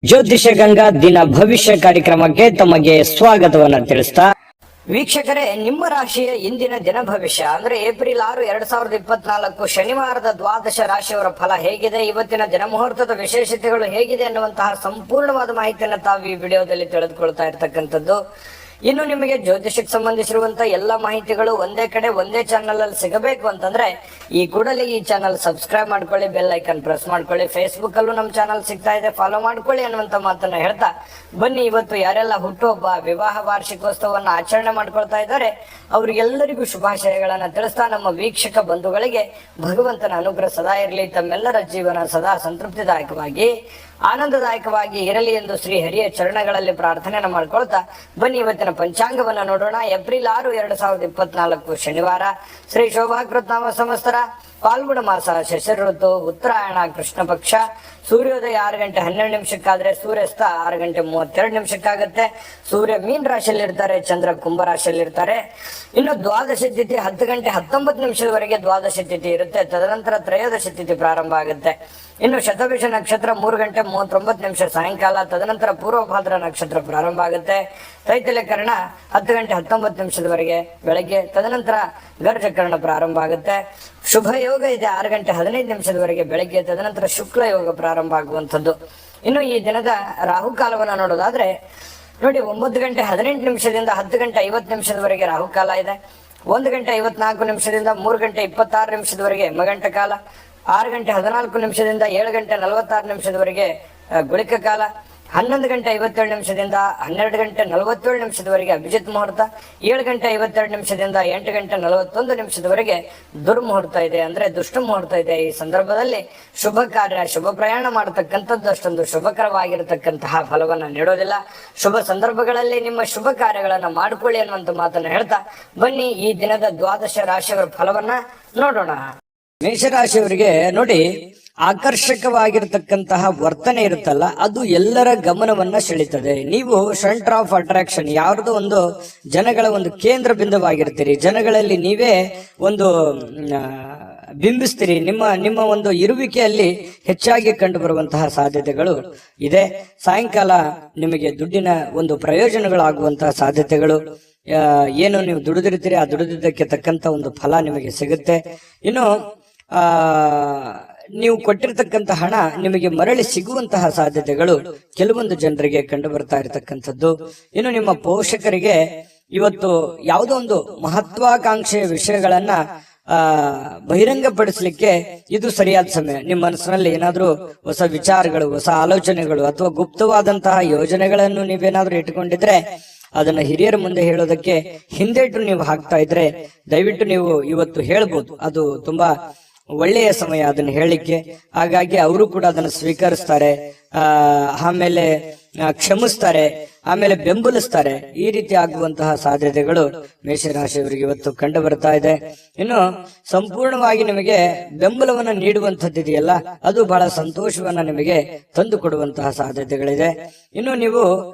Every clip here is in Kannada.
ಜ್ಯೋತಿಷ ಗಂಗಾ ದಿನ ಭವಿಷ್ಯ ಕಾರ್ಯಕ್ರಮಕ್ಕೆ ತಮಗೆ ಸ್ವಾಗತವನ್ನ ತಿಳಿಸ್ತಾ ವೀಕ್ಷಕರೇ, ನಿಮ್ಮ ರಾಶಿಯ ಇಂದಿನ ದಿನ ಭವಿಷ್ಯ ಅಂದ್ರೆ ಏಪ್ರಿಲ್ 6, 2024 ಶನಿವಾರದ ದ್ವಾದಶ ರಾಶಿಯವರ ಫಲ ಹೇಗಿದೆ, ಇವತ್ತಿನ ದಿನ ಮುಹೂರ್ತದ ವಿಶೇಷತೆಗಳು ಹೇಗಿದೆ ಅನ್ನುವಂತಹ ಸಂಪೂರ್ಣವಾದ ಮಾಹಿತಿಯನ್ನು ತಾವು ಈ ವಿಡಿಯೋದಲ್ಲಿ ತಿಳಿದುಕೊಳ್ತಾ ಇರ್ತಕ್ಕಂಥದ್ದು. ಇನ್ನು ನಿಮಗೆ ಜ್ಯೋತಿಷಕ್ಕೆ ಸಂಬಂಧಿಸಿರುವಂತಹ ಎಲ್ಲ ಮಾಹಿತಿಗಳು ಒಂದೇ ಕಡೆ ಒಂದೇ ಚಾನಲ್ ಅಲ್ಲಿ ಸಿಗಬೇಕು ಅಂತಂದ್ರೆ ಈ ಕೂಡಲೇ ಈ ಚಾನಲ್ ಸಬ್ಸ್ಕ್ರೈಬ್ ಮಾಡ್ಕೊಳ್ಳಿ, ಬೆಲ್ ಐಕನ್ ಪ್ರೆಸ್ ಮಾಡ್ಕೊಳ್ಳಿ. ಫೇಸ್ಬುಕ್ ಅಲ್ಲೂ ನಮ್ಮ ಚಾನಲ್ ಸಿಗ್ತಾ ಇದೆ, ಫಾಲೋ ಮಾಡ್ಕೊಳ್ಳಿ ಅನ್ನುವಂತ ಮಾತನ್ನ ಹೇಳ್ತಾ ಬನ್ನಿ ಇವತ್ತು ಯಾರೆಲ್ಲ ಹುಟ್ಟುಹಬ್ಬ, ವಿವಾಹ ವಾರ್ಷಿಕೋತ್ಸವವನ್ನು ಆಚರಣೆ ಮಾಡ್ಕೊಳ್ತಾ ಇದ್ದಾರೆ ಅವರಿಗೆಲ್ಲರಿಗೂ ಶುಭಾಶಯಗಳನ್ನ ತಿಳಿಸ್ತಾ ನಮ್ಮ ವೀಕ್ಷಕ ಬಂಧುಗಳಿಗೆ ಭಗವಂತನ ಅನುಗ್ರಹ ಸದಾ ಇರಲಿ, ತಮ್ಮೆಲ್ಲರ ಜೀವನ ಸದಾ ಸಂತೃಪ್ತಿದಾಯಕವಾಗಿ ಆನಂದದಾಯಕವಾಗಿ ಇರಲಿ ಎಂದು ಶ್ರೀ ಹರಿಯ ಚರಣಗಳಲ್ಲಿ ಪ್ರಾರ್ಥನೆಯನ್ನು ಮಾಡ್ಕೊಳ್ತಾ ಬನ್ನಿ ಇವತ್ತಿನ ಪಂಚಾಂಗವನ್ನ ನೋಡೋಣ. ಏಪ್ರಿಲ್ 6, 2024 ಶನಿವಾರ, ಶ್ರೀ ಶೋಭಾಕೃತ್ ನಾಮ ಸಂವತ್ಸರ, ಫಾಲ್ಗುಣ ಮಾಸ, ಶಶಿ ಋತು, ಉತ್ತರಾಯಣ, ಕೃಷ್ಣ ಪಕ್ಷ. ಸೂರ್ಯೋದಯ 6 ಗಂಟೆ 12 ನಿಮಿಷಕ್ಕಾದ್ರೆ ಸೂರ್ಯಾಸ್ತ 6 ಗಂಟೆ 32 ನಿಮಿಷಕ್ಕಾಗತ್ತೆ. ಸೂರ್ಯ ಮೀನ್ ರಾಶಿಯಲ್ಲಿ ಇರ್ತಾರೆ, ಚಂದ್ರ ಕುಂಭ ರಾಶಿಯಲ್ಲಿ ಇರ್ತಾರೆ. ಇನ್ನು ದ್ವಾದಶ ತಿಥಿ 10 ಗಂಟೆ 19 ನಿಮಿಷದವರೆಗೆ ದ್ವಾದಶ ತಿಥಿ ಇರುತ್ತೆ. ತದನಂತರ ತ್ರಯೋದಶ ತಿಥಿ ಪ್ರಾರಂಭ ಆಗುತ್ತೆ. ಇನ್ನು ಶತಭಿಷ ನಕ್ಷತ್ರ 3 ಗಂಟೆ 39 ನಿಮಿಷ ಸಾಯಂಕಾಲ, ತದನಂತರ ಪೂರ್ವಭಾದ್ರ ನಕ್ಷತ್ರ ಪ್ರಾರಂಭ ಆಗುತ್ತೆ. ತೈತಲ್ಯ ಕರ್ಣ 10 ಗಂಟೆ 19 ನಿಮಿಷದವರೆಗೆ ಬೆಳಗ್ಗೆ, ತದನಂತರ ಗರ್ಜಕರ್ಣ ಪ್ರಾರಂಭ ಆಗುತ್ತೆ. ಶುಭ ಯೋಗ ಇದೆ 6 ಗಂಟೆ 15 ನಿಮಿಷದವರೆಗೆ ಬೆಳಗ್ಗೆ, ತದನಂತರ ಶುಕ್ಲ ಯೋಗ ಪ್ರಾರಂಭ ಆಗುವಂಥದ್ದು. ಇನ್ನು ಈ ದಿನದ ರಾಹುಕಾಲವನ್ನು ನೋಡೋದಾದ್ರೆ ನೋಡಿ, 9 ಗಂಟೆ 18 ನಿಮಿಷದಿಂದ 10 ಗಂಟೆ 50 ನಿಮಿಷದವರೆಗೆ ರಾಹುಕಾಲ ಇದೆ. 1 ಗಂಟೆ 54 ನಿಮಿಷದಿಂದ 3 ಗಂಟೆ 26 ನಿಮಿಷದವರೆಗೆ ಯಮಗಂಟ ಕಾಲ. 6 ಗಂಟೆ 14 ನಿಮಿಷದಿಂದ 7 ಗಂಟೆ 46 ನಿಮಿಷದವರೆಗೆ ಗುಳಿಕ ಕಾಲ. 11 ಗಂಟೆ 57 ನಿಮಿಷದಿಂದ 12 ಗಂಟೆ 47 ನಿಮಿಷದವರೆಗೆ ಅಭಿಜಿತ್ ಮುಹೂರ್ತ. 7 ಗಂಟೆ 52 ನಿಮಿಷದಿಂದ 8 ಗಂಟೆ 41 ನಿಮಿಷದವರೆಗೆ ದುರ್ಮುಹೂರ್ತ ಇದೆ, ಅಂದ್ರೆ ದುಷ್ಟ ಮುಹೂರ್ತ ಇದೆ. ಈ ಸಂದರ್ಭದಲ್ಲಿ ಶುಭ ಕಾರ್ಯ, ಶುಭ ಪ್ರಯಾಣ ಮಾಡತಕ್ಕಂಥದ್ದು ಅಷ್ಟೊಂದು ಶುಭಕರವಾಗಿರತಕ್ಕಂತಹ ಫಲವನ್ನ ನೀಡೋದಿಲ್ಲ. ಶುಭ ಸಂದರ್ಭಗಳಲ್ಲಿ ನಿಮ್ಮ ಶುಭ ಕಾರ್ಯಗಳನ್ನ ಮಾಡಿಕೊಳ್ಳಿ ಅನ್ನುವಂತ ಮಾತನ್ನ ಹೇಳ್ತಾ ಬನ್ನಿ ಈ ದಿನದ ದ್ವಾದಶ ರಾಶಿಯವರ ಫಲವನ್ನ ನೋಡೋಣ. ಮೇಷರಾಶಿಯವರಿಗೆ ನೋಡಿ, ಆಕರ್ಷಕವಾಗಿರತಕ್ಕಂತಹ ವರ್ತನೆ ಇರುತ್ತಲ್ಲ, ಅದು ಎಲ್ಲರ ಗಮನವನ್ನ ಸೆಳೀತದೆ. ನೀವು ಸೆಂಟರ್ ಆಫ್ ಅಟ್ರಾಕ್ಷನ್, ಯಾವ್ದೋ ಒಂದು ಜನಗಳ ಒಂದು ಕೇಂದ್ರ ಬಿಂದುವಾಗಿರ್ತೀರಿ. ಜನಗಳಲ್ಲಿ ನೀವೇ ಒಂದು ಬಿಂಬಿಸ್ತೀರಿ. ನಿಮ್ಮ ಒಂದು ಇರುವಿಕೆಯಲ್ಲಿ ಹೆಚ್ಚಾಗಿ ಕಂಡು ಬರುವಂತಹ ಸಾಧ್ಯತೆಗಳು ಇದೆ. ಸಾಯಂಕಾಲ ನಿಮಗೆ ದುಡ್ಡಿನ ಒಂದು ಪ್ರಯೋಜನಗಳಾಗುವಂತಹ ಸಾಧ್ಯತೆಗಳು, ಏನು ನೀವು ದುಡಿದಿರ್ತೀರಿ ಆ ದುಡಿದಿದ್ದಕ್ಕೆ ತಕ್ಕಂತ ಒಂದು ಫಲ ನಿಮಗೆ ಸಿಗುತ್ತೆ. ಇನ್ನು ನೀವು ಕೊಟ್ಟಿರ್ತಕ್ಕಂಥ ಹಣ ನಿಮಗೆ ಮರಳಿ ಸಿಗುವಂತಹ ಸಾಧ್ಯತೆಗಳು ಕೆಲವೊಂದು ಜನರಿಗೆ ಕಂಡು ಬರ್ತಾ ಇರತಕ್ಕಂಥದ್ದು. ಇನ್ನು ನಿಮ್ಮ ಪೋಷಕರಿಗೆ ಇವತ್ತು ಯಾವುದೋ ಒಂದು ಮಹತ್ವಾಕಾಂಕ್ಷೆಯ ವಿಷಯಗಳನ್ನ ಬಹಿರಂಗಪಡಿಸಲಿಕ್ಕೆ ಇದು ಸರಿಯಾದ ಸಮಯ. ನಿಮ್ಮ ಮನಸ್ಸಿನಲ್ಲಿ ಏನಾದ್ರೂ ಹೊಸ ವಿಚಾರಗಳು, ಹೊಸ ಆಲೋಚನೆಗಳು ಅಥವಾ ಗುಪ್ತವಾದಂತಹ ಯೋಜನೆಗಳನ್ನು ನೀವೇನಾದ್ರೂ ಇಟ್ಟುಕೊಂಡಿದ್ರೆ ಅದನ್ನ ಹಿರಿಯರ ಮುಂದೆ ಹೇಳೋದಕ್ಕೆ ಹಿಂದೇಟು ನೀವು ಹಾಕ್ತಾ ಇದ್ರೆ ದಯವಿಟ್ಟು ನೀವು ಇವತ್ತು ಹೇಳ್ಬೋದು. ಅದು ತುಂಬಾ ಒಳ್ಳೆಯ ಸಮಯ ಅದನ್ನ ಹೇಳಿಕ್ಕೆ. ಹಾಗಾಗಿ ಅವರು ಕೂಡ ಅದನ್ನು ಸ್ವೀಕರಿಸ್ತಾರೆ, ಆಮೇಲೆ ಕ್ಷಮಿಸ್ತಾರೆ, ಆಮೇಲೆ ಬೆಂಬಲಿಸ್ತಾರೆ. ಈ ರೀತಿ ಆಗುವಂತಹ ಸಾಧ್ಯತೆಗಳು ಮೇಷರಾಶಿಯವರಿಗೆ ಇವತ್ತು ಕಂಡು ಬರ್ತಾ ಇದೆ. ಇನ್ನು ಸಂಪೂರ್ಣವಾಗಿ ನಿಮಗೆ ಬೆಂಬಲವನ್ನ ನೀಡುವಂತದ್ದಿದೆಯಲ್ಲ, ಅದು ಬಹಳ ಸಂತೋಷವನ್ನ ನಿಮಗೆ ತಂದು ಕೊಡುವಂತಹ ಸಾಧ್ಯತೆಗಳಿದೆ. ಇನ್ನು ನೀವು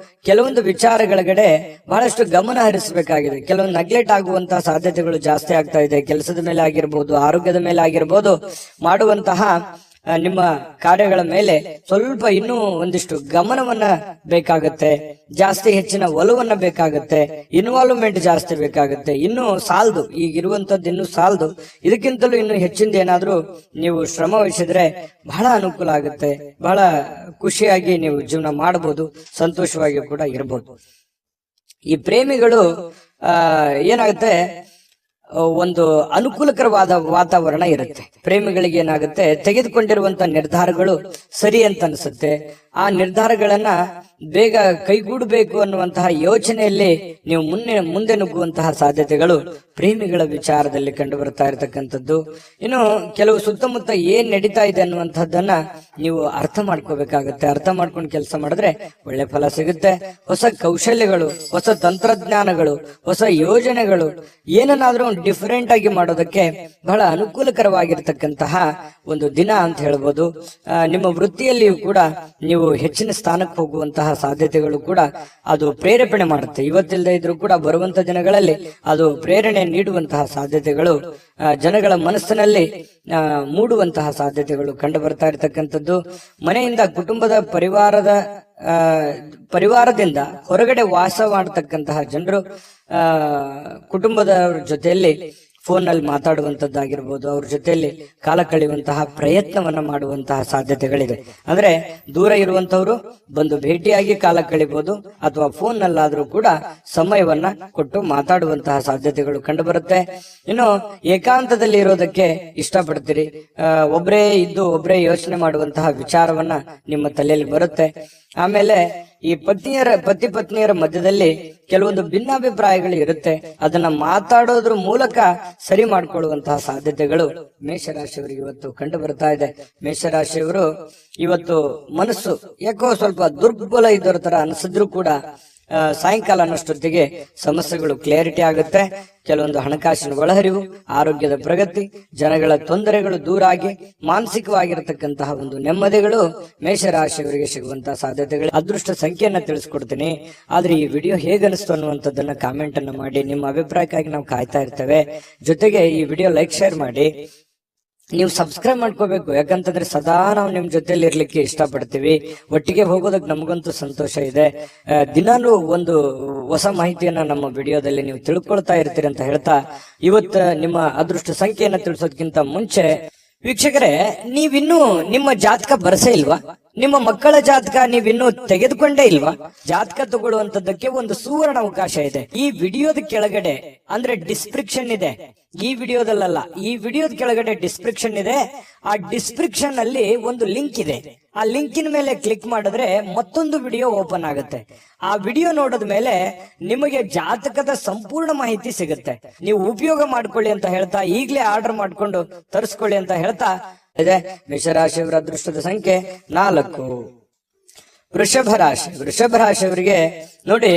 ಕೆಲವೊಂದು ವಿಚಾರಗಳ ಬಹಳಷ್ಟು ಗಮನ ಹರಿಸಬೇಕಾಗಿದೆ. ಕೆಲವೊಂದು ನೆಗ್ಲೆಕ್ಟ್ ಆಗುವಂತಹ ಸಾಧ್ಯತೆಗಳು ಜಾಸ್ತಿ ಆಗ್ತಾ ಇದೆ. ಕೆಲಸದ ಮೇಲೆ ಆಗಿರ್ಬೋದು, ಆರೋಗ್ಯದ ಮೇಲೆ ಆಗಿರ್ಬೋದು, ಮಾಡುವಂತಹ ನಿಮ್ಮ ಕಾರ್ಯಗಳ ಮೇಲೆ ಸ್ವಲ್ಪ ಇನ್ನೂ ಒಂದಿಷ್ಟು ಗಮನವನ್ನ ಬೇಕಾಗುತ್ತೆ, ಜಾಸ್ತಿ ಹೆಚ್ಚಿನ ಒಲವನ್ನ ಬೇಕಾಗುತ್ತೆ, ಇನ್ವಾಲ್ವ್ಮೆಂಟ್ ಜಾಸ್ತಿ ಬೇಕಾಗುತ್ತೆ. ಇನ್ನು ಸಾಲದು, ಈಗಿರುವಂತದ್ದು ಇನ್ನು ಸಾಲದು. ಇದಕ್ಕಿಂತಲೂ ಇನ್ನು ಹೆಚ್ಚಿಂದ ಏನಾದ್ರೂ ನೀವು ಶ್ರಮ ವಹಿಸಿದ್ರೆ ಬಹಳ ಅನುಕೂಲ ಆಗುತ್ತೆ. ಬಹಳ ಖುಷಿಯಾಗಿ ನೀವು ಜೀವನ ಮಾಡಬಹುದು, ಸಂತೋಷವಾಗಿ ಕೂಡ ಇರಬಹುದು. ಈ ಪ್ರೇಮಿಗಳು ಏನಾಗುತ್ತೆ, ಒಂದು ಅನುಕೂಲಕರವಾದ ವಾತಾವರಣ ಇರುತ್ತೆ. ಪ್ರೇಮಿಗಳಿಗೆ ಏನಾಗುತ್ತೆ, ತೆಗೆದುಕೊಂಡಿರುವಂತ ನಿರ್ಧಾರಗಳು ಸರಿ ಅಂತ ಅನ್ಸುತ್ತೆ. ಆ ನಿರ್ಧಾರಗಳನ್ನ ಬೇಗ ಕೈಗೂಡಬೇಕು ಅನ್ನುವಂತಹ ಯೋಚನೆಯಲ್ಲಿ ನೀವು ಮುಂದೆ ನುಗ್ಗುವಂತಹ ಸಾಧ್ಯತೆಗಳು ಪ್ರೇಮಿಗಳ ವಿಚಾರದಲ್ಲಿ ಕಂಡು ಬರ್ತಾ ಇರತಕ್ಕಂಥದ್ದು. ಇನ್ನು ಕೆಲವು ಸುತ್ತಮುತ್ತ ಏನ್ ನಡೀತಾ ಇದೆ ಅನ್ನುವಂಥದ್ದನ್ನ ನೀವು ಅರ್ಥ ಮಾಡ್ಕೋಬೇಕಾಗತ್ತೆ. ಅರ್ಥ ಮಾಡ್ಕೊಂಡು ಕೆಲಸ ಮಾಡಿದ್ರೆ ಒಳ್ಳೆ ಫಲ ಸಿಗುತ್ತೆ. ಹೊಸ ಕೌಶಲ್ಯಗಳು, ಹೊಸ ತಂತ್ರಜ್ಞಾನಗಳು, ಹೊಸ ಯೋಜನೆಗಳು, ಏನನ್ನಾದ್ರೂ ಡಿಫರೆಂಟ್ ಆಗಿ ಮಾಡೋದಕ್ಕೆ ಬಹಳ ಅನುಕೂಲಕರವಾಗಿರ್ತಕ್ಕಂತಹ ಒಂದು ದಿನ ಅಂತ ಹೇಳ್ಬೋದು. ನಿಮ್ಮ ವೃತ್ತಿಯಲ್ಲಿಯೂ ಕೂಡ ನೀವು ಹೆಚ್ಚಿನ ಸ್ಥಾನಕ್ಕೆ ಹೋಗುವಂತಹ ಸಾಧ್ಯತೆಗಳು ಕೂಡ ಅದು ಪ್ರೇರೇಪಣೆ ಮಾಡುತ್ತೆ. ಇವತ್ತಿಲ್ಲದೆ ಇದ್ರೂ ಕೂಡ ಬರುವಂತ ದಿನಗಳಲ್ಲಿ ಅದು ಪ್ರೇರಣೆ ನೀಡುವಂತಹ ಸಾಧ್ಯತೆಗಳು ಜನಗಳ ಮನಸ್ಸಿನಲ್ಲಿ ಮೂಡುವಂತಹ ಸಾಧ್ಯತೆಗಳು ಕಂಡು ಬರ್ತಾ ಇರತಕ್ಕಂಥದ್ದು. ಮನೆಯಿಂದ ಕುಟುಂಬದ ಪರಿವಾರದ ಪರಿವಾರದಿಂದ ಹೊರಗಡೆ ವಾಸ ಮಾಡತಕ್ಕಂತಹ ಜನರು ಕುಟುಂಬದವರ ಜೊತೆಯಲ್ಲಿ ಫೋನ್ ನಲ್ಲಿ ಮಾತಾಡುವಂತದ್ದಾಗಿರ್ಬೋದು, ಅವ್ರ ಜೊತೆಯಲ್ಲಿ ಕಾಲ ಕಳೆಯುವಂತಹ ಪ್ರಯತ್ನವನ್ನ ಮಾಡುವಂತಹ ಸಾಧ್ಯತೆಗಳಿದೆ. ಅಂದ್ರೆ ದೂರ ಇರುವಂತವ್ರು ಬಂದು ಭೇಟಿಯಾಗಿ ಕಾಲ ಕಳಿಬಹುದು, ಅಥವಾ ಫೋನ್ ನಲ್ಲಾದ್ರೂ ಕೂಡ ಸಮಯವನ್ನ ಕೊಟ್ಟು ಮಾತಾಡುವಂತಹ ಸಾಧ್ಯತೆಗಳು ಕಂಡು ಬರುತ್ತೆ. ಇನ್ನು ಏಕಾಂತದಲ್ಲಿ ಇರೋದಕ್ಕೆ ಇಷ್ಟಪಡ್ತೀರಿ, ಒಬ್ಬರೇ ಇದ್ದು ಒಬ್ಬರೇ ಯೋಚನೆ ಮಾಡುವಂತಹ ವಿಚಾರವನ್ನ ನಿಮ್ಮ ತಲೆಯಲ್ಲಿ ಬರುತ್ತೆ. ಆಮೇಲೆ ಈ ಪತಿ ಪತ್ನಿಯರ ಮಧ್ಯದಲ್ಲಿ ಕೆಲವೊಂದು ಭಿನ್ನಾಭಿಪ್ರಾಯಗಳು ಇರುತ್ತೆ, ಅದನ್ನ ಮಾತಾಡೋದ್ರ ಮೂಲಕ ಸರಿ ಮಾಡ್ಕೊಳ್ಳುವಂತಹ ಸಾಧ್ಯತೆಗಳು ಮೇಷರಾಶಿಯವರಿಗೆ ಇವತ್ತು ಕಂಡು ಬರ್ತಾ ಇದೆ. ಮೇಷರಾಶಿಯವರು ಇವತ್ತು ಮನಸ್ಸು ಯಾಕೋ ಸ್ವಲ್ಪ ದುರ್ಬಲ ಇದ್ದರ ತರ ಅನಿಸಿದ್ರು ಕೂಡ ಸಾಯಂಕಾಲ ಅನ್ನೋಷ್ಟೊತ್ತಿಗೆ ಸಮಸ್ಯೆಗಳು ಕ್ಲಾರಿಟಿ ಆಗುತ್ತೆ. ಕೆಲವೊಂದು ಹಣಕಾಸಿನ ಒಳಹರಿವು, ಆರೋಗ್ಯದ ಪ್ರಗತಿ, ಜನಗಳ ತೊಂದರೆಗಳು ದೂರ ಆಗಿ ಮಾನಸಿಕವಾಗಿರತಕ್ಕಂತಹ ಒಂದು ನೆಮ್ಮದಿಗಳು ಮೇಷರಾಶಿಯವರಿಗೆ ಸಿಗುವಂತಹ ಸಾಧ್ಯತೆಗಳು. ಅದೃಷ್ಟ ಸಂಖ್ಯೆಯನ್ನ ತಿಳಿಸ್ಕೊಡ್ತೀನಿ, ಆದ್ರೆ ಈ ವಿಡಿಯೋ ಹೇಗನಿಸ್ತು ಅನ್ನುವಂಥದ್ದನ್ನ ಕಾಮೆಂಟ್ ಅನ್ನ ಮಾಡಿ. ನಿಮ್ಮ ಅಭಿಪ್ರಾಯಕ್ಕಾಗಿ ನಾವು ಕಾಯ್ತಾ ಇರ್ತೇವೆ. ಜೊತೆಗೆ ಈ ವಿಡಿಯೋ ಲೈಕ್ ಶೇರ್ ಮಾಡಿ. ನೀವು ಸಬ್ಸ್ಕ್ರೈಬ್ ಮಾಡ್ಕೋಬೇಕು, ಯಾಕಂತಂದ್ರೆ ಸದಾ ನಾವು ನಿಮ್ ಜೊತೆಲಿ ಇರ್ಲಿಕ್ಕೆ ಇಷ್ಟಪಡ್ತೀವಿ. ಒಟ್ಟಿಗೆ ಹೋಗೋದಕ್ಕೆ ನಮಗಂತೂ ಸಂತೋಷ ಇದೆ. ದಿನಾನು ಒಂದು ಹೊಸ ಮಾಹಿತಿಯನ್ನ ನಮ್ಮ ವಿಡಿಯೋದಲ್ಲಿ ನೀವು ತಿಳ್ಕೊಳ್ತಾ ಇರ್ತೀರಿ ಅಂತ ಹೇಳ್ತಾ, ಇವತ್ತು ನಿಮ್ಮ ಅದೃಷ್ಟ ಸಂಖ್ಯೆಯನ್ನ ತಿಳಿಸೋದಕ್ಕಿಂತ ಮುಂಚೆ ವೀಕ್ಷಕರೇ, ನೀವಿನ್ನೂ ನಿಮ್ಮ ಜಾತಕ ಬರಸೇ ಇಲ್ವಾ? ನಿಮ್ಮ ಮಕ್ಕಳ ಜಾತಕ ನೀವಿನ್ನೂ ತೆಗೆದುಕೊಂಡೇ ಇಲ್ವಾ? ಜಾತಕ ತಗೊಳ್ಳುವಂತದ್ದಕ್ಕೆ ಒಂದು ಸುವರ್ಣ ಅವಕಾಶ ಇದೆ. ಈ ವಿಡಿಯೋದ ಕೆಳಗಡೆ ಅಂದ್ರೆ ಡಿಸ್ಕ್ರಿಪ್ಷನ್ ಇದೆ, ಈ ವಿಡಿಯೋದಲ್ಲ, ಈ ವಿಡಿಯೋದ ಕೆಳಗಡೆ ಡಿಸ್ಕ್ರಿಪ್ಷನ್ ಇದೆ. ಆ ಡಿಸ್ಕ್ರಿಪ್ಷನ್ ಅಲ್ಲಿ ಒಂದು ಲಿಂಕ್ ಇದೆ. ಆ ಲಿಂಕಿನ ಮೇಲೆ ಕ್ಲಿಕ್ ಮಾಡಿದ್ರೆ ಮತ್ತೊಂದು ವಿಡಿಯೋ ಓಪನ್ ಆಗುತ್ತೆ. ಆ ವಿಡಿಯೋ ನೋಡಿದ ಮೇಲೆ ನಿಮಗೆ ಜಾತಕದ ಸಂಪೂರ್ಣ ಮಾಹಿತಿ ಸಿಗುತ್ತೆ. ನೀವು ಉಪಯೋಗ ಮಾಡ್ಕೊಳ್ಳಿ ಅಂತ ಹೇಳ್ತಾ, ಈಗಲೇ ಆರ್ಡರ್ ಮಾಡ್ಕೊಂಡು ತರಿಸ್ಕೊಳ್ಳಿ ಅಂತ ಹೇಳ್ತಾ ಇದೆ. ಮೇಷರಾಶಿಯವರ ಅದೃಷ್ಟದ ಸಂಖ್ಯೆ 4. ವೃಷಭ ರಾಶಿಯವರಿಗೆ ನೋಡಿ,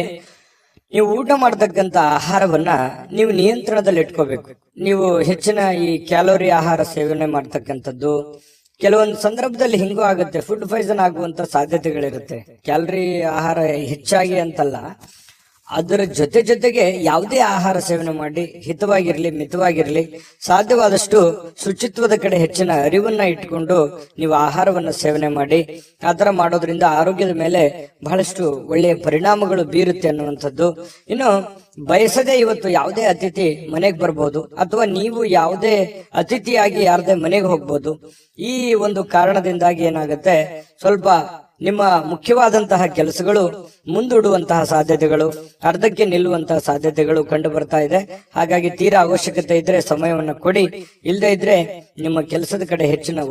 ನೀವು ಊಟ ಮಾಡತಕ್ಕಂತ ಆಹಾರವನ್ನ ನೀವು ನಿಯಂತ್ರಣದಲ್ಲಿ ಇಟ್ಕೋಬೇಕು. ನೀವು ಹೆಚ್ಚಿನ ಈ ಕ್ಯಾಲೋರಿ ಆಹಾರ ಸೇವನೆ ಮಾಡ್ತಕ್ಕಂಥದ್ದು ಕೆಲವೊಂದು ಸಂದರ್ಭದಲ್ಲಿ ಹಿಂಗೂ ಆಗುತ್ತೆ, ಫುಡ್ ಪಾಯ್ಸನ್ ಆಗುವಂತ ಸಾಧ್ಯತೆಗಳಿರುತ್ತೆ. ಕ್ಯಾಲರಿ ಆಹಾರ ಹೆಚ್ಚಾಗಿ ಅಂತಲ್ಲ, ಅದರ ಜೊತೆಗೆ ಯಾವುದೇ ಆಹಾರ ಸೇವನೆ ಮಾಡಿ ಹಿತವಾಗಿರ್ಲಿ, ಮಿತವಾಗಿರ್ಲಿ, ಸಾಧ್ಯವಾದಷ್ಟು ಶುಚಿತ್ವದ ಕಡೆ ಹೆಚ್ಚಿನ ಅರಿವನ್ನ ಇಟ್ಕೊಂಡು ನೀವು ಆಹಾರವನ್ನ ಸೇವನೆ ಮಾಡಿ. ಆತರ ಮಾಡೋದ್ರಿಂದ ಆರೋಗ್ಯದ ಮೇಲೆ ಬಹಳಷ್ಟು ಒಳ್ಳೆಯ ಪರಿಣಾಮಗಳು ಬೀರುತ್ತೆ ಅನ್ನುವಂಥದ್ದು. ಇನ್ನು ಬಯಸದೆ ಇವತ್ತು ಯಾವುದೇ ಅತಿಥಿ ಮನೆಗೆ ಬರ್ಬೋದು, ಅಥವಾ ನೀವು ಯಾವುದೇ ಅತಿಥಿಯಾಗಿ ಯಾರದೇ ಮನೆಗೆ ಹೋಗ್ಬೋದು. ಈ ಒಂದು ಕಾರಣದಿಂದಾಗಿ ಏನಾಗುತ್ತೆ, ಸ್ವಲ್ಪ ನಿಮ್ಮ ಮುಖ್ಯವಾದಂತಹ ಕೆಲಸಗಳು ಮುಂದೂಡುವಂತಹ ಸಾಧ್ಯತೆಗಳು, ಅರ್ಧಕ್ಕೆ ನಿಲ್ಲುವಂತಹ ಸಾಧ್ಯತೆಗಳು ಕಂಡು ಬರ್ತಾ ಇದೆ. ಹಾಗಾಗಿ ತೀರಾ ಅವಶ್ಯಕತೆ ಇದ್ರೆ ಸಮಯವನ್ನ ಕೊಡಿ, ಇಲ್ಲದೆ ಇದ್ರೆ ನಿಮ್ಮ ಕೆಲಸದ ಕಡೆ ಹೆಚ್ಚಿನ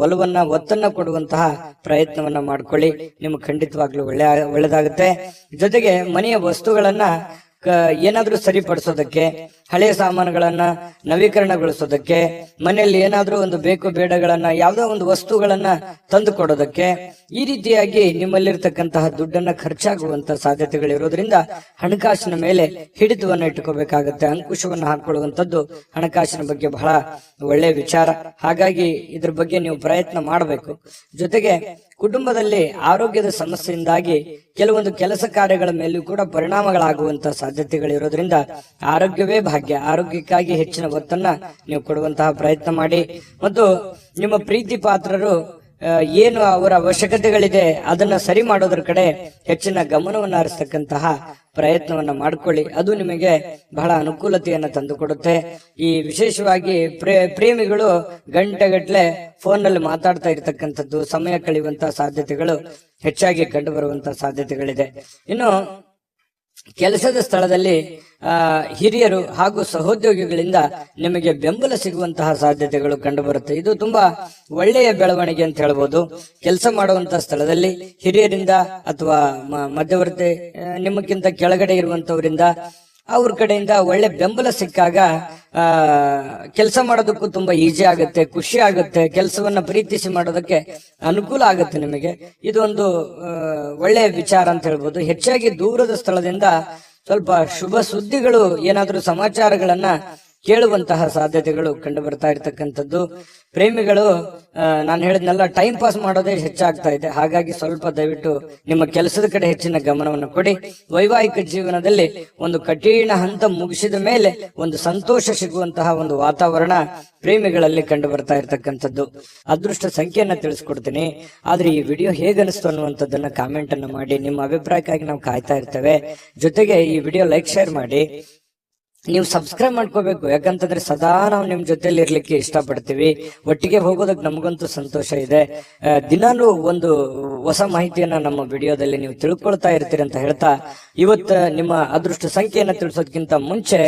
ಒತ್ತನ್ನ ಕೊಡುವಂತಹ ಪ್ರಯತ್ನವನ್ನ ಮಾಡ್ಕೊಳ್ಳಿ. ನಿಮ್ಗೆ ಖಂಡಿತವಾಗ್ಲೂ ಒಳ್ಳೆದಾಗುತ್ತೆ. ಜೊತೆಗೆ ಮನೆಯ ವಸ್ತುಗಳನ್ನ ಏನಾದ್ರೂ ಸರಿಪಡಿಸೋದಕ್ಕೆ, ಹಳೆಯ ಸಾಮಾನುಗಳನ್ನ ನವೀಕರಣಗೊಳಿಸೋದಕ್ಕೆ, ಮನೆಯಲ್ಲಿ ಏನಾದ್ರೂ ಒಂದು ಬೇಕು ಬೇಡಗಳನ್ನ, ಯಾವ್ದೋ ಒಂದು ವಸ್ತುಗಳನ್ನ ತಂದು ಕೊಡೋದಕ್ಕೆ, ಈ ರೀತಿಯಾಗಿ ನಿಮ್ಮಲ್ಲಿರ್ತಕ್ಕಂತಹ ದುಡ್ಡನ್ನ ಖರ್ಚಾಗುವಂತ ಸಾಧ್ಯತೆಗಳಿರೋದ್ರಿಂದ ಹಣಕಾಸಿನ ಮೇಲೆ ಹಿಡಿತವನ್ನ ಇಟ್ಟುಕೋಬೇಕಾಗತ್ತೆ. ಅಂಕುಶವನ್ನ ಹಾಕೊಳ್ಳುವಂತದ್ದು ಹಣಕಾಸಿನ ಬಗ್ಗೆ ಬಹಳ ಒಳ್ಳೆಯ ವಿಚಾರ. ಹಾಗಾಗಿ ಇದ್ರ ಬಗ್ಗೆ ನೀವು ಪ್ರಯತ್ನ ಮಾಡಬೇಕು. ಜೊತೆಗೆ ಕುಟುಂಬದಲ್ಲಿ ಆರೋಗ್ಯದ ಸಮಸ್ಯೆಯಿಂದಾಗಿ ಕೆಲವೊಂದು ಕೆಲಸ ಕಾರ್ಯಗಳ ಮೇಲೂ ಕೂಡ ಪರಿಣಾಮಗಳಾಗುವಂತ ಸಾಧ್ಯತೆಗಳಿರೋದ್ರಿಂದ ಆರೋಗ್ಯವೇ ಭಾಗ್ಯ. ಆರೋಗ್ಯಕ್ಕಾಗಿ ಹೆಚ್ಚಿನ ಒತ್ತನ್ನ ನೀವು ಕೊಡುವಂತಹ ಪ್ರಯತ್ನ ಮಾಡಿ. ಮತ್ತು ನಿಮ್ಮ ಪ್ರೀತಿ ಪಾತ್ರರು ಏನು ಅವರ ಅವಶ್ಯಕತೆಗಳಿದೆ ಅದನ್ನ ಸರಿ ಮಾಡೋದ್ರ ಕಡೆ ಹೆಚ್ಚಿನ ಗಮನವನ್ನು ಹರಿಸ್ತಕ್ಕಂತಹ ಪ್ರಯತ್ನವನ್ನ ಮಾಡ್ಕೊಳ್ಳಿ. ಅದು ನಿಮಗೆ ಬಹಳ ಅನುಕೂಲತೆಯನ್ನ ತಂದುಕೊಡುತ್ತೆ. ಈ ವಿಶೇಷವಾಗಿ ಪ್ರೇಮಿಗಳು ಗಂಟೆಗಟ್ಲೆ ಫೋನ್ ನಲ್ಲಿ ಮಾತಾಡ್ತಾ ಇರ್ತಕ್ಕಂಥದ್ದು, ಸಮಯ ಕಳೆಯುವಂತಹ ಸಾಧ್ಯತೆಗಳು ಹೆಚ್ಚಾಗಿ ಕಂಡು ಬರುವಂತಹ ಸಾಧ್ಯತೆಗಳಿದೆ. ಇನ್ನು ಕೆಲಸದ ಸ್ಥಳದಲ್ಲಿ ಹಿರಿಯರು ಹಾಗೂ ಸಹೋದ್ಯೋಗಿಗಳಿಂದ ನಿಮಗೆ ಬೆಂಬಲ ಸಿಗುವಂತಹ ಸಾಧ್ಯತೆಗಳು ಕಂಡು ಬರುತ್ತೆ. ಇದು ತುಂಬಾ ಒಳ್ಳೆಯ ಬೆಳವಣಿಗೆ ಅಂತ ಹೇಳ್ಬೋದು. ಕೆಲಸ ಮಾಡುವಂತಹ ಸ್ಥಳದಲ್ಲಿ ಹಿರಿಯರಿಂದ ಅಥವಾ ಮಧ್ಯವರ್ತಿ ನಿಮ್ಮಕ್ಕಿಂತ ಕೆಳಗಡೆ ಇರುವಂತವರಿಂದ ಅವ್ರ ಕಡೆಯಿಂದ ಒಳ್ಳೆ ಬೆಂಬಲ ಸಿಕ್ಕಾಗ ಕೆಲಸ ಮಾಡೋದಕ್ಕೂ ತುಂಬಾ ಈಜಿ ಆಗುತ್ತೆ, ಖುಷಿ ಆಗುತ್ತೆ. ಕೆಲಸವನ್ನ ಪ್ರೀತಿಸಿ ಮಾಡೋದಕ್ಕೆ ಅನುಕೂಲ ಆಗುತ್ತೆ ನಿಮಗೆ. ಇದೊಂದು ಒಳ್ಳೆಯ ವಿಚಾರ ಅಂತ ಹೇಳ್ಬೋದು. ಹೆಚ್ಚಾಗಿ ದೂರದ ಸ್ಥಳದಿಂದ ಸ್ವಲ್ಪ ಶುಭ ಸುದ್ದಿಗಳು, ಏನಾದ್ರೂ ಸಮಾಚಾರಗಳನ್ನ ಕೇಳುವಂತಹ ಸಾಧ್ಯತೆಗಳು ಕಂಡು ಬರ್ತಾ ಇರತಕ್ಕಂಥದ್ದು. ಪ್ರೇಮಿಗಳು ನಾನು ಹೇಳಿದ್ನೆಲ್ಲ ಟೈಮ್ ಪಾಸ್ ಮಾಡೋದೇ ಹೆಚ್ಚಾಗ್ತಾ ಇದೆ. ಹಾಗಾಗಿ ಸ್ವಲ್ಪ ದಯವಿಟ್ಟು ನಿಮ್ಮ ಕೆಲಸದ ಕಡೆ ಹೆಚ್ಚಿನ ಗಮನವನ್ನು ಕೊಡಿ. ವೈವಾಹಿಕ ಜೀವನದಲ್ಲಿ ಒಂದು ಕಠಿಣ ಹಂತ ಮುಗಿಸಿದ ಮೇಲೆ ಒಂದು ಸಂತೋಷ ಸಿಗುವಂತಹ ಒಂದು ವಾತಾವರಣ ಪ್ರೇಮಿಗಳಲ್ಲಿ ಕಂಡು ಬರ್ತಾ ಇರತಕ್ಕಂಥದ್ದು. ಅದೃಷ್ಟ ಸಂಖ್ಯೆಯನ್ನ ತಿಳಿಸ್ಕೊಡ್ತೀನಿ. ಆದ್ರೆ ಈ ವಿಡಿಯೋ ಹೇಗನಿಸ್ತು ಅನ್ನುವಂಥದ್ದನ್ನ ಕಾಮೆಂಟ್ ಅನ್ನ ಮಾಡಿ. ನಿಮ್ಮ ಅಭಿಪ್ರಾಯಕ್ಕಾಗಿ ನಾವು ಕಾಯ್ತಾ ಇರ್ತೇವೆ. ಜೊತೆಗೆ ಈ ವಿಡಿಯೋ ಲೈಕ್ ಶೇರ್ ಮಾಡಿ. ನೀವು ಸಬ್ಸ್ಕ್ರೈಬ್ ಮಾಡ್ಕೋಬೇಕು, ಯಾಕಂತಂದ್ರೆ ಸದಾ ನಾವು ನಿಮ್ ಜೊತೆಲಿ ಇರ್ಲಿಕ್ಕೆ ಇಷ್ಟಪಡ್ತೀವಿ. ಒಟ್ಟಿಗೆ ಹೋಗೋದಕ್ಕೆ ನಮಗಂತೂ ಸಂತೋಷ ಇದೆ. ದಿನಾಲೂ ಒಂದು ಹೊಸ ಮಾಹಿತಿಯನ್ನ ನಮ್ಮ ವಿಡಿಯೋದಲ್ಲಿ ನೀವು ತಿಳ್ಕೊಳ್ತಾ ಇರ್ತೀರಿ ಅಂತ ಹೇಳ್ತಾ, ಇವತ್ತು ನಿಮ್ಮ ಅದೃಷ್ಟ ಸಂಖ್ಯೆಯನ್ನ ತಿಳಿಸೋದಕ್ಕಿಂತ ಮುಂಚೆ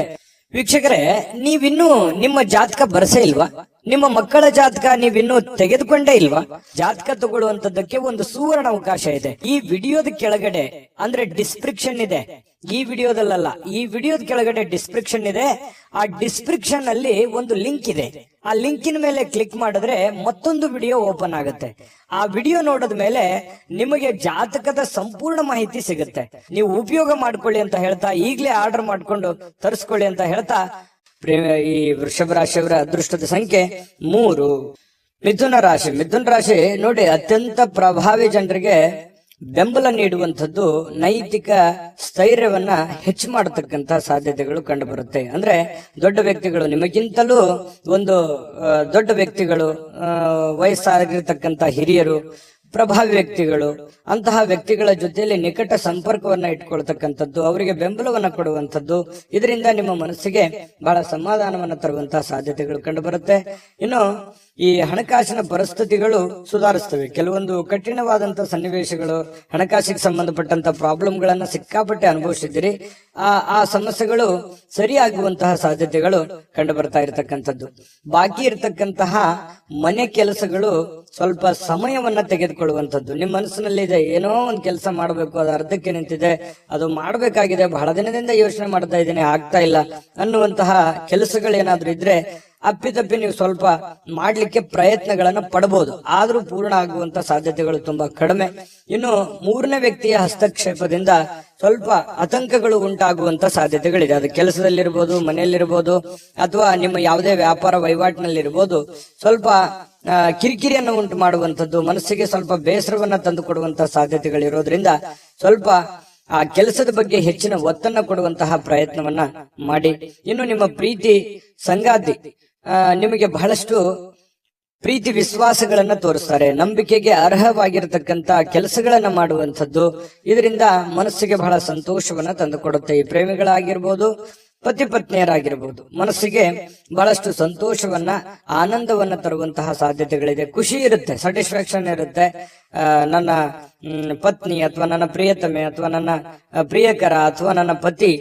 ವೀಕ್ಷಕರೇ, ನೀವಿನ್ನೂ ನಿಮ್ಮ ಜಾತಕ ಬರಸೇ ಇಲ್ವಾ? ನಿಮ್ಮ ಮಕ್ಕಳ ಜಾತಕ ನೀವಿನ್ನೂ ತೆಗೆದುಕೊಂಡೇ ಇಲ್ವಾ? ಜಾತಕ ತಗೊಳ್ಳುವಂತದ್ದಕ್ಕೆ ಒಂದು ಸುವರ್ಣ ಅವಕಾಶ ಇದೆ. ಈ ವಿಡಿಯೋದ ಕೆಳಗಡೆ ಅಂದ್ರೆ ಡಿಸ್ಕ್ರಿಪ್ಷನ್ ಇದೆ. ಈ ವಿಡಿಯೋದಲ್ಲ, ಈ ವಿಡಿಯೋದ ಕೆಳಗಡೆ ಡಿಸ್ಕ್ರಿಪ್ಷನ್ ಇದೆ. ಆ ಡಿಸ್ಕ್ರಿಪ್ಷನ್ ಅಲ್ಲಿ ಒಂದು ಲಿಂಕ್ ಇದೆ. ಆ ಲಿಂಕಿನ ಮೇಲೆ ಕ್ಲಿಕ್ ಮಾಡಿದ್ರೆ ಮತ್ತೊಂದು ವಿಡಿಯೋ ಓಪನ್ ಆಗುತ್ತೆ. ಆ ವಿಡಿಯೋ ನೋಡಿದ ಮೇಲೆ ನಿಮಗೆ ಜಾತಕದ ಸಂಪೂರ್ಣ ಮಾಹಿತಿ ಸಿಗುತ್ತೆ. ನೀವು ಉಪಯೋಗ ಮಾಡ್ಕೊಳ್ಳಿ ಅಂತ ಹೇಳ್ತಾ, ಈಗಲೇ ಆರ್ಡರ್ ಮಾಡ್ಕೊಂಡು ತರಿಸ್ಕೊಳ್ಳಿ ಅಂತ ಹೇಳ್ತಾ, ಈ ವೃಷಭ ರಾಶಿಯವರ ಅದೃಷ್ಟದ ಸಂಖ್ಯೆ 3. ಮಿಥುನ ರಾಶಿ. ಮಿಥುನ ರಾಶಿ ನೋಡಿ, ಅತ್ಯಂತ ಪ್ರಭಾವಿ ಜನರಿಗೆ ಬೆಂಬಲ ನೀಡುವಂಥದ್ದು, ನೈತಿಕ ಸ್ಥೈರ್ಯವನ್ನ ಹೆಚ್ಚು ಮಾಡತಕ್ಕಂತ ಸಾಧ್ಯತೆಗಳು ಕಂಡು ಬರುತ್ತೆ. ಅಂದ್ರೆ ದೊಡ್ಡ ವ್ಯಕ್ತಿಗಳು, ನಿಮಗಿಂತಲೂ ಒಂದು ದೊಡ್ಡ ವ್ಯಕ್ತಿಗಳು, ವಯಸ್ಸಾಗಿರ್ತಕ್ಕಂತ ಹಿರಿಯರು, ಪ್ರಭಾವಿ ವ್ಯಕ್ತಿಗಳು, ಅಂತಹ ವ್ಯಕ್ತಿಗಳ ಜೊತೆಯಲ್ಲಿ ನಿಕಟ ಸಂಪರ್ಕವನ್ನ ಇಟ್ಕೊಳ್ತಕ್ಕಂಥದ್ದು, ಅವರಿಗೆ ಬೆಂಬಲವನ್ನ ಕೊಡುವಂಥದ್ದು, ಇದರಿಂದ ನಿಮ್ಮ ಮನಸ್ಸಿಗೆ ಬಹಳ ಸಮಾಧಾನವನ್ನ ತರುವಂತಹ ಸಾಧ್ಯತೆಗಳು ಕಂಡು ಬರುತ್ತೆ. ಇನ್ನು ಈ ಹಣಕಾಸಿನ ಪರಿಸ್ಥಿತಿಗಳು ಸುಧಾರಿಸ್ತವೆ. ಕೆಲವೊಂದು ಕಠಿಣವಾದಂತಹ ಸನ್ನಿವೇಶಗಳು, ಹಣಕಾಸಿಗೆ ಸಂಬಂಧಪಟ್ಟಂತ ಪ್ರಾಬ್ಲಮ್ಗಳನ್ನ ಸಿಕ್ಕಾಪಟ್ಟೆ ಅನುಭವಿಸಿದ್ದೀರಿ. ಆ ಸಮಸ್ಯೆಗಳು ಸರಿಯಾಗುವಂತಹ ಸಾಧ್ಯತೆಗಳು ಕಂಡು ಬರ್ತಾ ಇರತಕ್ಕಂಥದ್ದು. ಬಾಕಿ ಇರತಕ್ಕಂತಹ ಮನೆ ಕೆಲಸಗಳು ಸ್ವಲ್ಪ ಸಮಯವನ್ನ ತೆಗೆದುಕೊಳ್ಳುವಂಥದ್ದು. ನಿಮ್ಮ ಮನಸ್ಸಿನಲ್ಲಿ ಇದೆ, ಏನೋ ಒಂದು ಕೆಲಸ ಮಾಡಬೇಕು, ಅದು ಅರ್ಧಕ್ಕೆ ನಿಂತಿದೆ, ಅದು ಮಾಡಬೇಕಾಗಿದೆ, ಬಹಳ ದಿನದಿಂದ ಯೋಚನೆ ಮಾಡ್ತಾ ಇದ್ದೀನಿ, ಆಗ್ತಾ ಇಲ್ಲ ಅನ್ನುವಂತಹ ಕೆಲಸಗಳೇನಾದ್ರೂ ಇದ್ರೆ ಅಪ್ಪಿತಪ್ಪಿ ನೀವು ಸ್ವಲ್ಪ ಮಾಡ್ಲಿಕ್ಕೆ ಪ್ರಯತ್ನಗಳನ್ನ ಪಡಬಹುದು. ಆದ್ರೂ ಪೂರ್ಣ ಆಗುವಂತ ಸಾಧ್ಯತೆಗಳು ತುಂಬಾ ಕಡಿಮೆ. ಇನ್ನು 3ನೇ ವ್ಯಕ್ತಿಯ ಹಸ್ತಕ್ಷೇಪದಿಂದ ಸ್ವಲ್ಪ ಆತಂಕಗಳು ಉಂಟಾಗುವಂತ ಸಾಧ್ಯತೆಗಳಿದೆ. ಅದು ಕೆಲಸದಲ್ಲಿರ್ಬೋದು, ಮನೆಯಲ್ಲಿರ್ಬೋದು, ಅಥವಾ ನಿಮ್ಮ ಯಾವುದೇ ವ್ಯಾಪಾರ ವಹಿವಾಟಿನಲ್ಲಿರ್ಬೋದು. ಸ್ವಲ್ಪ ಕಿರಿಕಿರಿಯನ್ನು ಉಂಟು ಮಾಡುವಂಥದ್ದು, ಮನಸ್ಸಿಗೆ ಸ್ವಲ್ಪ ಬೇಸರವನ್ನ ತಂದು ಕೊಡುವಂತಹ ಸಾಧ್ಯತೆಗಳಿರೋದ್ರಿಂದ ಸ್ವಲ್ಪ ಆ ಕೆಲಸದ ಬಗ್ಗೆ ಹೆಚ್ಚಿನ ಒತ್ತನ್ನ ಕೊಡುವಂತಹ ಪ್ರಯತ್ನವನ್ನ ಮಾಡಿ. ಇನ್ನು ನಿಮ್ಮ ಪ್ರೀತಿ ಸಂಗಾತಿ ನಿಮಗೆ ಬಹಳಷ್ಟು ಪ್ರೀತಿ ವಿಶ್ವಾಸಗಳನ್ನ ತೋರಿಸ್ತಾರೆ. ನಂಬಿಕೆಗೆ ಅರ್ಹವಾಗಿರತಕ್ಕಂತ ಕೆಲಸಗಳನ್ನ ಮಾಡುವಂಥದ್ದು, ಇದರಿಂದ ಮನಸ್ಸಿಗೆ ಬಹಳ ಸಂತೋಷವನ್ನ ತಂದುಕೊಡುತ್ತೆ. ಈ ಪ್ರೇಮಿಗಳಾಗಿರ್ಬೋದು, ಪತಿ ಪತ್ನಿಯರಾಗಿರ್ಬೋದು, ಮನಸ್ಸಿಗೆ ಬಹಳಷ್ಟು ಸಂತೋಷವನ್ನ, ಆನಂದವನ್ನ ತರುವಂತಹ ಸಾಧ್ಯತೆಗಳಿದೆ. ಖುಷಿ ಇರುತ್ತೆ, ಸ್ಯಾಟಿಸ್ಫ್ಯಾಕ್ಷನ್ ಇರುತ್ತೆ. ನನ್ನ ಪತ್ನಿ ಅಥವಾ ನನ್ನ ಪ್ರಿಯತಮೆ ಅಥವಾ ನನ್ನ ಪ್ರಿಯಕರ ಅಥವಾ ನನ್ನ ಪತಿ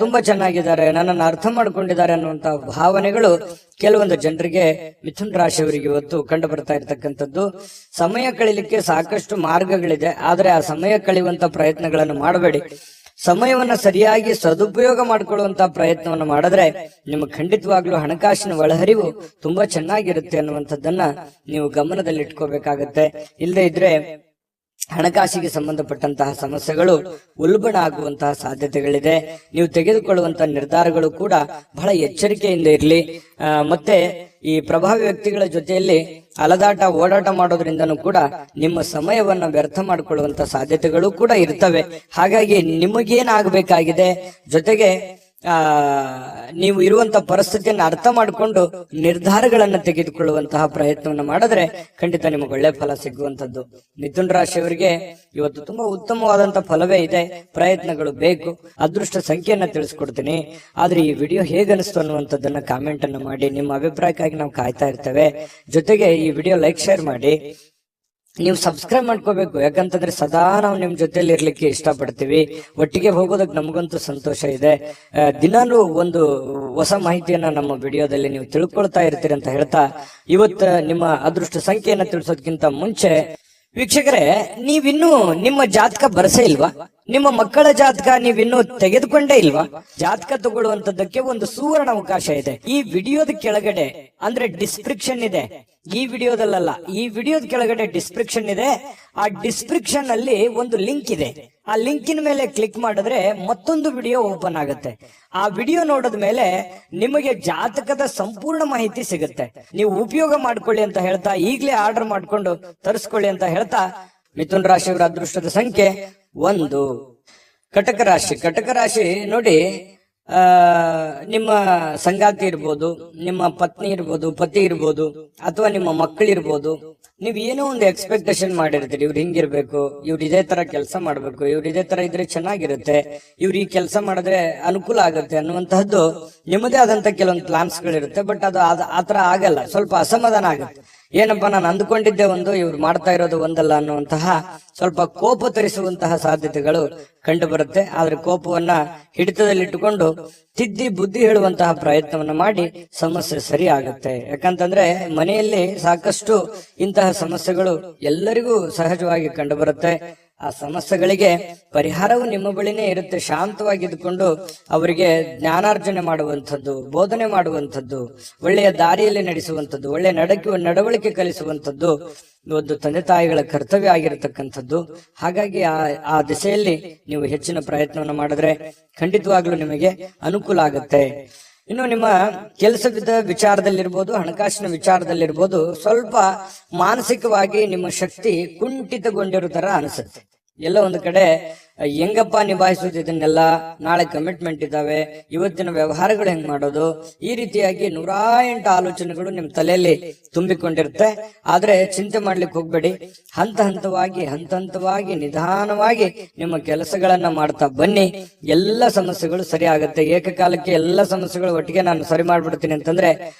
ತುಂಬಾ ಚೆನ್ನಾಗಿದ್ದಾರೆ, ನನ್ನನ್ನು ಅರ್ಥ ಮಾಡ್ಕೊಂಡಿದ್ದಾರೆ ಅನ್ನುವಂತಹ ಭಾವನೆಗಳು ಕೆಲವೊಂದು ಜನರಿಗೆ, ಮಿಥುನ ರಾಶಿಯವರಿಗೆ ಇವತ್ತು ಕಂಡು ಬರ್ತಾ ಇರತಕ್ಕಂಥದ್ದು. ಸಮಯ ಕಳಿಲಿಕ್ಕೆ ಸಾಕಷ್ಟು ಮಾರ್ಗಗಳಿದೆ, ಆದ್ರೆ ಆ ಸಮಯ ಕಳೆಯುವಂತ ಪ್ರಯತ್ನಗಳನ್ನು ಮಾಡಬೇಡಿ. ಸಮಯವನ್ನ ಸರಿಯಾಗಿ ಸದುಪಯೋಗ ಮಾಡಿಕೊಳ್ಳುವಂತಹ ಪ್ರಯತ್ನವನ್ನು ಮಾಡಿದ್ರೆ ನಿಮಗೆ ಖಂಡಿತವಾಗ್ಲೂ ಹಣಕಾಸಿನ ಒಳಹರಿವು ತುಂಬಾ ಚೆನ್ನಾಗಿರುತ್ತೆ ಅನ್ನುವಂಥದ್ದನ್ನ ನೀವು ಗಮನದಲ್ಲಿಟ್ಕೋಬೇಕಾಗತ್ತೆ. ಇಲ್ಲದೆ ಇದ್ರೆ ಹಣಕಾಸಿಗೆ ಸಂಬಂಧಪಟ್ಟಂತಹ ಸಮಸ್ಯೆಗಳು ಉಲ್ಬಣ ಆಗುವಂತಹ ಸಾಧ್ಯತೆಗಳಿದೆ. ನೀವು ತೆಗೆದುಕೊಳ್ಳುವಂತಹ ನಿರ್ಧಾರಗಳು ಕೂಡ ಬಹಳ ಎಚ್ಚರಿಕೆಯಿಂದ ಇರಲಿ. ಮತ್ತೆ ಈ ಪ್ರಭಾವಿ ವ್ಯಕ್ತಿಗಳ ಜೊತೆಯಲ್ಲಿ ಅಲದಾಟ ಓಡಾಟ ಮಾಡೋದ್ರಿಂದನೂ ಕೂಡ ನಿಮ್ಮ ಸಮಯವನ್ನ ವ್ಯರ್ಥ ಮಾಡಿಕೊಳ್ಳುವಂತ ಸಾಧ್ಯತೆಗಳು ಕೂಡ ಇರ್ತವೆ. ಹಾಗಾಗಿ ನಿಮಗೇನಾಗಬೇಕಾಗಿದೆ, ಜೊತೆಗೆ ನೀವು ಇರುವಂತಹ ಪರಿಸ್ಥಿತಿಯನ್ನು ಅರ್ಥ ಮಾಡಿಕೊಂಡು ನಿರ್ಧಾರಗಳನ್ನ ತೆಗೆದುಕೊಳ್ಳುವಂತಹ ಪ್ರಯತ್ನವನ್ನ ಮಾಡಿದ್ರೆ ಖಂಡಿತ ನಿಮಗೆ ಒಳ್ಳೆ ಫಲ ಸಿಗುವಂತದ್ದು. ಮಿಥುನ ರಾಶಿಯವರಿಗೆ ಇವತ್ತು ತುಂಬಾ ಉತ್ತಮವಾದಂತಹ ಫಲವೇ ಇದೆ. ಪ್ರಯತ್ನಗಳು ಬೇಕು. ಅದೃಷ್ಟ ಸಂಖ್ಯೆಯನ್ನ ತಿಳಿಸ್ಕೊಡ್ತೀನಿ. ಆದ್ರೆ ಈ ವಿಡಿಯೋ ಹೇಗನಿಸ್ತು ಅನ್ನುವಂಥದ್ದನ್ನ ಕಾಮೆಂಟ್ ಅನ್ನ ಮಾಡಿ. ನಿಮ್ಮ ಅಭಿಪ್ರಾಯಕ್ಕಾಗಿ ನಾವು ಕಾಯ್ತಾ ಇರ್ತೇವೆ. ಜೊತೆಗೆ ಈ ವಿಡಿಯೋ ಲೈಕ್ ಶೇರ್ ಮಾಡಿ. ನೀವು ಸಬ್ಸ್ಕ್ರೈಬ್ ಮಾಡ್ಕೋಬೇಕು, ಯಾಕಂತಂದ್ರೆ ಸದಾ ನಾವು ನಿಮ್ ಜೊತೆಲಿ ಇರ್ಲಿಕ್ಕೆ ಇಷ್ಟಪಡ್ತೀವಿ. ಒಟ್ಟಿಗೆ ಹೋಗೋದಕ್ಕೆ ನಮಗಂತೂ ಸಂತೋಷ ಇದೆ. ದಿನಾಲೂ ಒಂದು ಹೊಸ ಮಾಹಿತಿಯನ್ನ ನಮ್ಮ ವಿಡಿಯೋದಲ್ಲಿ ನೀವು ತಿಳ್ಕೊಳ್ತಾ ಇರ್ತೀರಿ ಅಂತ ಹೇಳ್ತಾ, ಇವತ್ತು ನಿಮ್ಮ ಅದೃಷ್ಟ ಸಂಖ್ಯೆಯನ್ನ ತಿಳಿಸೋದಕ್ಕಿಂತ ಮುಂಚೆ ವೀಕ್ಷಕರೇ, ನೀವಿನ್ನೂ ನಿಮ್ಮ ಜಾತಕ ಬರಸೇ ಇಲ್ವಾ? ನಿಮ್ಮ ಮಕ್ಕಳ ಜಾತಕ ನೀವಿನ್ನೂ ತೆಗೆದುಕೊಂಡೇ ಇಲ್ವಾ? ಜಾತಕ ತಗೊಳ್ಳುವಂತದ್ದಕ್ಕೆ ಒಂದು ಸುವರ್ಣ ಅವಕಾಶ ಇದೆ. ಈ ವಿಡಿಯೋದ ಕೆಳಗಡೆ ಅಂದ್ರೆ ಡಿಸ್ಕ್ರಿಪ್ಷನ್ ಇದೆ, ಈ ವಿಡಿಯೋದಲ್ಲ, ಈ ವಿಡಿಯೋದ ಕೆಳಗಡೆ ಡಿಸ್ಕ್ರಿಪ್ಷನ್ ಇದೆ. ಆ ಡಿಸ್ಕ್ರಿಪ್ಷನ್ ಅಲ್ಲಿ ಒಂದು ಲಿಂಕ್ ಇದೆ. ಆ ಲಿಂಕಿನ ಮೇಲೆ ಕ್ಲಿಕ್ ಮಾಡಿದ್ರೆ ಮತ್ತೊಂದು ವಿಡಿಯೋ ಓಪನ್ ಆಗುತ್ತೆ. ಆ ವಿಡಿಯೋ ನೋಡಿದ ಮೇಲೆ ನಿಮಗೆ ಜಾತಕದ ಸಂಪೂರ್ಣ ಮಾಹಿತಿ ಸಿಗುತ್ತೆ. ನೀವು ಉಪಯೋಗ ಮಾಡ್ಕೊಳ್ಳಿ ಅಂತ ಹೇಳ್ತಾ, ಈಗಲೇ ಆರ್ಡರ್ ಮಾಡ್ಕೊಂಡು ತರಿಸ್ಕೊಳ್ಳಿ ಅಂತ ಹೇಳ್ತಾ, ಮಿಥುನ್ ರಾಶಿಯವರ ಅದೃಷ್ಟದ ಸಂಖ್ಯೆ 1. ಕಟಕ ರಾಶಿ. ಕಟಕ ರಾಶಿ ನೋಡಿ, ನಿಮ್ಮ ಸಂಗಾತಿ ಇರ್ಬೋದು, ನಿಮ್ಮ ಪತ್ನಿ ಇರ್ಬೋದು, ಪತಿ ಇರ್ಬೋದು, ಅಥವಾ ನಿಮ್ಮ ಮಕ್ಕಳಿರ್ಬೋದು. ನೀವ್ ಏನೋ ಒಂದು ಎಕ್ಸ್ಪೆಕ್ಟೇಷನ್ ಮಾಡಿರ್ತೀರಿ, ಇವ್ರು ಹಿಂಗಿರ್ಬೇಕು, ಇವ್ರು ಇದೇ ತರ ಕೆಲಸ ಮಾಡ್ಬೇಕು, ಇವ್ರು ಇದೇ ತರ ಇದ್ರೆ ಚೆನ್ನಾಗಿರುತ್ತೆ, ಇವ್ರು ಈ ಕೆಲಸ ಮಾಡಿದ್ರೆ ಅನುಕೂಲ ಆಗುತ್ತೆ ಅನ್ನುವಂತಹದ್ದು ನಿಮ್ಮದೇ ಆದಂತ ಕೆಲವೊಂದು ಪ್ಲಾನ್ಸ್ ಗಳಿರುತ್ತೆ. ಬಟ್ ಅದು ಆತರ ಆಗಲ್ಲ, ಸ್ವಲ್ಪ ಅಸಮಾಧಾನ ಆಗುತ್ತೆ. ಏನಪ್ಪಾ, ನಾನು ಅಂದುಕೊಂಡಿದ್ದೆ ಒಂದು, ಇವ್ರು ಮಾಡ್ತಾ ಇರೋದು ಒಂದಲ್ಲ ಅನ್ನುವಂತಹ ಸ್ವಲ್ಪ ಕೋಪ ತರಿಸುವಂತಹ ಸಾಧ್ಯತೆಗಳು ಕಂಡು ಬರುತ್ತೆ. ಆದ್ರೆ ಕೋಪವನ್ನ ಹಿಡಿತದಲ್ಲಿಟ್ಟುಕೊಂಡು ತಿದ್ದಿ ಬುದ್ಧಿ ಹೇಳುವಂತಹ ಪ್ರಯತ್ನವನ್ನ ಮಾಡಿ ಸಮಸ್ಯೆ ಸರಿ ಆಗುತ್ತೆ. ಯಾಕಂತಂದ್ರೆ ಮನೆಯಲ್ಲಿ ಸಾಕಷ್ಟು ಇಂತಹ ಸಮಸ್ಯೆಗಳು ಎಲ್ಲರಿಗೂ ಸಹಜವಾಗಿ ಕಂಡು ಬರುತ್ತೆ. ಆ ಸಮಸ್ಯೆಗಳಿಗೆ ಪರಿಹಾರವು ನಿಮ್ಮ ಬಳಿನೇ ಇರುತ್ತೆ. ಶಾಂತವಾಗಿದ್ದುಕೊಂಡು ಅವರಿಗೆ ಜ್ಞಾನಾರ್ಜನೆ ಮಾಡುವಂಥದ್ದು, ಬೋಧನೆ ಮಾಡುವಂಥದ್ದು, ಒಳ್ಳೆಯ ದಾರಿಯಲ್ಲಿ ನಡೆಸುವಂಥದ್ದು, ಒಳ್ಳೆಯ ನಡವಳಿಕೆ ಕಲಿಸುವಂಥದ್ದು ಒಂದು ತಂದೆ ತಾಯಿಗಳ ಕರ್ತವ್ಯ ಆಗಿರತಕ್ಕಂಥದ್ದು. ಹಾಗಾಗಿ ಆ ದಿಸೆಯಲ್ಲಿ ನೀವು ಹೆಚ್ಚಿನ ಪ್ರಯತ್ನವನ್ನು ಮಾಡಿದ್ರೆ ಖಂಡಿತವಾಗ್ಲೂ ನಿಮಗೆ ಅನುಕೂಲ ಆಗುತ್ತೆ. ಇನ್ನು ನಿಮ್ಮ ಕೆಲಸದ ವಿಚಾರದಲ್ಲಿರ್ಬೋದು, ಹಣಕಾಸಿನ ವಿಚಾರದಲ್ಲಿರ್ಬೋದು, ಸ್ವಲ್ಪ ಮಾನಸಿಕವಾಗಿ ನಿಮ್ಮ ಶಕ್ತಿ ಕುಂಠಿತಗೊಂಡಿರೋ ತರ ಅನಿಸುತ್ತೆ. ಎಲ್ಲ ಒಂದು ಕಡೆ ಹೆಂಗಪ್ಪ ನಿಭಾಯಿಸೋದು ಇದನ್ನೆಲ್ಲ, ನಾಳೆ ಕಮಿಟ್ಮೆಂಟ್ ಇದಾವೆ, ಇವತ್ತಿನ ವ್ಯವಹಾರಗಳು ಹೆಂಗ್ ಮಾಡೋದು, ಈ ರೀತಿಯಾಗಿ 108 ಆಲೋಚನೆಗಳು ನಿಮ್ ತಲೆಯಲ್ಲಿ ತುಂಬಿಕೊಂಡಿರುತ್ತೆ. ಆದ್ರೆ ಚಿಂತೆ ಮಾಡ್ಲಿಕ್ಕೆ ಹೋಗ್ಬೇಡಿ. ಹಂತ ಹಂತವಾಗಿ ನಿಧಾನವಾಗಿ ನಿಮ್ಮ ಕೆಲಸಗಳನ್ನ ಮಾಡ್ತಾ ಬನ್ನಿ. ಎಲ್ಲ ಸಮಸ್ಯೆಗಳು ಸರಿ ಆಗುತ್ತೆ. ಏಕಕಾಲಕ್ಕೆ ಎಲ್ಲ ಸಮಸ್ಯೆಗಳು ಒಟ್ಟಿಗೆ ನಾನು ಸರಿ ಮಾಡ್ಬಿಡ್ತೀನಿ ಅಂತಂದ್ರೆ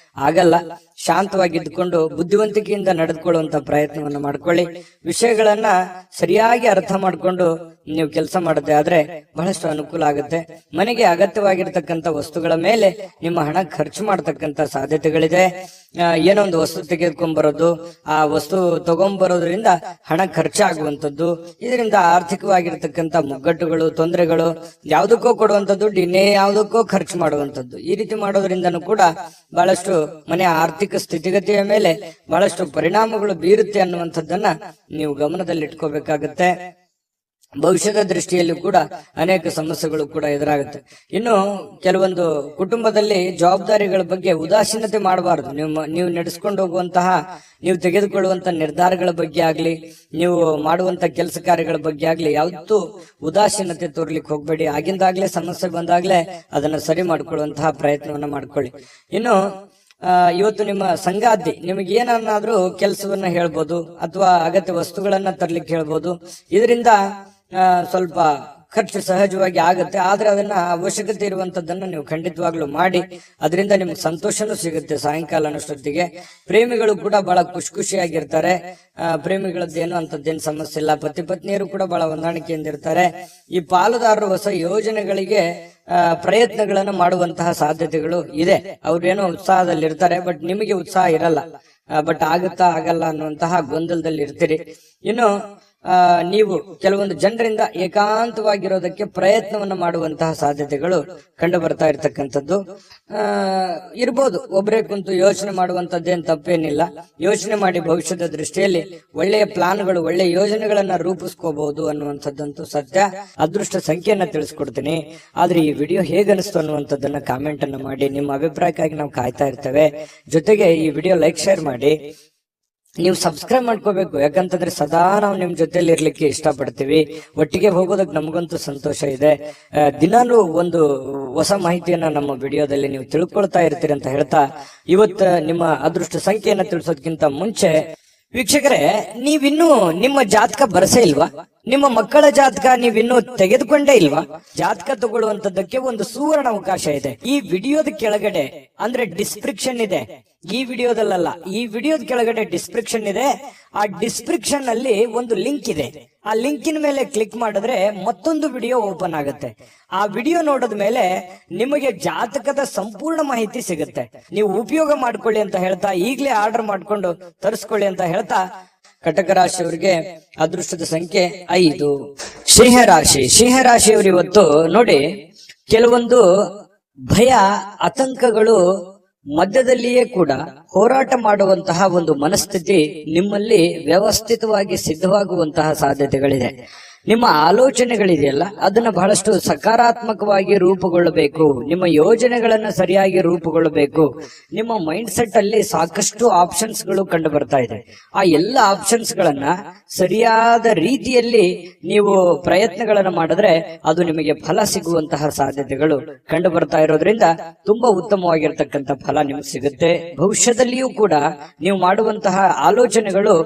ಆಗಲ್ಲ. ಶಾಂತವಾಗಿದ್ದುಕೊಂಡು ಬುದ್ಧಿವಂತಿಕೆಯಿಂದ ನಡೆದುಕೊಳ್ಳುವಂತ ಪ್ರಯತ್ನವನ್ನು ಮಾಡ್ಕೊಳ್ಳಿ. ವಿಷಯಗಳನ್ನ ಸರಿಯಾಗಿ ಅರ್ಥ ಮಾಡ್ಕೊಂಡು ನೀವು ಕೆಲಸ ಮಾಡದೆ ಆದ್ರೆ ಬಹಳಷ್ಟು ಅನುಕೂಲ ಆಗುತ್ತೆ. ಮನೆಗೆ ಅಗತ್ಯವಾಗಿರ್ತಕ್ಕಂಥ ವಸ್ತುಗಳ ಮೇಲೆ ನಿಮ್ಮ ಹಣ ಖರ್ಚು ಮಾಡತಕ್ಕಂತ ಸಾಧ್ಯತೆಗಳಿದೆ. ಏನೋ ಒಂದು ವಸ್ತು ತೆಗೆದುಕೊಂಡ್ಬರೋದು, ಆ ವಸ್ತು ತಗೊಂಡ್ಬರೋದ್ರಿಂದ ಹಣ ಖರ್ಚಾಗುವಂಥದ್ದು, ಇದರಿಂದ ಆರ್ಥಿಕವಾಗಿರ್ತಕ್ಕಂಥ ಮುಗ್ಗಟ್ಟುಗಳು, ತೊಂದರೆಗಳು, ಯಾವುದಕ್ಕೋ ಕೊಡುವಂತ ದುಡ್ಡು ಇನ್ನೇ ಯಾವುದಕ್ಕೋ ಖರ್ಚು ಮಾಡುವಂಥದ್ದು, ಈ ರೀತಿ ಮಾಡೋದ್ರಿಂದನೂ ಕೂಡ ಬಹಳಷ್ಟು ಮನೆಯ ಆರ್ಥಿಕ ಸ್ಥಿತಿಗತಿಯ ಮೇಲೆ ಬಹಳಷ್ಟು ಪರಿಣಾಮಗಳು ಬೀರುತ್ತೆ ಅನ್ನುವಂಥದ್ದನ್ನ ನೀವು ಗಮನದಲ್ಲಿಟ್ಕೋಬೇಕಾಗತ್ತೆ. ಭವಿಷ್ಯದ ದೃಷ್ಟಿಯಲ್ಲಿ ಕೂಡ ಅನೇಕ ಸಮಸ್ಯೆಗಳು ಕೂಡ ಎದುರಾಗುತ್ತೆ. ಇನ್ನು ಕೆಲವೊಂದು ಕುಟುಂಬದಲ್ಲಿ ಜವಾಬ್ದಾರಿಗಳ ಬಗ್ಗೆ ಉದಾಸೀನತೆ ಮಾಡಬಾರದು. ನೀವು ನಡೆಸ್ಕೊಂಡು ಹೋಗುವಂತಹ, ನೀವು ತೆಗೆದುಕೊಳ್ಳುವಂತ ನಿರ್ಧಾರಗಳ ಬಗ್ಗೆ ಆಗ್ಲಿ, ನೀವು ಮಾಡುವಂತ ಕೆಲಸ ಕಾರ್ಯಗಳ ಬಗ್ಗೆ ಆಗ್ಲಿ ಯಾವತ್ತೂ ಉದಾಸೀನತೆ ತೋರ್ಲಿಕ್ಕೆ ಹೋಗ್ಬೇಡಿ. ಆಗಿಂದಾಗ್ಲೇ ಸಮಸ್ಯೆ ಬಂದಾಗ್ಲೇ ಅದನ್ನ ಸರಿ ಮಾಡ್ಕೊಳ್ಳುವಂತಹ ಪ್ರಯತ್ನವನ್ನ ಮಾಡ್ಕೊಳ್ಳಿ. ಇನ್ನು ಇವತ್ತು ನಿಮ್ಮ ಸಂಗಾತಿ ನಿಮಗೆ ಏನನ್ನಾದ್ರೂ ಕೆಲಸವನ್ನ ಹೇಳ್ಬೋದು, ಅಥವಾ ಅಗತ್ಯ ವಸ್ತುಗಳನ್ನ ತರ್ಲಿಕ್ಕೆ ಹೇಳ್ಬೋದು. ಇದರಿಂದ ಸ್ವಲ್ಪ ಖರ್ಚು ಸಹಜವಾಗಿ ಆಗುತ್ತೆ. ಆದ್ರೆ ಅದನ್ನ ಅವಶ್ಯಕತೆ ಇರುವಂತದ್ದನ್ನ ನೀವು ಖಂಡಿತವಾಗ್ಲೂ ಮಾಡಿ. ಅದರಿಂದ ನಿಮ್ಗೆ ಸಂತೋಷನೂ ಸಿಗುತ್ತೆ ಸಾಯಂಕಾಲ ಅನ್ನೋಷ್ಟೊತ್ತಿಗೆ. ಪ್ರೇಮಿಗಳು ಕೂಡ ಬಹಳ ಖುಷಿಯಾಗಿರ್ತಾರೆ. ಪ್ರೇಮಿಗಳದ್ದೇನು ಅಂತದ್ದೇನು ಸಮಸ್ಯೆ ಇಲ್ಲ. ಪತಿ ಪತ್ನಿಯರು ಕೂಡ ಬಹಳ ಹೊಂದಾಣಿಕೆಯಿಂದ ಇರ್ತಾರೆ. ಈ ಪಾಲುದಾರರು ಹೊಸ ಯೋಜನೆಗಳಿಗೆ ಪ್ರಯತ್ನಗಳನ್ನು ಮಾಡುವಂತಹ ಸಾಧ್ಯತೆಗಳು ಇದೆ. ಅವ್ರೇನೋ ಉತ್ಸಾಹದಲ್ಲಿರ್ತಾರೆ, ಬಟ್ ನಿಮಗೆ ಉತ್ಸಾಹ ಇರಲ್ಲ. ಬಟ್ ಆಗುತ್ತಾ ಆಗಲ್ಲ ಅನ್ನುವಂತಹ ಗೊಂದಲದಲ್ಲಿ ಇರ್ತೀರಿ. ಇನ್ನು ನೀವು ಕೆಲವೊಂದು ಜನರಿಂದ ಏಕಾಂತವಾಗಿರೋದಕ್ಕೆ ಪ್ರಯತ್ನವನ್ನ ಮಾಡುವಂತಹ ಸಾಧ್ಯತೆಗಳು ಕಂಡು ಬರ್ತಾ ಇರ್ತಕ್ಕಂಥದ್ದು ಇರ್ಬೋದು. ಒಬ್ಬರೇ ಕುಂತು ಯೋಚನೆ ಮಾಡುವಂತದ್ದೇನು ತಪ್ಪೇನಿಲ್ಲ. ಯೋಚನೆ ಮಾಡಿ ಭವಿಷ್ಯದ ದೃಷ್ಟಿಯಲ್ಲಿ ಒಳ್ಳೆಯ ಪ್ಲಾನ್ಗಳು, ಒಳ್ಳೆಯ ಯೋಜನೆಗಳನ್ನ ರೂಪಿಸ್ಕೋಬಹುದು ಅನ್ನುವಂಥದ್ದಂತೂ ಸತ್ಯ. ಅದೃಷ್ಟ ಸಂಖ್ಯೆಯನ್ನ ತಿಳಿಸ್ಕೊಡ್ತೀನಿ. ಆದ್ರೆ ಈ ವಿಡಿಯೋ ಹೇಗನಿಸ್ತು ಅನ್ನುವಂಥದ್ದನ್ನ ಕಾಮೆಂಟ್ ಅನ್ನ ಮಾಡಿ. ನಿಮ್ಮ ಅಭಿಪ್ರಾಯಕ್ಕಾಗಿ ನಾವು ಕಾಯ್ತಾ ಇರ್ತೇವೆ. ಜೊತೆಗೆ ಈ ವಿಡಿಯೋ ಲೈಕ್, ಶೇರ್ ಮಾಡಿ. ನೀವು ಸಬ್ಸ್ಕ್ರೈಬ್ ಮಾಡ್ಕೋಬೇಕು. ಯಾಕಂತಂದ್ರೆ ಸದಾ ನಾವು ನಿಮ್ ಜೊತೆಲಿ ಇರ್ಲಿಕ್ಕೆ ಇಷ್ಟಪಡ್ತೀವಿ. ಒಟ್ಟಿಗೆ ಹೋಗೋದಕ್ಕೆ ನಮಗಂತೂ ಸಂತೋಷ ಇದೆ. ದಿನಾನು ಒಂದು ಹೊಸ ಮಾಹಿತಿಯನ್ನ ನಮ್ಮ ವಿಡಿಯೋದಲ್ಲಿ ನೀವು ತಿಳ್ಕೊಳ್ತಾ ಇರ್ತೀರಿ ಅಂತ ಹೇಳ್ತಾ, ಇವತ್ತು ನಿಮ್ಮ ಅದೃಷ್ಟ ಸಂಖ್ಯೆಯನ್ನ ತಿಳಿಸೋದಕ್ಕಿಂತ ಮುಂಚೆ ವೀಕ್ಷಕರೇ, ನೀವಿನ್ನೂ ನಿಮ್ಮ ಜಾತಕ ಬರಸೇ ಇಲ್ವಾ? ನಿಮ್ಮ ಮಕ್ಕಳ ಜಾತಕ ನೀವಿನ್ನೂ ತೆಗೆದುಕೊಂಡೇ ಇಲ್ವಾ? ಜಾತಕ ತಗೊಳ್ಳುವಂತದ್ದಕ್ಕೆ ಒಂದು ಸುವರ್ಣ ಅವಕಾಶ ಇದೆ. ಈ ವಿಡಿಯೋದ ಕೆಳಗಡೆ ಅಂದ್ರೆ ಡಿಸ್ಕ್ರಿಪ್ಷನ್ ಇದೆ, ಈ ವಿಡಿಯೋದಲ್ಲ, ಈ ವಿಡಿಯೋದ ಕೆಳಗಡೆ ಡಿಸ್ಕ್ರಿಪ್ಷನ್ ಇದೆ. ಆ ಡಿಸ್ಕ್ರಿಪ್ಷನ್ ಅಲ್ಲಿ ಒಂದು ಲಿಂಕ್ ಇದೆ. ಆ ಲಿಂಕಿನ ಮೇಲೆ ಕ್ಲಿಕ್ ಮಾಡಿದ್ರೆ ಮತ್ತೊಂದು ವಿಡಿಯೋ ಓಪನ್ ಆಗುತ್ತೆ. ಆ ವಿಡಿಯೋ ನೋಡಿದ ಮೇಲೆ ನಿಮಗೆ ಜಾತಕದ ಸಂಪೂರ್ಣ ಮಾಹಿತಿ ಸಿಗುತ್ತೆ. ನೀವು ಉಪಯೋಗ ಮಾಡ್ಕೊಳ್ಳಿ ಅಂತ ಹೇಳ್ತಾ, ಈಗಲೇ ಆರ್ಡರ್ ಮಾಡ್ಕೊಂಡು ತರಿಸ್ಕೊಳ್ಳಿ ಅಂತ ಹೇಳ್ತಾ, ಕಟಕ ರಾಶಿಯವರಿಗೆ ಅದೃಷ್ಟದ ಸಂಖ್ಯೆ 5. ಸಿಂಹರಾಶಿಯವರು ಇವತ್ತು ನೋಡಿ, ಕೆಲವೊಂದು ಭಯ ಆತಂಕಗಳು ಮಧ್ಯದಲ್ಲಿಯೇ ಕೂಡ ಹೋರಾಟ ಮಾಡುವಂತಹ ಒಂದು ಮನಸ್ಥಿತಿ ನಿಮ್ಮಲ್ಲಿ ವ್ಯವಸ್ಥಿತವಾಗಿ ಸಿದ್ಧವಾಗುವಂತಹ ಸಾಧ್ಯತೆಗಳಿದೆ. ನಿಮ್ಮ ಆಲೋಚನೆಗಳಿದೆಯಲ್ಲ, ಅದನ್ನ ಬಹಳಷ್ಟು ಸಕಾರಾತ್ಮಕವಾಗಿ ರೂಪುಗೊಳ್ಳಬೇಕು. ನಿಮ್ಮ ಯೋಜನೆಗಳನ್ನ ಸರಿಯಾಗಿ ರೂಪುಗೊಳ್ಳಬೇಕು. ನಿಮ್ಮ ಮೈಂಡ್ ಸೆಟ್ ಅಲ್ಲಿ ಸಾಕಷ್ಟು ಆಪ್ಷನ್ಸ್ ಗಳು ಕಂಡು ಬರ್ತಾ ಇದೆ. ಆ ಎಲ್ಲ ಆಪ್ಷನ್ಸ್ ಗಳನ್ನ ಸರಿಯಾದ ರೀತಿಯಲ್ಲಿ ನೀವು ಪ್ರಯತ್ನಗಳನ್ನ ಮಾಡಿದ್ರೆ ಅದು ನಿಮಗೆ ಫಲ ಸಿಗುವಂತಹ ಸಾಧ್ಯತೆಗಳು ಕಂಡು ಬರ್ತಾ ಇರೋದ್ರಿಂದ ತುಂಬಾ ಉತ್ತಮವಾಗಿರ್ತಕ್ಕಂಥ ಫಲ ನಿಮ್ಗೆ ಸಿಗುತ್ತೆ. ಭವಿಷ್ಯದಲ್ಲಿಯೂ ಕೂಡ ನೀವು ಮಾಡುವಂತಹ ಆಲೋಚನೆಗಳು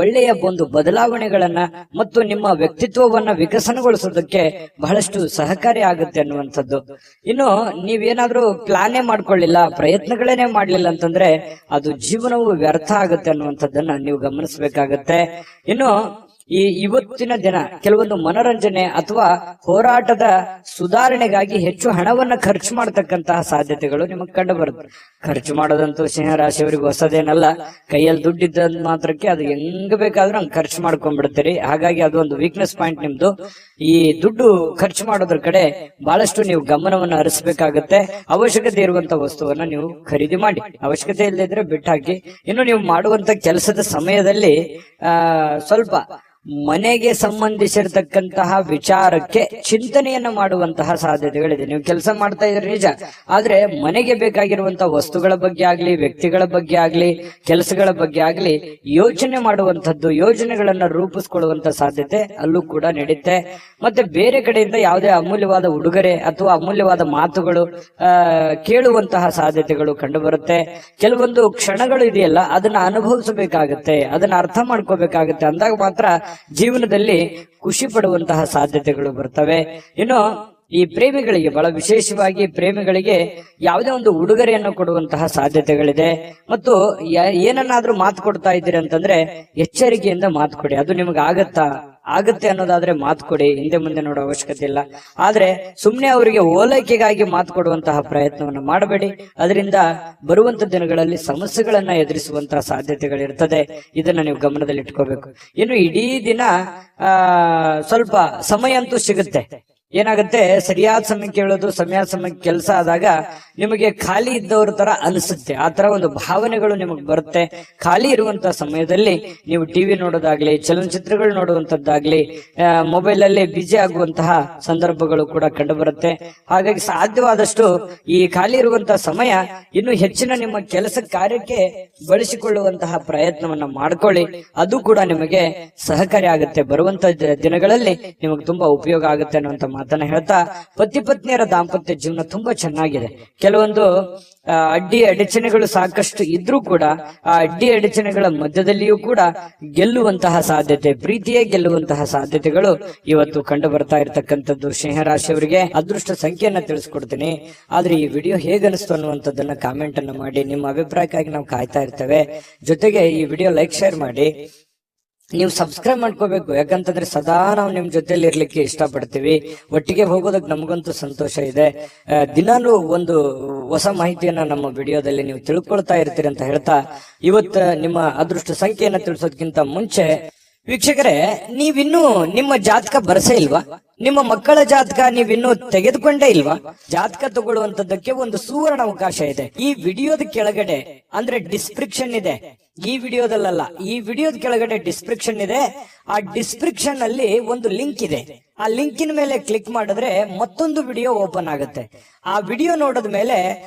ಒಳ್ಳೆಯ ಒಂದು ಬದಲಾವಣೆಗಳನ್ನ ಮತ್ತು ನಿಮ್ಮ ವ್ಯಕ್ತಿತ್ವ ವಿಕಸನಗೊಳಿಸೋದಕ್ಕೆ ಬಹಳಷ್ಟು ಸಹಕಾರಿ ಆಗುತ್ತೆ ಅನ್ನುವಂಥದ್ದು. ಇನ್ನು ನೀವೇನಾದ್ರೂ ಪ್ಲಾನೇ ಮಾಡ್ಕೊಳ್ಳಿಲ್ಲ, ಪ್ರಯತ್ನಗಳೇನೆ ಮಾಡ್ಲಿಲ್ಲ ಅಂತಂದ್ರೆ ಅದು ಜೀವನವು ವ್ಯರ್ಥ ಆಗುತ್ತೆ ಅನ್ನುವಂಥದ್ದನ್ನ ನೀವು ಗಮನಿಸಬೇಕಾಗತ್ತೆ. ಇನ್ನು ಇವತ್ತಿನ ದಿನ ಕೆಲವೊಂದು ಮನೋರಂಜನೆ ಅಥವಾ ಹೋರಾಟದ ಸುಧಾರಣೆಗಾಗಿ ಹೆಚ್ಚು ಹಣವನ್ನ ಖರ್ಚು ಮಾಡತಕ್ಕಂತಹ ಸಾಧ್ಯತೆಗಳು ನಿಮಗೆ ಕಂಡು ಬರುತ್ತೆ. ಖರ್ಚು ಮಾಡೋದಂತೂ ಸಿಂಹರಾಶಿಯವರಿಗೆ ಹೊಸದೇನಲ್ಲ. ಕೈಯಲ್ಲಿ ದುಡ್ಡಿದ್ದ ಮಾತ್ರಕ್ಕೆ ಅದು ಹೆಂಗ್ ಬೇಕಾದ್ರೂ ಹಂಗೆ ಖರ್ಚು ಮಾಡ್ಕೊಂಡ್ಬಿಡ್ತೀರಿ. ಹಾಗಾಗಿ ಅದು ಒಂದು ವೀಕ್ನೆಸ್ ಪಾಯಿಂಟ್ ನಿಮ್ದು. ಈ ದುಡ್ಡು ಖರ್ಚು ಮಾಡೋದ್ರ ಕಡೆ ಬಹಳಷ್ಟು ನೀವು ಗಮನವನ್ನು ಹರಿಸಬೇಕಾಗತ್ತೆ. ಅವಶ್ಯಕತೆ ಇರುವಂತ ವಸ್ತುವನ್ನ ನೀವು ಖರೀದಿ ಮಾಡಿ, ಅವಶ್ಯಕತೆ ಇಲ್ಲದಿದ್ರೆ ಬಿಟ್ಟಾಕಿ. ಇನ್ನು ನೀವು ಮಾಡುವಂತ ಕೆಲಸದ ಸಮಯದಲ್ಲಿ ಸ್ವಲ್ಪ ಮನೆಗೆ ಸಂಬಂಧಿಸಿರ್ತಕ್ಕಂತಹ ವಿಚಾರಕ್ಕೆ ಚಿಂತನೆಯನ್ನ ಮಾಡುವಂತಹ ಸಾಧ್ಯತೆಗಳಿದೆ. ನೀವು ಕೆಲಸ ಮಾಡ್ತಾ ಇದ್ರೆ ನಿಜ, ಆದ್ರೆ ಮನೆಗೆ ಬೇಕಾಗಿರುವಂತಹ ವಸ್ತುಗಳ ಬಗ್ಗೆ ಆಗ್ಲಿ, ವ್ಯಕ್ತಿಗಳ ಬಗ್ಗೆ ಆಗ್ಲಿ, ಕೆಲಸಗಳ ಬಗ್ಗೆ ಆಗ್ಲಿ ಯೋಚನೆ ಮಾಡುವಂತದ್ದು, ಯೋಜನೆಗಳನ್ನ ರೂಪಿಸ್ಕೊಳ್ಳುವಂತ ಸಾಧ್ಯತೆ ಅಲ್ಲೂ ಕೂಡ ನಡೆಯುತ್ತೆ. ಮತ್ತೆ ಬೇರೆ ಕಡೆಯಿಂದ ಯಾವುದೇ ಅಮೂಲ್ಯವಾದ ಉಡುಗೊರೆ ಅಥವಾ ಅಮೂಲ್ಯವಾದ ಮಾತುಗಳು ಕೇಳುವಂತಹ ಸಾಧ್ಯತೆಗಳು ಕಂಡು ಬರುತ್ತೆ. ಕೆಲವೊಂದು ಕ್ಷಣಗಳು ಇದೆಯಲ್ಲ, ಅದನ್ನ ಅನುಭವಿಸಬೇಕಾಗತ್ತೆ, ಅದನ್ನ ಅರ್ಥ ಮಾಡ್ಕೋಬೇಕಾಗತ್ತೆ. ಅಂದಾಗ ಮಾತ್ರ ಜೀವನದಲ್ಲಿ ಖುಷಿ ಪಡುವಂತಹ ಸಾಧ್ಯತೆಗಳು ಬರ್ತವೆ. ಇನ್ನು ಈ ಪ್ರೇಮಿಗಳಿಗೆ, ಬಹಳ ವಿಶೇಷವಾಗಿ ಪ್ರೇಮಿಗಳಿಗೆ ಯಾವುದೇ ಒಂದು ಉಡುಗೊರೆಯನ್ನು ಕೊಡುವಂತಹ ಸಾಧ್ಯತೆಗಳಿದೆ. ಮತ್ತು ಏನನ್ನಾದ್ರೂ ಮಾತು ಕೊಡ್ತಾ ಇದ್ದೀರಿ ಅಂತಂದ್ರೆ ಎಚ್ಚರಿಕೆಯಿಂದ ಮಾತು ಕೊಡಿ. ಅದು ನಿಮ್ಗೆ ಆಗತ್ತೆ ಅನ್ನೋದಾದ್ರೆ ಮಾತು ಕೊಡಿ, ಹಿಂದೆ ಮುಂದೆ ನೋಡೋ ಅವಶ್ಯಕತೆ ಇಲ್ಲ. ಆದ್ರೆ ಸುಮ್ನೆ ಅವರಿಗೆ ಓಲೈಕೆಗಾಗಿ ಮಾತು ಕೊಡುವಂತಹ ಪ್ರಯತ್ನವನ್ನು ಮಾಡಬೇಡಿ. ಅದರಿಂದ ಬರುವಂತ ದಿನಗಳಲ್ಲಿ ಸಮಸ್ಯೆಗಳನ್ನ ಎದುರಿಸುವಂತಹ ಸಾಧ್ಯತೆಗಳಿರ್ತದೆ. ಇದನ್ನ ನೀವು ಗಮನದಲ್ಲಿ ಇಟ್ಕೋಬೇಕು. ಇನ್ನು ಇಡೀ ದಿನ ಸ್ವಲ್ಪ ಸಮಯ ಅಂತೂ ಸಿಗುತ್ತೆ. ಏನಾಗುತ್ತೆ, ಸರಿಯಾದ ಸಮಯಕ್ಕೆ ಹೇಳೋದು, ಸಮಯದ ಸಮಯಕ್ಕೆ ಕೆಲಸ ಆದಾಗ ನಿಮಗೆ ಖಾಲಿ ಇದ್ದವ್ರ ತರ ಅನಿಸುತ್ತೆ. ಆ ತರ ಒಂದು ಭಾವನೆಗಳು ನಿಮಗೆ ಬರುತ್ತೆ. ಖಾಲಿ ಇರುವಂತಹ ಸಮಯದಲ್ಲಿ ನೀವು ಟಿವಿ ನೋಡೋದಾಗ್ಲಿ, ಚಲನಚಿತ್ರಗಳು ನೋಡುವಂತದ್ದಾಗ್ಲಿ, ಮೊಬೈಲ್ ಅಲ್ಲೇ ಬಿಜಿ ಆಗುವಂತಹ ಸಂದರ್ಭಗಳು ಕೂಡ ಕಂಡು ಬರುತ್ತೆ. ಹಾಗಾಗಿ ಸಾಧ್ಯವಾದಷ್ಟು ಈ ಖಾಲಿ ಇರುವಂತಹ ಸಮಯ ಇನ್ನು ಹೆಚ್ಚಿನ ನಿಮ್ಮ ಕೆಲಸ ಕಾರ್ಯಕ್ಕೆ ಬಳಸಿಕೊಳ್ಳುವಂತಹ ಪ್ರಯತ್ನವನ್ನ ಮಾಡ್ಕೊಳ್ಳಿ. ಅದು ಕೂಡ ನಿಮಗೆ ಸಹಕಾರಿ ಆಗುತ್ತೆ. ಬರುವಂತ ದಿನಗಳಲ್ಲಿ ನಿಮಗೆ ತುಂಬಾ ಉಪಯೋಗ ಆಗುತ್ತೆ ಅನ್ನುವಂತ ಮಾತನ್ನ ಹೇಳ್ತಾ, ಪತಿ ಪತ್ನಿಯರ ದಾಂಪತ್ಯ ಜೀವನ ತುಂಬಾ ಚೆನ್ನಾಗಿದೆ. ಕೆಲವೊಂದು ಅಡ್ಡಿ ಅಡಚಣೆಗಳು ಸಾಕಷ್ಟು ಇದ್ರೂ ಕೂಡ ಆ ಅಡ್ಡಿ ಅಡಚಣೆಗಳ ಮಧ್ಯದಲ್ಲಿಯೂ ಕೂಡ ಗೆಲ್ಲುವಂತಹ ಸಾಧ್ಯತೆ, ಪ್ರೀತಿಯೇ ಗೆಲ್ಲುವಂತಹ ಸಾಧ್ಯತೆಗಳು ಇವತ್ತು ಕಂಡು ಬರ್ತಾ ಇರತಕ್ಕಂಥದ್ದು. ಸಿಂಹರಾಶಿಯವರಿಗೆ ಅದೃಷ್ಟ ಸಂಖ್ಯೆಯನ್ನ ತಿಳಿಸ್ಕೊಡ್ತೀನಿ. ಆದ್ರೆ ಈ ವಿಡಿಯೋ ಹೇಗನಿಸ್ತು ಅನ್ನುವಂಥದ್ದನ್ನ ಕಾಮೆಂಟ್ ಅನ್ನು ಮಾಡಿ. ನಿಮ್ಮ ಅಭಿಪ್ರಾಯಕ್ಕಾಗಿ ನಾವು ಕಾಯ್ತಾ ಇರ್ತೇವೆ. ಜೊತೆಗೆ ಈ ವಿಡಿಯೋ ಲೈಕ್, ಶೇರ್ ಮಾಡಿ. ನೀವು ಸಬ್ಸ್ಕ್ರೈಬ್ ಮಾಡ್ಕೋಬೇಕು. ಯಾಕಂತಂದ್ರೆ ಸದಾ ನಾವು ನಿಮ್ ಜೊತೆಲಿ ಇರ್ಲಿಕ್ಕೆ ಇಷ್ಟಪಡ್ತೀವಿ. ಒಟ್ಟಿಗೆ ಹೋಗೋದಕ್ಕೆ ನಮಗಂತೂ ಸಂತೋಷ ಇದೆ. ದಿನಾನು ಒಂದು ಹೊಸ ಮಾಹಿತಿಯನ್ನ ನಮ್ಮ ವಿಡಿಯೋದಲ್ಲಿ ನೀವು ತಿಳ್ಕೊಳ್ತಾ ಇರ್ತೀರಿ ಅಂತ ಹೇಳ್ತಾ, ಇವತ್ತು ನಿಮ್ಮ ಅದೃಷ್ಟ ಸಂಖ್ಯೆಯನ್ನ ತಿಳಿಸೋದಕ್ಕಿಂತ ಮುಂಚೆ ವೀಕ್ಷಕರೇ, ನೀವಿನ್ನೂ ನಿಮ್ಮ ಜಾತಕ ಬರಸೇ ಇಲ್ವಾ? ನಿಮ್ಮ ಮಕ್ಕಳ ಜಾತಕ ನೀವಿನ್ನೂ ತೆಗೆದುಕೊಂಡೇ ಇಲ್ವಾ? ಜಾತಕ ತಗೊಳ್ಳುವಂತದ್ದಕ್ಕೆ ಒಂದು ಸುವರ್ಣ ಅವಕಾಶ ಇದೆ. ಈ ವಿಡಿಯೋದ ಕೆಳಗಡೆ ಅಂದ್ರೆ ಡಿಸ್ಕ್ರಿಪ್ಷನ್ ಇದೆ. ಈ ವಿಡಿಯೋದಲ್ಲ, ಈ ವಿಡಿಯೋದ ಕೆಳಗಡೆ ಡಿಸ್ಕ್ರಿಪ್ಷನ್ ಇದೆ. ಆ ಡಿಸ್ಕ್ರಿಪ್ಷನ್ ಅಲ್ಲಿ ಒಂದು ಲಿಂಕ್ ಇದೆ. ಆ ಲಿಂಕಿನ ಮೇಲೆ ಕ್ಲಿಕ್ ಮಾಡಿದ್ರೆ ಮತ್ತೊಂದು ವಿಡಿಯೋ ಓಪನ್ ಆಗುತ್ತೆ. ಆ ವಿಡಿಯೋ ನೋಡಿದ ಮೇಲೆ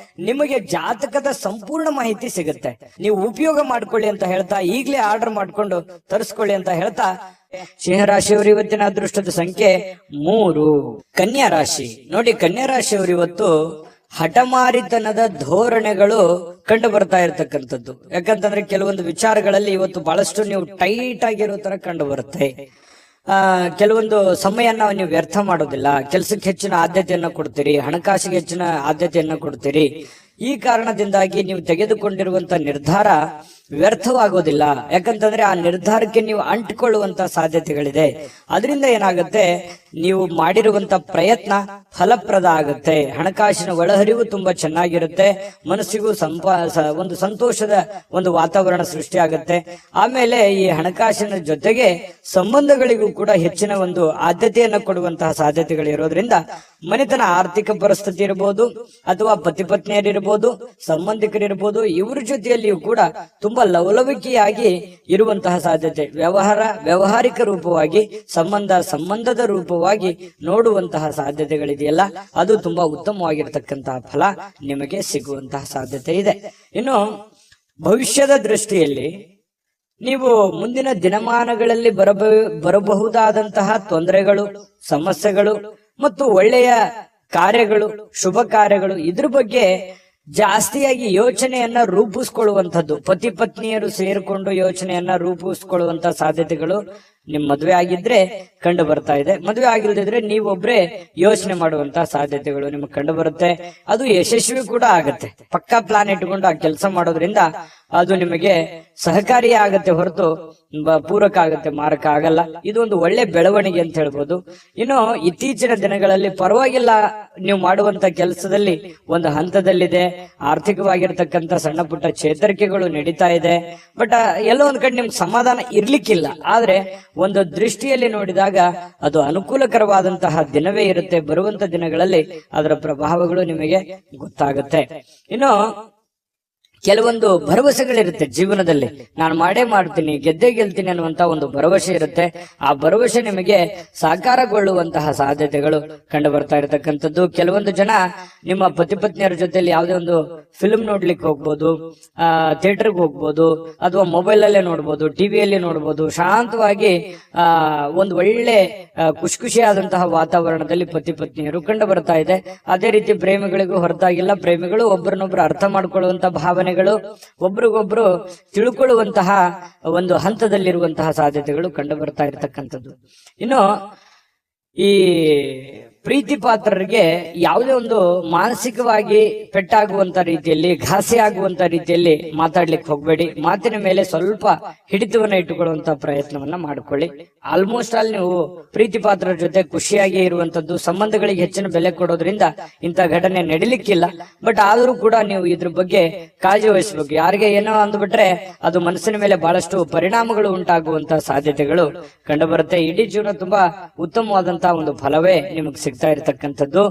ನಿಮಗೆ ಜಾತಕದ ಸಂಪೂರ್ಣ ಮಾಹಿತಿ ಸಿಗುತ್ತೆ. ನೀವು ಉಪಯೋಗ ಮಾಡ್ಕೊಳ್ಳಿ ಅಂತ ಹೇಳ್ತಾ, ಈಗಲೇ ಆರ್ಡರ್ ಮಾಡ್ಕೊಂಡು ತರಿಸ್ಕೊಳ್ಳಿ ಅಂತ ಹೇಳ್ತಾ, ಸಿಂಹರಾಶಿಯವರು ಇವತ್ತಿನ ಅದೃಷ್ಟದ ಸಂಖ್ಯೆ 3. ಕನ್ಯಾ ರಾಶಿ ನೋಡಿ, ಕನ್ಯಾ ರಾಶಿಯವರು ಇವತ್ತು ಹಠಮಾರಿತನದ ಧೋರಣೆಗಳು ಕಂಡು ಬರ್ತಾ ಇರತಕ್ಕಂಥದ್ದು. ಯಾಕಂತಂದ್ರೆ ಕೆಲವೊಂದು ವಿಚಾರಗಳಲ್ಲಿ ಇವತ್ತು ಬಹಳಷ್ಟು ನೀವು ಟೈಟ್ ಆಗಿರೋ ತರ ಕಂಡು ಬರುತ್ತೆ. ಕೆಲವೊಂದು ಸಮಯನ ನೀವು ವ್ಯರ್ಥ ಮಾಡೋದಿಲ್ಲ. ಕೆಲಸಕ್ಕೆ ಹೆಚ್ಚಿನ ಆದ್ಯತೆಯನ್ನ ಕೊಡ್ತೀರಿ, ಹಣಕಾಸಿಗೆ ಹೆಚ್ಚಿನ ಆದ್ಯತೆಯನ್ನ ಕೊಡ್ತೀರಿ. ಈ ಕಾರಣದಿಂದಾಗಿ ನೀವು ತೆಗೆದುಕೊಂಡಿರುವಂತ ನಿರ್ಧಾರ ವ್ಯರ್ಥವಾಗೋದಿಲ್ಲ. ಯಾಕಂತಂದ್ರೆ ಆ ನಿರ್ಧಾರಕ್ಕೆ ನೀವು ಅಂಟಿಕೊಳ್ಳುವಂತ ಸಾಧ್ಯತೆಗಳಿದೆ. ಅದರಿಂದ ಏನಾಗುತ್ತೆ, ನೀವು ಮಾಡಿರುವಂತ ಪ್ರಯತ್ನ ಫಲಪ್ರದ ಆಗುತ್ತೆ. ಹಣಕಾಸಿನ ಒಳಹರಿವು ತುಂಬಾ ಚೆನ್ನಾಗಿರುತ್ತೆ. ಮನಸ್ಸಿಗೂ ಒಂದು ಸಂತೋಷದ ಒಂದು ವಾತಾವರಣ ಸೃಷ್ಟಿ ಆಗುತ್ತೆ. ಆಮೇಲೆ ಈ ಹಣಕಾಸಿನ ಜೊತೆಗೆ ಸಂಬಂಧಗಳಿಗೂ ಕೂಡ ಹೆಚ್ಚಿನ ಒಂದು ಆದ್ಯತೆಯನ್ನು ಕೊಡುವಂತಹ ಸಾಧ್ಯತೆಗಳಿರೋದ್ರಿಂದ ಮನೆತನ ಆರ್ಥಿಕ ಪರಿಸ್ಥಿತಿ ಇರಬಹುದು, ಅಥವಾ ಪತಿ ಪತ್ನಿಯರಿರ್ಬೋದು, ಸಂಬಂಧಿಕರಿರ್ಬೋದು, ಇವರ ಜೊತೆಯಲ್ಲಿಯೂ ಕೂಡ ತುಂಬಾ ಲವಲವಿಕೆಯಾಗಿ ಇರುವಂತಹ ಸಾಧ್ಯತೆ. ವ್ಯವಹಾರಿಕ ರೂಪವಾಗಿ ಸಂಬಂಧದ ರೂಪವಾಗಿ ನೋಡುವಂತಹ ಸಾಧ್ಯತೆಗಳಿದೆಯಲ್ಲ, ಅದು ತುಂಬಾ ಉತ್ತಮವಾಗಿರ್ತಕ್ಕಂತಹ ಫಲ ನಿಮಗೆ ಸಿಗುವಂತಹ ಸಾಧ್ಯತೆ ಇದೆ. ಇನ್ನು ಭವಿಷ್ಯದ ದೃಷ್ಟಿಯಲ್ಲಿ ನೀವು ಮುಂದಿನ ದಿನಮಾನಗಳಲ್ಲಿ ಬರಬಹುದಾದಂತಹ ತೊಂದರೆಗಳು, ಸಮಸ್ಯೆಗಳು ಮತ್ತು ಒಳ್ಳೆಯ ಕಾರ್ಯಗಳು, ಶುಭ ಕಾರ್ಯಗಳು, ಇದ್ರ ಬಗ್ಗೆ ಜಾಸ್ತಿಯಾಗಿ ಯೋಚನೆಯನ್ನ ರೂಪಿಸ್ಕೊಳ್ಳುವಂಥದ್ದು, ಪತಿ ಪತ್ನಿಯರು ಸೇರಿಕೊಂಡು ಯೋಚನೆಯನ್ನ ರೂಪಿಸ್ಕೊಳ್ಳುವಂತಹ ಸಾಧ್ಯತೆಗಳು ನಿಮ್ ಮದುವೆ ಆಗಿದ್ರೆ ಕಂಡು ಬರ್ತಾ ಇದೆ. ಮದುವೆ ಆಗಿಲ್ದಿದ್ರೆ ನೀವೊಬ್ರೇ ಯೋಚನೆ ಮಾಡುವಂತಹ ಸಾಧ್ಯತೆಗಳು ನಿಮ್ಗೆ ಕಂಡು ಬರುತ್ತೆ. ಅದು ಯಶಸ್ವಿ ಕೂಡ ಆಗತ್ತೆ. ಪಕ್ಕಾ ಪ್ಲಾನ್ ಇಟ್ಕೊಂಡು ಆ ಕೆಲಸ ಮಾಡೋದ್ರಿಂದ ಅದು ನಿಮಗೆ ಸಹಕಾರಿಯೇ ಆಗತ್ತೆ ಹೊರತು ಪೂರಕ ಆಗತ್ತೆ, ಮಾರಕ ಆಗಲ್ಲ. ಇದು ಒಂದು ಒಳ್ಳೆ ಬೆಳವಣಿಗೆ ಅಂತ ಹೇಳ್ಬೋದು. ಇನ್ನು ಇತ್ತೀಚಿನ ದಿನಗಳಲ್ಲಿ ಪರವಾಗಿಲ್ಲ, ನೀವು ಮಾಡುವಂತ ಕೆಲಸದಲ್ಲಿ ಒಂದು ಹಂತದಲ್ಲಿದೆ, ಆರ್ಥಿಕವಾಗಿರ್ತಕ್ಕಂಥ ಸಣ್ಣ ಪುಟ್ಟ ಚೇತರಿಕೆಗಳು ನಡೀತಾ ಇದೆ. ಬಟ್ ಎಲ್ಲೋ ಒಂದ್ ಕಡೆ ನಿಮ್ಗೆ ಸಮಾಧಾನ ಇರ್ಲಿಕ್ಕಿಲ್ಲ. ಆದ್ರೆ ಒಂದು ದೃಷ್ಟಿಯಲ್ಲಿ ನೋಡಿದಾಗ ಅದು ಅನುಕೂಲಕರವಾದಂತಹ ದಿನವೇ ಇರುತ್ತೆ. ಬರುವಂತ ದಿನಗಳಲ್ಲಿ ಅದರ ಪ್ರಭಾವಗಳು ನಿಮಗೆ ಗೊತ್ತಾಗುತ್ತೆ. ಇನ್ನು ಕೆಲವೊಂದು ಭರವಸೆಗಳಿರುತ್ತೆ ಜೀವನದಲ್ಲಿ. ನಾನು ಮಾಡೇ ಮಾಡ್ತೀನಿ, ಗೆದ್ದೇ ಗೆಲ್ತೀನಿ ಅನ್ನುವಂತ ಒಂದು ಭರವಸೆ ಇರುತ್ತೆ. ಆ ಭರವಸೆ ನಿಮಗೆ ಸಾಕಾರಗೊಳ್ಳುವಂತಹ ಸಾಧ್ಯತೆಗಳು ಕಂಡು ಬರ್ತಾ ಇರತಕ್ಕಂಥದ್ದು. ಕೆಲವೊಂದು ಜನ ನಿಮ್ಮ ಪತಿ ಪತ್ನಿಯರ ಜೊತೆಲಿ ಯಾವುದೇ ಒಂದು ಫಿಲ್ಮ್ ನೋಡ್ಲಿಕ್ಕೆ ಹೋಗ್ಬೋದು, ಥಿಯೇಟರ್ಗೆ ಹೋಗ್ಬೋದು, ಅಥವಾ ಮೊಬೈಲ್ ಅಲ್ಲೇ ನೋಡ್ಬೋದು, ಟಿವಿಯಲ್ಲಿ ನೋಡ್ಬೋದು. ಶಾಂತವಾಗಿ ಒಂದು ಒಳ್ಳೆ ಖುಷಿಯಾದಂತಹ ವಾತಾವರಣದಲ್ಲಿ ಪತಿ ಪತ್ನಿಯರು ಕಂಡು ಬರ್ತಾ ಇದೆ. ಅದೇ ರೀತಿ ಪ್ರೇಮಿಗಳಿಗೂ ಹೊರತಾಗಿಲ್ಲ. ಪ್ರೇಮಿಗಳು ಒಬ್ಬರನ್ನೊಬ್ರು ಅರ್ಥ ಮಾಡ್ಕೊಳ್ಳುವಂತ ಭಾವನೆ, ಒಬ್ರಿಗೊಬ್ರು ತಿಳ್ಕೊಳ್ಳುವಂತಹ ಒಂದು ಹಂತದಲ್ಲಿರುವಂತಹ ಸಾಧ್ಯತೆಗಳು ಕಂಡು ಬರ್ತಾ ಇರತಕ್ಕಂಥದ್ದು. ಇನ್ನು ಈ ಪ್ರೀತಿ ಪಾತ್ರರಿಗೆ ಯಾವುದೇ ಒಂದು ಮಾನಸಿಕವಾಗಿ ಪೆಟ್ಟಾಗುವಂತ ರೀತಿಯಲ್ಲಿ, ಘಾಸಿ ಆಗುವಂತ ರೀತಿಯಲ್ಲಿ ಮಾತಾಡ್ಲಿಕ್ಕೆ ಹೋಗ್ಬೇಡಿ. ಮಾತಿನ ಮೇಲೆ ಸ್ವಲ್ಪ ಹಿಡಿತವನ್ನ ಇಟ್ಟುಕೊಳ್ಳುವಂತ ಪ್ರಯತ್ನವನ್ನ ಮಾಡ್ಕೊಳ್ಳಿ. ಆಲ್ಮೋಸ್ಟ್ ಆಲ್ ನೀವು ಪ್ರೀತಿ ಪಾತ್ರರ ಜೊತೆ ಖುಷಿಯಾಗಿ ಇರುವಂತದ್ದು, ಸಂಬಂಧಗಳಿಗೆ ಹೆಚ್ಚಿನ ಬೆಲೆ ಕೊಡೋದ್ರಿಂದ ಇಂಥ ಘಟನೆ ನಡಿಲಿಕ್ಕಿಲ್ಲ. ಬಟ್ ಆದ್ರೂ ಕೂಡ ನೀವು ಇದ್ರ ಬಗ್ಗೆ ಕಾಳಜಿ ವಹಿಸಬೇಕು. ಯಾರಿಗೆ ಏನೋ ಅಂದ್ಬಿಟ್ರೆ ಅದು ಮನಸ್ಸಿನ ಮೇಲೆ ಬಹಳಷ್ಟು ಪರಿಣಾಮಗಳು ಉಂಟಾಗುವಂತಹ ಸಾಧ್ಯತೆಗಳು ಕಂಡು ಬರುತ್ತೆ. ಇಡೀ ಜೀವನ ತುಂಬಾ ಉತ್ತಮವಾದಂತಹ ಒಂದು ಫಲವೇ ನಿಮಗೆ ಸಿಗ್ತಾ ಇರತಕ್ಕಂಥದ್ದು.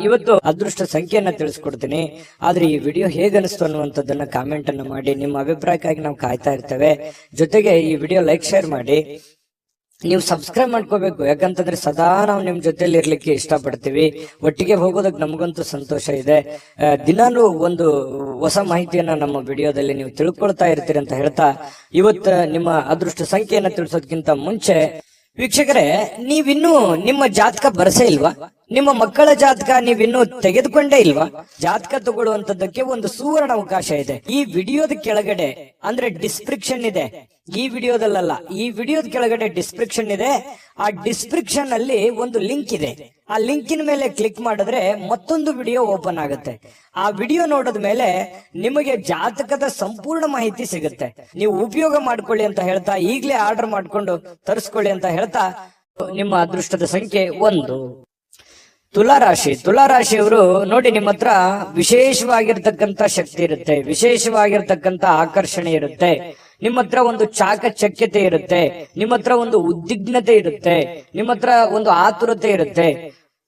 ಇವತ್ತು ಅದೃಷ್ಟ ಸಂಖ್ಯೆಯನ್ನ ತಿಳಿಸ್ಕೊಡ್ತೀನಿ. ಆದ್ರೆ ಈ ವಿಡಿಯೋ ಹೇಗನಿಸ್ತು ಅನ್ನುವಂಥದ್ದನ್ನ ಕಾಮೆಂಟ್ ಅನ್ನ ಮಾಡಿ. ನಿಮ್ಮ ಅಭಿಪ್ರಾಯಕ್ಕಾಗಿ ನಾವು ಕಾಯ್ತಾ ಇರ್ತೇವೆ. ಜೊತೆಗೆ ಈ ವಿಡಿಯೋ ಲೈಕ್, ಶೇರ್ ಮಾಡಿ. ನೀವು ಸಬ್ಸ್ಕ್ರೈಬ್ ಮಾಡ್ಕೋಬೇಕು. ಯಾಕಂತಂದ್ರೆ ಸದಾ ನಾವು ನಿಮ್ ಜೊತೆಲಿ ಇರ್ಲಿಕ್ಕೆ ಇಷ್ಟಪಡ್ತೀವಿ. ಒಟ್ಟಿಗೆ ಹೋಗೋದಕ್ಕೆ ನಮಗಂತೂ ಸಂತೋಷ ಇದೆ. ದಿನಾನು ಒಂದು ಹೊಸ ಮಾಹಿತಿಯನ್ನ ನಮ್ಮ ವಿಡಿಯೋದಲ್ಲಿ ನೀವು ತಿಳ್ಕೊಳ್ತಾ ಇರ್ತೀರಿ ಅಂತ ಹೇಳ್ತಾ, ಇವತ್ತು ನಿಮ್ಮ ಅದೃಷ್ಟ ಸಂಖ್ಯೆಯನ್ನ ತಿಳಿಸೋದಕ್ಕಿಂತ ಮುಂಚೆ ವೀಕ್ಷಕರೇ, ನೀವಿನ್ನೂ ನಿಮ್ಮ ಜಾತಕ ಬರಸೇ ಇಲ್ವಾ? ನಿಮ್ಮ ಮಕ್ಕಳ ಜಾತಕ ನೀವಿನ್ನೂ ತೆಗೆದುಕೊಂಡೇ ಇಲ್ವಾ? ಜಾತಕ ತಗೊಳ್ಳುವಂತದ್ದಕ್ಕೆ ಒಂದು ಸುವರ್ಣ ಅವಕಾಶ ಇದೆ. ಈ ವಿಡಿಯೋದ ಕೆಳಗಡೆ ಅಂದ್ರೆ ಡಿಸ್ಕ್ರಿಪ್ಷನ್ ಇದೆ. ಈ ವಿಡಿಯೋದಲ್ಲ, ಈ ವಿಡಿಯೋದ ಕೆಳಗಡೆ ಡಿಸ್ಕ್ರಿಪ್ಷನ್ ಇದೆ. ಆ ಡಿಸ್ಕ್ರಿಪ್ಷನ್ ಅಲ್ಲಿ ಒಂದು ಲಿಂಕ್ ಇದೆ. ಆ ಲಿಂಕಿನ ಮೇಲೆ ಕ್ಲಿಕ್ ಮಾಡಿದ್ರೆ ಮತ್ತೊಂದು ವಿಡಿಯೋ ಓಪನ್ ಆಗುತ್ತೆ. ಆ ವಿಡಿಯೋ ನೋಡಿದ ಮೇಲೆ ನಿಮಗೆ ಜಾತಕದ ಸಂಪೂರ್ಣ ಮಾಹಿತಿ ಸಿಗುತ್ತೆ. ನೀವು ಉಪಯೋಗ ಮಾಡ್ಕೊಳ್ಳಿ ಅಂತ ಹೇಳ್ತಾ, ಈಗಲೇ ಆರ್ಡರ್ ಮಾಡ್ಕೊಂಡು ತರಿಸ್ಕೊಳ್ಳಿ ಅಂತ ಹೇಳ್ತಾ, ನಿಮ್ಮ ಅದೃಷ್ಟದ ಸಂಖ್ಯೆ 1. ತುಲಾರಾಶಿಯವರು ನೋಡಿ, ನಿಮ್ಮ ಹತ್ರ ವಿಶೇಷವಾಗಿರ್ತಕ್ಕಂಥ ಶಕ್ತಿ ಇರುತ್ತೆ, ವಿಶೇಷವಾಗಿರ್ತಕ್ಕಂಥ ಆಕರ್ಷಣೆ ಇರುತ್ತೆ. ನಿಮ್ಮ ಹತ್ರ ಒಂದು ಚಾಕಚಕ್ಯತೆ ಇರುತ್ತೆ, ನಿಮ್ಮ ಹತ್ರ ಒಂದು ಉದ್ವಿಗ್ನತೆ ಇರುತ್ತೆ, ನಿಮ್ಮ ಹತ್ರ ಒಂದು ಆತುರತೆ ಇರುತ್ತೆ.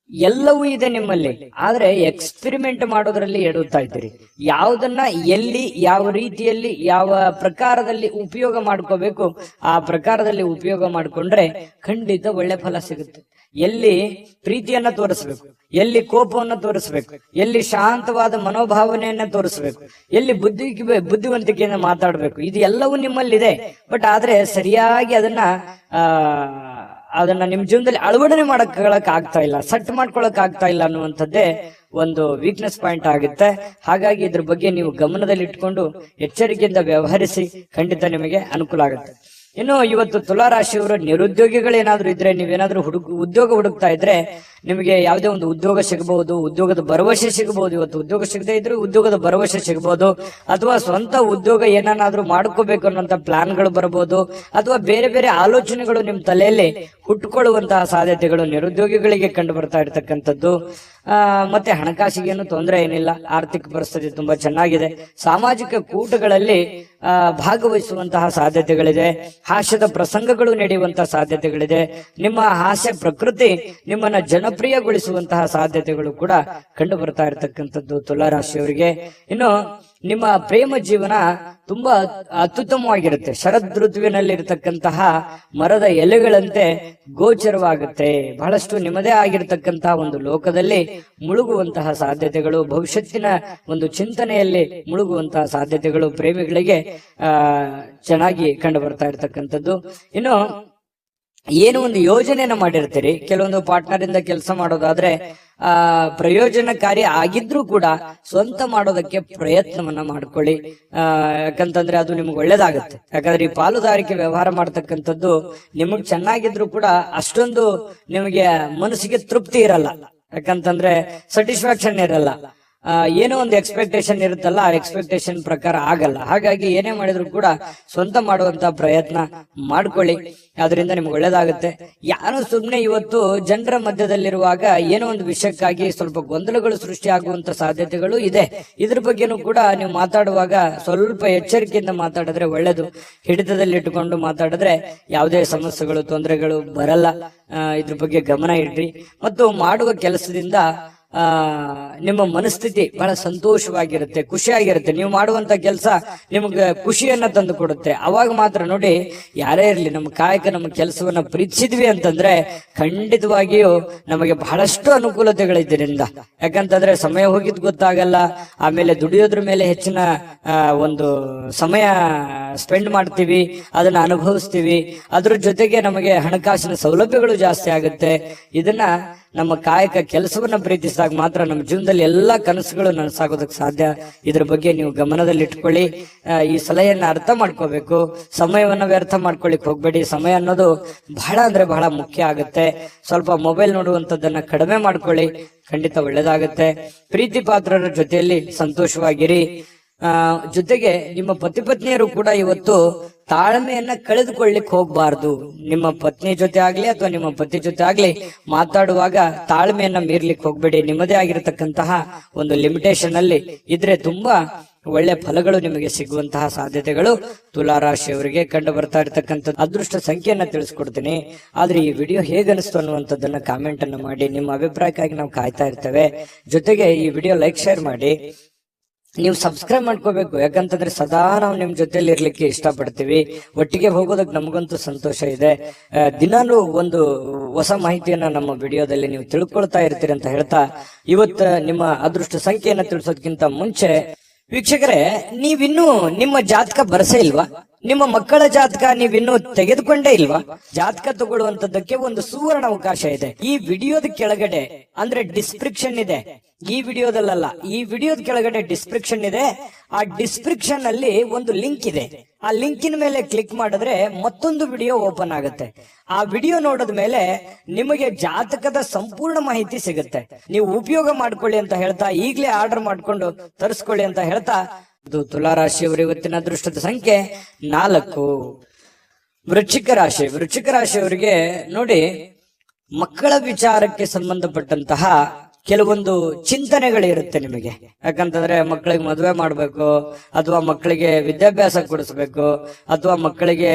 ಎಲ್ಲವೂ ಇದೆ ನಿಮ್ಮಲ್ಲಿ. ಆದ್ರೆ ಎಕ್ಸ್ಪೆರಿಮೆಂಟ್ ಮಾಡೋದ್ರಲ್ಲಿ ಎಡುತ್ತಾ ಇದ್ದೀರಿ. ಯಾವುದನ್ನ ಎಲ್ಲಿ, ಯಾವ ರೀತಿಯಲ್ಲಿ, ಯಾವ ಪ್ರಕಾರದಲ್ಲಿ ಉಪಯೋಗ ಮಾಡ್ಕೋಬೇಕು ಆ ಪ್ರಕಾರದಲ್ಲಿ ಉಪಯೋಗ ಮಾಡ್ಕೊಂಡ್ರೆ ಖಂಡಿತ ಒಳ್ಳೆ ಫಲ ಸಿಗುತ್ತೆ. ಎಲ್ಲಿ ಪ್ರೀತಿಯನ್ನ ತೋರಿಸ್ಬೇಕು, ಎಲ್ಲಿ ಕೋಪವನ್ನು ತೋರಿಸ್ಬೇಕು, ಎಲ್ಲಿ ಶಾಂತವಾದ ಮನೋಭಾವನೆಯನ್ನ ತೋರಿಸ್ಬೇಕು, ಎಲ್ಲಿ ಬುದ್ಧಿವಂತಿಕೆಯನ್ನು ಮಾತಾಡ್ಬೇಕು, ಇದು ಎಲ್ಲವೂ ನಿಮ್ಮಲ್ಲಿದೆ. ಬಟ್ ಆದ್ರೆ ಸರಿಯಾಗಿ ಅದನ್ನ ನಿಮ್ ಜೀವನದಲ್ಲಿ ಅಳವಡನೆ ಮಾಡಕ್ ಆಗ್ತಾ ಇಲ್ಲ, ಸೆಟ್ ಮಾಡ್ಕೊಳಕ್ ಆಗ್ತಾ ಇಲ್ಲ ಅನ್ನುವಂಥದ್ದೇ ಒಂದು ವೀಕ್ನೆಸ್ ಪಾಯಿಂಟ್ ಆಗುತ್ತೆ. ಹಾಗಾಗಿ ಇದ್ರ ಬಗ್ಗೆ ನೀವು ಗಮನದಲ್ಲಿ ಇಟ್ಕೊಂಡು ಎಚ್ಚರಿಕೆಯಿಂದ ವ್ಯವಹರಿಸಿ, ಖಂಡಿತ ನಿಮಗೆ ಅನುಕೂಲ ಆಗುತ್ತೆ. ಇನ್ನು ಇವತ್ತು ತುಲಾ ರಾಶಿಯವರು ನಿರುದ್ಯೋಗಿಗಳೇನಾದ್ರೂ ಇದ್ರೆ, ನೀವೇನಾದ್ರೂ ಉದ್ಯೋಗ ಹುಡುಕ್ತಾ ಇದ್ರೆ ನಿಮಗೆ ಯಾವುದೇ ಒಂದು ಉದ್ಯೋಗ ಸಿಗಬಹುದು, ಉದ್ಯೋಗದ ಭರವಸೆ ಸಿಗಬಹುದು. ಇವತ್ತು ಉದ್ಯೋಗ ಸಿಗದೆ ಇದ್ರೆ ಉದ್ಯೋಗದ ಭರವಸೆ ಸಿಗಬಹುದು, ಅಥವಾ ಸ್ವಂತ ಉದ್ಯೋಗ ಏನಾದ್ರೂ ಮಾಡ್ಕೋಬೇಕು ಅನ್ನೋಂತ ಪ್ಲಾನ್ಗಳು ಬರಬಹುದು, ಅಥವಾ ಬೇರೆ ಬೇರೆ ಆಲೋಚನೆಗಳು ನಿಮ್ ತಲೆಯಲ್ಲಿ ಹುಟ್ಟುಕೊಳ್ಳುವಂತಹ ಸಾಧ್ಯತೆಗಳು ನಿರುದ್ಯೋಗಿಗಳಿಗೆ ಕಂಡು ಬರ್ತಾ ಇರ್ತಕ್ಕಂಥದ್ದು. ಮತ್ತೆ ಹಣಕಾಸಿಗೇನು ತೊಂದರೆ ಏನಿಲ್ಲ, ಆರ್ಥಿಕ ಪರಿಸ್ಥಿತಿ ತುಂಬಾ ಚೆನ್ನಾಗಿದೆ. ಸಾಮಾಜಿಕ ಕೂಟಗಳಲ್ಲಿ ಭಾಗವಹಿಸುವಂತಹ ಸಾಧ್ಯತೆಗಳಿದೆ, ಹಾಸ್ಯದ ಪ್ರಸಂಗಗಳು ನಡೆಯುವಂತಹ ಸಾಧ್ಯತೆಗಳಿದೆ. ನಿಮ್ಮ ಹಾಸ್ಯ ಪ್ರಕೃತಿ ನಿಮ್ಮನ್ನ ಜನಪ್ರಿಯಗೊಳಿಸುವಂತಹ ಸಾಧ್ಯತೆಗಳು ಕೂಡ ಕಂಡು ಬರ್ತಾ ಇರತಕ್ಕಂಥದ್ದು ತುಲಾ ರಾಶಿಯವರಿಗೆ. ಇನ್ನು ನಿಮ್ಮ ಪ್ರೇಮ ಜೀವನ ತುಂಬಾ ಅತ್ಯುತ್ತಮವಾಗಿರುತ್ತೆ. ಶರದ್ ಋತುವಿನಲ್ಲಿ ಇರತಕ್ಕಂತಹ ಮರದ ಎಲೆಗಳಂತೆ ಗೋಚರವಾಗುತ್ತೆ. ಬಹಳಷ್ಟು ನಿಮ್ಮದೇ ಆಗಿರತಕ್ಕಂತಹ ಒಂದು ಲೋಕದಲ್ಲಿ ಮುಳುಗುವಂತಹ ಸಾಧ್ಯತೆಗಳು, ಭವಿಷ್ಯತ್ತಿನ ಒಂದು ಚಿಂತನೆಯಲ್ಲಿ ಮುಳುಗುವಂತಹ ಸಾಧ್ಯತೆಗಳು ಪ್ರೇಮಿಗಳಿಗೆ ಚೆನ್ನಾಗಿ ಕಂಡು ಬರ್ತಾ ಇರತಕ್ಕಂಥದ್ದು. ಇನ್ನು ಏನು ಒಂದು ಯೋಜನೆಯನ್ನ ಮಾಡಿರ್ತೀರಿ, ಕೆಲವೊಂದು ಪಾರ್ಟ್ನರ್ ಇಂದ ಕೆಲಸ ಮಾಡೋದಾದ್ರೆ ಪ್ರಯೋಜನಕಾರಿ ಆಗಿದ್ರೂ ಕೂಡ ಸ್ವಂತ ಮಾಡೋದಕ್ಕೆ ಪ್ರಯತ್ನವನ್ನ ಮಾಡ್ಕೊಳ್ಳಿ. ಯಾಕಂತಂದ್ರೆ ಅದು ನಿಮ್ಗೆ ಒಳ್ಳೇದಾಗುತ್ತೆ. ಯಾಕಂದ್ರೆ ಈ ಪಾಲುದಾರಿಕೆ ವ್ಯವಹಾರ ಮಾಡ್ತಕ್ಕಂಥದ್ದು ನಿಮಗ್ ಚೆನ್ನಾಗಿದ್ರು ಕೂಡ ಅಷ್ಟೊಂದು ನಿಮಗೆ ಮನಸ್ಸಿಗೆ ತೃಪ್ತಿ ಇರಲ್ಲ. ಯಾಕಂತಂದ್ರೆ ಸ್ಯಾಟಿಸ್ಫ್ಯಾಕ್ಷನ್ ಇರಲ್ಲ. ಏನೋ ಒಂದು ಎಕ್ಸ್ಪೆಕ್ಟೇಷನ್ ಇರುತ್ತಲ್ಲ, ಆ ಎಕ್ಸ್ಪೆಕ್ಟೇಷನ್ ಪ್ರಕಾರ ಆಗಲ್ಲ. ಹಾಗಾಗಿ ಏನೇ ಮಾಡಿದ್ರು ಕೂಡ ಸ್ವಂತ ಮಾಡುವಂತ ಪ್ರಯತ್ನ ಮಾಡ್ಕೊಳ್ಳಿ, ಅದರಿಂದ ನಿಮ್ಗೆ ಒಳ್ಳೇದಾಗುತ್ತೆ. ಯಾರು ಸುಮ್ಮನೆ ಇವತ್ತು ಜನರ ಮಧ್ಯದಲ್ಲಿರುವಾಗ ಏನೋ ಒಂದು ವಿಷಯಕ್ಕಾಗಿ ಸ್ವಲ್ಪ ಗೊಂದಲಗಳು ಸೃಷ್ಟಿಯಾಗುವಂತ ಸಾಧ್ಯತೆಗಳು ಇದೆ. ಇದ್ರ ಬಗ್ಗೆನೂ ಕೂಡ ನೀವು ಮಾತಾಡುವಾಗ ಸ್ವಲ್ಪ ಎಚ್ಚರಿಕೆಯಿಂದ ಮಾತಾಡಿದ್ರೆ ಒಳ್ಳೇದು. ಹಿಡಿತದಲ್ಲಿ ಇಟ್ಟುಕೊಂಡು ಮಾತಾಡಿದ್ರೆ ಯಾವುದೇ ಸಮಸ್ಯೆಗಳು, ತೊಂದರೆಗಳು ಬರಲ್ಲ. ಇದ್ರ ಬಗ್ಗೆ ಗಮನ ಇಡ್ರಿ. ಮತ್ತು ಮಾಡುವ ಕೆಲಸದಿಂದ ನಿಮ್ಮ ಮನಸ್ಥಿತಿ ಬಹಳ ಸಂತೋಷವಾಗಿರುತ್ತೆ, ಖುಷಿಯಾಗಿರುತ್ತೆ. ನೀವು ಮಾಡುವಂತ ಕೆಲಸ ನಿಮ್ಗೆ ಖುಷಿಯನ್ನ ತಂದು ಕೊಡುತ್ತೆ. ಅವಾಗ ಮಾತ್ರ ನೋಡಿ, ಯಾರೇ ಇರ್ಲಿ, ನಮ್ಮ ಕಾಯಕ ನಮ್ಮ ಕೆಲಸವನ್ನ ಪ್ರೀತಿಸಿದ್ವಿ ಅಂತಂದ್ರೆ ಖಂಡಿತವಾಗಿಯೂ ನಮಗೆ ಬಹಳಷ್ಟು ಅನುಕೂಲತೆಗಳಿದ್ದರಿಂದ. ಯಾಕಂತಂದ್ರೆ ಸಮಯ ಹೋಗಿದ್ ಗೊತ್ತಾಗಲ್ಲ. ಆಮೇಲೆ ದುಡಿಯೋದ್ರ ಮೇಲೆ ಹೆಚ್ಚಿನ ಒಂದು ಸಮಯ ಸ್ಪೆಂಡ್ ಮಾಡ್ತೀವಿ, ಅದನ್ನ ಅನುಭವಿಸ್ತೀವಿ. ಅದ್ರ ಜೊತೆಗೆ ನಮಗೆ ಹಣಕಾಸಿನ ಸೌಲಭ್ಯಗಳು ಜಾಸ್ತಿ ಆಗುತ್ತೆ. ಇದನ್ನ ನಮ್ಮ ಕಾಯಕ ಕೆಲಸವನ್ನ ಪ್ರೀತಿಸಿದಾಗ ಮಾತ್ರ ನಮ್ಮ ಜೀವನದಲ್ಲಿ ಎಲ್ಲಾ ಕನಸುಗಳು ನನಸಾಗೋದಕ್ಕೆ ಸಾಧ್ಯ. ಇದ್ರ ಬಗ್ಗೆ ನೀವು ಗಮನದಲ್ಲಿ ಇಟ್ಕೊಳ್ಳಿ. ಈ ಸಲಹೆಯನ್ನ ಅರ್ಥ ಮಾಡ್ಕೋಬೇಕು. ಸಮಯವನ್ನ ವ್ಯರ್ಥ ಮಾಡ್ಕೊಳ್ಳಿಕ್ ಹೋಗ್ಬೇಡಿ. ಸಮಯ ಅನ್ನೋದು ಬಹಳ ಅಂದ್ರೆ ಬಹಳ ಮುಖ್ಯ ಆಗುತ್ತೆ. ಸ್ವಲ್ಪ ಮೊಬೈಲ್ ನೋಡುವಂತದ್ದನ್ನ ಕಡಿಮೆ ಮಾಡ್ಕೊಳ್ಳಿ, ಖಂಡಿತ ಒಳ್ಳೇದಾಗುತ್ತೆ. ಪ್ರೀತಿ ಪಾತ್ರರ ಜೊತೆಯಲ್ಲಿ ಸಂತೋಷವಾಗಿರಿ. ಜೊತೆಗೆ ನಿಮ್ಮ ಪತಿ ಪತ್ನಿಯರು ಕೂಡ ಇವತ್ತು ತಾಳ್ಮೆಯನ್ನ ಕಳೆದುಕೊಳ್ಳಿಕ್ ಹೋಗ್ಬಾರ್ದು. ನಿಮ್ಮ ಪತ್ನಿ ಜೊತೆ ಆಗ್ಲಿ ಅಥವಾ ನಿಮ್ಮ ಪತಿ ಜೊತೆ ಆಗ್ಲಿ ಮಾತಾಡುವಾಗ ತಾಳ್ಮೆಯನ್ನ ಮೀರ್ಲಿಕ್ಕೆ ಹೋಗ್ಬೇಡಿ. ನಿಮ್ಮದೇ ಆಗಿರತಕ್ಕಂತಹ ಒಂದು ಲಿಮಿಟೇಷನ್ ಅಲ್ಲಿ ಇದ್ರೆ ತುಂಬಾ ಒಳ್ಳೆ ಫಲಗಳು ನಿಮಗೆ ಸಿಗುವಂತಹ ಸಾಧ್ಯತೆಗಳು ತುಲಾ ರಾಶಿಯವರಿಗೆ ಕಂಡು ಬರ್ತಾ ಇರತಕ್ಕಂಥದ್ದು. ಅದೃಷ್ಟ ಸಂಖ್ಯೆಯನ್ನ ತಿಳಿಸ್ಕೊಡ್ತೀನಿ. ಆದ್ರೆ ಈ ವಿಡಿಯೋ ಹೇಗನಿಸ್ತು ಅನ್ನುವಂಥದ್ದನ್ನ ಕಾಮೆಂಟ್ ಅನ್ನು ಮಾಡಿ. ನಿಮ್ಮ ಅಭಿಪ್ರಾಯಕ್ಕಾಗಿ ನಾವು ಕಾಯ್ತಾ ಇರ್ತೇವೆ. ಜೊತೆಗೆ ಈ ವಿಡಿಯೋ ಲೈಕ್, ಶೇರ್ ಮಾಡಿ. ನೀವು ಸಬ್ಸ್ಕ್ರೈಬ್ ಮಾಡ್ಕೋಬೇಕು. ಯಾಕಂತಂದ್ರೆ ಸದಾ ನಾವು ನಿಮ್ ಜೊತೆಲಿ ಇರ್ಲಿಕ್ಕೆ ಇಷ್ಟಪಡ್ತೀವಿ. ಒಟ್ಟಿಗೆ ಹೋಗೋದಕ್ಕೆ ನಮಗಂತೂ ಸಂತೋಷ ಇದೆ. ದಿನಾನು ಒಂದು ಹೊಸ ಮಾಹಿತಿಯನ್ನ ನಮ್ಮ ವಿಡಿಯೋದಲ್ಲಿ ನೀವು ತಿಳ್ಕೊಳ್ತಾ ಇರ್ತೀರಿ ಅಂತ ಹೇಳ್ತಾ, ಇವತ್ತು ನಿಮ್ಮ ಅದೃಷ್ಟ ಸಂಖ್ಯೆಯನ್ನ ತಿಳಿಸೋದಕ್ಕಿಂತ ಮುಂಚೆ ವೀಕ್ಷಕರೇ, ನೀವಿನ್ನೂ ನಿಮ್ಮ ಜಾತಕ ಬರಸೇ ಇಲ್ವಾ? ನಿಮ್ಮ ಮಕ್ಕಳ ಜಾತಕ ನೀವಿನ್ನೂ ತೆಗೆದುಕೊಂಡೇ ಇಲ್ವಾ? ಜಾತಕ ತಗೊಳ್ಳುವಂತದ್ದಕ್ಕೆ ಒಂದು ಸುವರ್ಣ ಅವಕಾಶ ಇದೆ. ಈ ವಿಡಿಯೋದ ಕೆಳಗಡೆ ಅಂದ್ರೆ ಡಿಸ್ಕ್ರಿಪ್ಷನ್ ಇದೆ. ಈ ವಿಡಿಯೋದಲ್ಲ, ಈ ವಿಡಿಯೋದ ಕೆಳಗಡೆ ಡಿಸ್ಕ್ರಿಪ್ಷನ್ ಇದೆ. ಆ ಡಿಸ್ಕ್ರಿಪ್ಷನ್ ಅಲ್ಲಿ ಒಂದು ಲಿಂಕ್ ಇದೆ. ಆ ಲಿಂಕಿನ ಮೇಲೆ ಕ್ಲಿಕ್ ಮಾಡಿದ್ರೆ ಮತ್ತೊಂದು ವಿಡಿಯೋ ಓಪನ್ ಆಗುತ್ತೆ. ಆ ವಿಡಿಯೋ ನೋಡಿದ ಮೇಲೆ ನಿಮಗೆ ಜಾತಕದ ಸಂಪೂರ್ಣ ಮಾಹಿತಿ ಸಿಗುತ್ತೆ. ನೀವು ಉಪಯೋಗ ಮಾಡ್ಕೊಳ್ಳಿ ಅಂತ ಹೇಳ್ತಾ, ಈಗಲೇ ಆರ್ಡರ್ ಮಾಡ್ಕೊಂಡು ತರಿಸ್ಕೊಳ್ಳಿ ಅಂತ ಹೇಳ್ತಾ, ಇದು ತುಲಾ ರಾಶಿಯವರು ಇವತ್ತಿನ ಅದೃಷ್ಟದ ಸಂಖ್ಯೆ 4. ವೃಶ್ಚಿಕ ರಾಶಿ. ವೃಶ್ಚಿಕ ರಾಶಿಯವರಿಗೆ ನೋಡಿ, ಮಕ್ಕಳ ವಿಚಾರಕ್ಕೆ ಸಂಬಂಧಪಟ್ಟಂತಹ ಕೆಲವೊಂದು ಚಿಂತನೆಗಳಿರುತ್ತೆ ನಿಮಗೆ. ಯಾಕಂತಂದ್ರೆ ಮಕ್ಕಳಿಗೆ ಮದುವೆ ಮಾಡ್ಬೇಕು, ಅಥವಾ ಮಕ್ಕಳಿಗೆ ವಿದ್ಯಾಭ್ಯಾಸ ಕೊಡಿಸ್ಬೇಕು, ಅಥವಾ ಮಕ್ಕಳಿಗೆ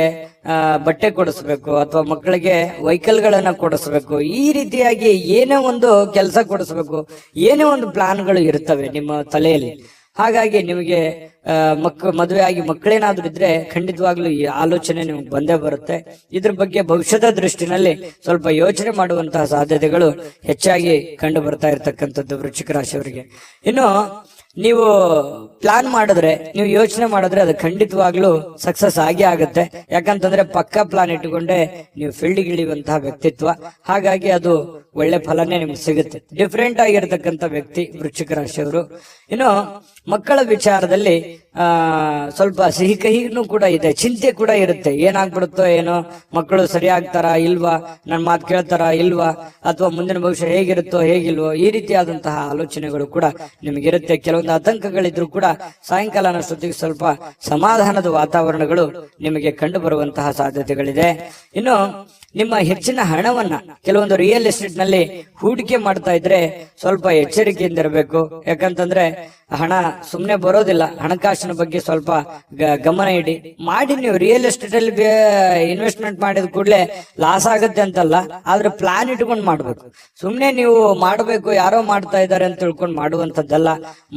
ಬಟ್ಟೆ ಕೊಡಿಸ್ಬೇಕು, ಅಥವಾ ಮಕ್ಕಳಿಗೆ ವೆಹಿಕಲ್ ಗಳನ್ನ ಕೊಡಿಸ್ಬೇಕು. ಈ ರೀತಿಯಾಗಿ ಏನೇ ಒಂದು ಕೆಲಸ ಕೊಡಿಸ್ಬೇಕು, ಏನೇ ಒಂದು ಪ್ಲಾನ್ಗಳು ಇರ್ತವೆ ನಿಮ್ಮ ತಲೆಯಲ್ಲಿ. ಹಾಗಾಗಿ ನಿಮಗೆ ಮದುವೆ ಆಗಿ ಮಕ್ಕಳೇನಾದ್ರೂ ಇದ್ರೆ ಖಂಡಿತವಾಗ್ಲೂ ಈ ಆಲೋಚನೆ ನಿಮ್ಗೆ ಬಂದೇ ಬರುತ್ತೆ. ಇದ್ರ ಬಗ್ಗೆ ಭವಿಷ್ಯದ ದೃಷ್ಟಿನಲ್ಲಿ ಸ್ವಲ್ಪ ಯೋಚನೆ ಮಾಡುವಂತಹ ಸಾಧ್ಯತೆಗಳು ಹೆಚ್ಚಾಗಿ ಕಂಡು ಬರ್ತಾ ಇರತಕ್ಕಂಥದ್ದು ವೃಶ್ಚಿಕ ರಾಶಿಯವರಿಗೆ. ಇನ್ನು ನೀವು ಪ್ಲಾನ್ ಮಾಡಿದ್ರೆ, ನೀವು ಯೋಚನೆ ಮಾಡಿದ್ರೆ ಅದು ಖಂಡಿತವಾಗ್ಲೂ ಸಕ್ಸಸ್ ಆಗೇ ಆಗುತ್ತೆ. ಯಾಕಂತಂದ್ರೆ ಪಕ್ಕಾ ಪ್ಲಾನ್ ಇಟ್ಟುಕೊಂಡೆ ನೀವು ಫೀಲ್ಡ್ ಇಳಿಯುವಂತಹ ವ್ಯಕ್ತಿತ್ವ. ಹಾಗಾಗಿ ಅದು ಒಳ್ಳೆ ಫಲನೇ ನಿಮ್ಗೆ ಸಿಗುತ್ತೆ. ಡಿಫ್ರೆಂಟ್ ಆಗಿರತಕ್ಕಂಥ ವ್ಯಕ್ತಿ ವೃಶ್ಚಿಕ ರಾಶಿಯವರು. ಇನ್ನು ಮಕ್ಕಳ ವಿಚಾರದಲ್ಲಿ ಸ್ವಲ್ಪ ಸಿಹಿ ಕಹಿನೂ ಕೂಡ ಇದೆ, ಚಿಂತೆ ಕೂಡ ಇರುತ್ತೆ. ಏನಾಗ್ಬಿಡುತ್ತೋ ಏನೋ, ಮಕ್ಕಳು ಸರಿ ಆಗ್ತಾರಾ ಇಲ್ವಾ, ನನ್ನ ಮಾತು ಕೇಳ್ತಾರಾ ಇಲ್ವಾ, ಅಥವಾ ಮುಂದಿನ ಭವಿಷ್ಯ ಹೇಗಿರುತ್ತೋ ಹೇಗಿಲ್ವೋ, ಈ ರೀತಿಯಾದಂತಹ ಆಲೋಚನೆಗಳು ಕೂಡ ನಿಮಗಿರುತ್ತೆ. ಕೆಲವೊಂದು ಆತಂಕಗಳಿದ್ರು ಕೂಡ ಸಾಯಂಕಾಲ ಅನ್ನೋಷ್ಟೊತ್ತಿಗೆ ಸ್ವಲ್ಪ ಸಮಾಧಾನದ ವಾತಾವರಣಗಳು ನಿಮಗೆ ಕಂಡು ಬರುವಂತಹ ಸಾಧ್ಯತೆಗಳಿದೆ. ಇನ್ನು ನಿಮ್ಮ ಹೆಚ್ಚಿನ ಹಣವನ್ನ ಕೆಲವೊಂದು ರಿಯಲ್ ಎಸ್ಟೇಟ್ ನಲ್ಲಿ ಹೂಡಿಕೆ ಮಾಡ್ತಾ ಇದ್ರೆ ಸ್ವಲ್ಪ ಎಚ್ಚರಿಕೆಯಿಂದ ಇರಬೇಕು. ಯಾಕಂತಂದ್ರೆ ಹಣ ಸುಮ್ನೆ ಬರೋದಿಲ್ಲ. ಹಣಕಾಸಿನ ಬಗ್ಗೆ ಸ್ವಲ್ಪ ಗಮನ ಇಡಿ. ಮಾಡಿ ನೀವು ರಿಯಲ್ ಎಸ್ಟೇಟ್ ಅಲ್ಲಿ ಇನ್ವೆಸ್ಟ್ಮೆಂಟ್ ಮಾಡಿದ ಕೂಡಲೇ ಲಾಸ್ ಆಗುತ್ತೆ ಅಂತಲ್ಲ, ಆದ್ರೆ ಪ್ಲಾನ್ ಇಟ್ಕೊಂಡು ಮಾಡ್ಬೇಕು. ಸುಮ್ನೆ ನೀವು ಮಾಡಬೇಕು ಯಾರೋ ಮಾಡ್ತಾ ಇದ್ದಾರೆ ಅಂತ ತಿಳ್ಕೊಂಡು ಮಾಡುವಂತದ್ದಲ್ಲ.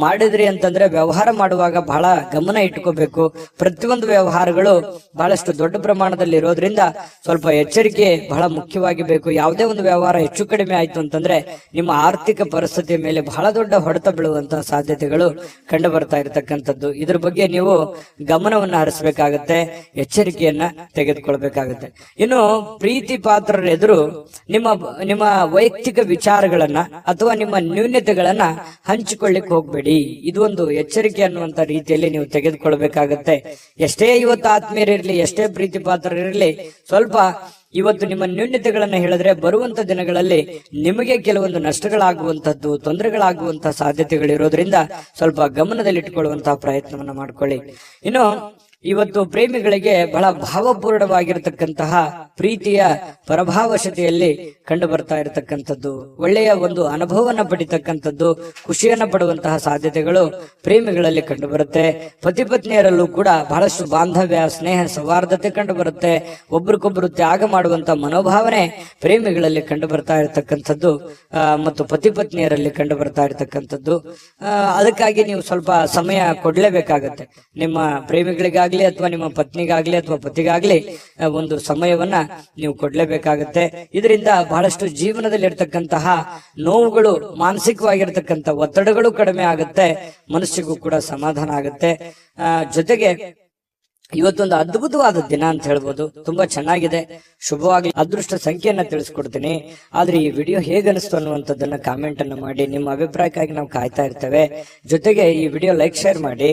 ಮಾಡಿದ್ರಿ ಅಂತಂದ್ರೆ ವ್ಯವಹಾರ ಮಾಡುವಾಗ ಬಹಳ ಗಮನ ಇಟ್ಕೋಬೇಕು. ಪ್ರತಿಯೊಂದು ವ್ಯವಹಾರಗಳು ಬಹಳಷ್ಟು ದೊಡ್ಡ ಪ್ರಮಾಣದಲ್ಲಿ ಇರೋದ್ರಿಂದ ಸ್ವಲ್ಪ ಎಚ್ಚರಿಕೆ ಬಹಳ ಮುಖ್ಯವಾಗಿ ಬೇಕು. ಯಾವುದೇ ಒಂದು ವ್ಯವಹಾರ ಹೆಚ್ಚು ಕಡಿಮೆ ಆಯ್ತು ಅಂತಂದ್ರೆ ನಿಮ್ಮ ಆರ್ಥಿಕ ಪರಿಸ್ಥಿತಿಯ ಮೇಲೆ ಬಹಳ ದೊಡ್ಡ ಹೊಡೆತ ಬೀಳುವಂತಹ ಸಾಧ್ಯತೆಗಳು ಕಂಡು ಬರ್ತಾ ಇರತಕ್ಕಂಥದ್ದು. ಇದ್ರ ಬಗ್ಗೆ ನೀವು ಗಮನವನ್ನ ಹರಿಸಬೇಕಾಗತ್ತೆ, ಎಚ್ಚರಿಕೆಯನ್ನ ತೆಗೆದುಕೊಳ್ಬೇಕಾಗತ್ತೆ. ಇನ್ನು ಪ್ರೀತಿ ಪಾತ್ರರ ಎದುರು ನಿಮ್ಮ ವೈಯಕ್ತಿಕ ವಿಚಾರಗಳನ್ನ ಅಥವಾ ನಿಮ್ಮ ನ್ಯೂನತೆಗಳನ್ನ ಹಂಚಿಕೊಳ್ಳಿಕ್ ಹೋಗ್ಬೇಡಿ. ಇದು ಒಂದು ಎಚ್ಚರಿಕೆ ಅನ್ನುವಂತ ರೀತಿಯಲ್ಲಿ ನೀವು ತೆಗೆದುಕೊಳ್ಬೇಕಾಗತ್ತೆ. ಎಷ್ಟೇ ಇವತ್ತು ಆತ್ಮೀಯರಿರ್ಲಿ, ಎಷ್ಟೇ ಪ್ರೀತಿ ಪಾತ್ರರಿರ್ಲಿ, ಸ್ವಲ್ಪ ಇವತ್ತು ನಿಮ್ಮ ನ್ಯೂನತೆಗಳನ್ನ ಹೇಳಿದ್ರೆ ಬರುವಂತ ದಿನಗಳಲ್ಲಿ ನಿಮಗೆ ಕೆಲವೊಂದು ನಷ್ಟಗಳಾಗುವಂತದ್ದು, ತೊಂದರೆಗಳಾಗುವಂತಹ ಸಾಧ್ಯತೆಗಳಿರೋದ್ರಿಂದ ಸ್ವಲ್ಪ ಗಮನದಲ್ಲಿಟ್ಟುಕೊಳ್ಳುವಂತಹ ಪ್ರಯತ್ನವನ್ನ ಮಾಡ್ಕೊಳ್ಳಿ. ಇನ್ನು ಇವತ್ತು ಪ್ರೇಮಿಗಳಿಗೆ ಬಹಳ ಭಾವಪೂರ್ಣವಾಗಿರತಕ್ಕಂತಹ ಪ್ರೀತಿಯ ಪರಭಾವಶತೆಯಲ್ಲಿ ಕಂಡು ಬರ್ತಾ ಇರತಕ್ಕಂಥದ್ದು, ಒಳ್ಳೆಯ ಒಂದು ಅನುಭವವನ್ನ ಪಡಿತಕ್ಕಂಥದ್ದು, ಖುಷಿಯನ್ನ ಪಡುವಂತಹ ಸಾಧ್ಯತೆಗಳು ಪ್ರೇಮಿಗಳಲ್ಲಿ ಕಂಡು ಬರುತ್ತೆ. ಪತಿ ಪತ್ನಿಯರಲ್ಲೂ ಕೂಡ ಬಹಳಷ್ಟು ಬಾಂಧವ್ಯ, ಸ್ನೇಹ, ಸೌಹಾರ್ದತೆ ಕಂಡು ಬರುತ್ತೆ. ಒಬ್ರಿಗೊಬ್ರು ತ್ಯಾಗ ಮಾಡುವಂತ ಮನೋಭಾವನೆ ಪ್ರೇಮಿಗಳಲ್ಲಿ ಕಂಡು ಬರ್ತಾ ಇರತಕ್ಕಂಥದ್ದು ಮತ್ತು ಪತಿ ಪತ್ನಿಯರಲ್ಲಿ ಕಂಡು ಬರ್ತಾ ಇರತಕ್ಕಂಥದ್ದು. ಅದಕ್ಕಾಗಿ ನೀವು ಸ್ವಲ್ಪ ಸಮಯ ಕೊಡ್ಲೇಬೇಕಾಗತ್ತೆ. ನಿಮ್ಮ ಪ್ರೇಮಿಗಳಿಗಾಗಿ ಅಥವಾ ನಿಮ್ಮ ಪತ್ನಿಗಾಗ್ಲಿ ಅಥವಾ ಪತಿಗಾಗ್ಲಿ ಒಂದು ಸಮಯವನ್ನ ನೀವು ಕೊಡ್ಲೇಬೇಕಾಗತ್ತೆ. ಇದರಿಂದ ಬಹಳಷ್ಟು ಜೀವನದಲ್ಲಿ ಇರ್ತಕ್ಕಂತಹ ನೋವುಗಳು, ಮಾನಸಿಕವಾಗಿರ್ತಕ್ಕಂಥ ಒತ್ತಡಗಳು ಕಡಿಮೆ ಆಗುತ್ತೆ, ಮನಸ್ಸಿಗೂ ಕೂಡ ಸಮಾಧಾನ ಆಗುತ್ತೆ. ಜೊತೆಗೆ ಇವತ್ತೊಂದು ಅದ್ಭುತವಾದ ದಿನ ಅಂತ ಹೇಳ್ಬೋದು. ತುಂಬಾ ಚೆನ್ನಾಗಿದೆ, ಶುಭವಾಗಿ. ಅದೃಷ್ಟ ಸಂಖ್ಯೆಯನ್ನ ತಿಳಿಸ್ಕೊಡ್ತೀನಿ. ಆದ್ರೆ ಈ ವಿಡಿಯೋ ಹೇಗನಿಸ್ತು ಅನ್ನುವಂಥದ್ದನ್ನ ಕಾಮೆಂಟ್ ಅನ್ನು ಮಾಡಿ. ನಿಮ್ಮ ಅಭಿಪ್ರಾಯಕ್ಕಾಗಿ ನಾವು ಕಾಯ್ತಾ ಇರ್ತೇವೆ. ಜೊತೆಗೆ ಈ ವಿಡಿಯೋ ಲೈಕ್, ಶೇರ್ ಮಾಡಿ.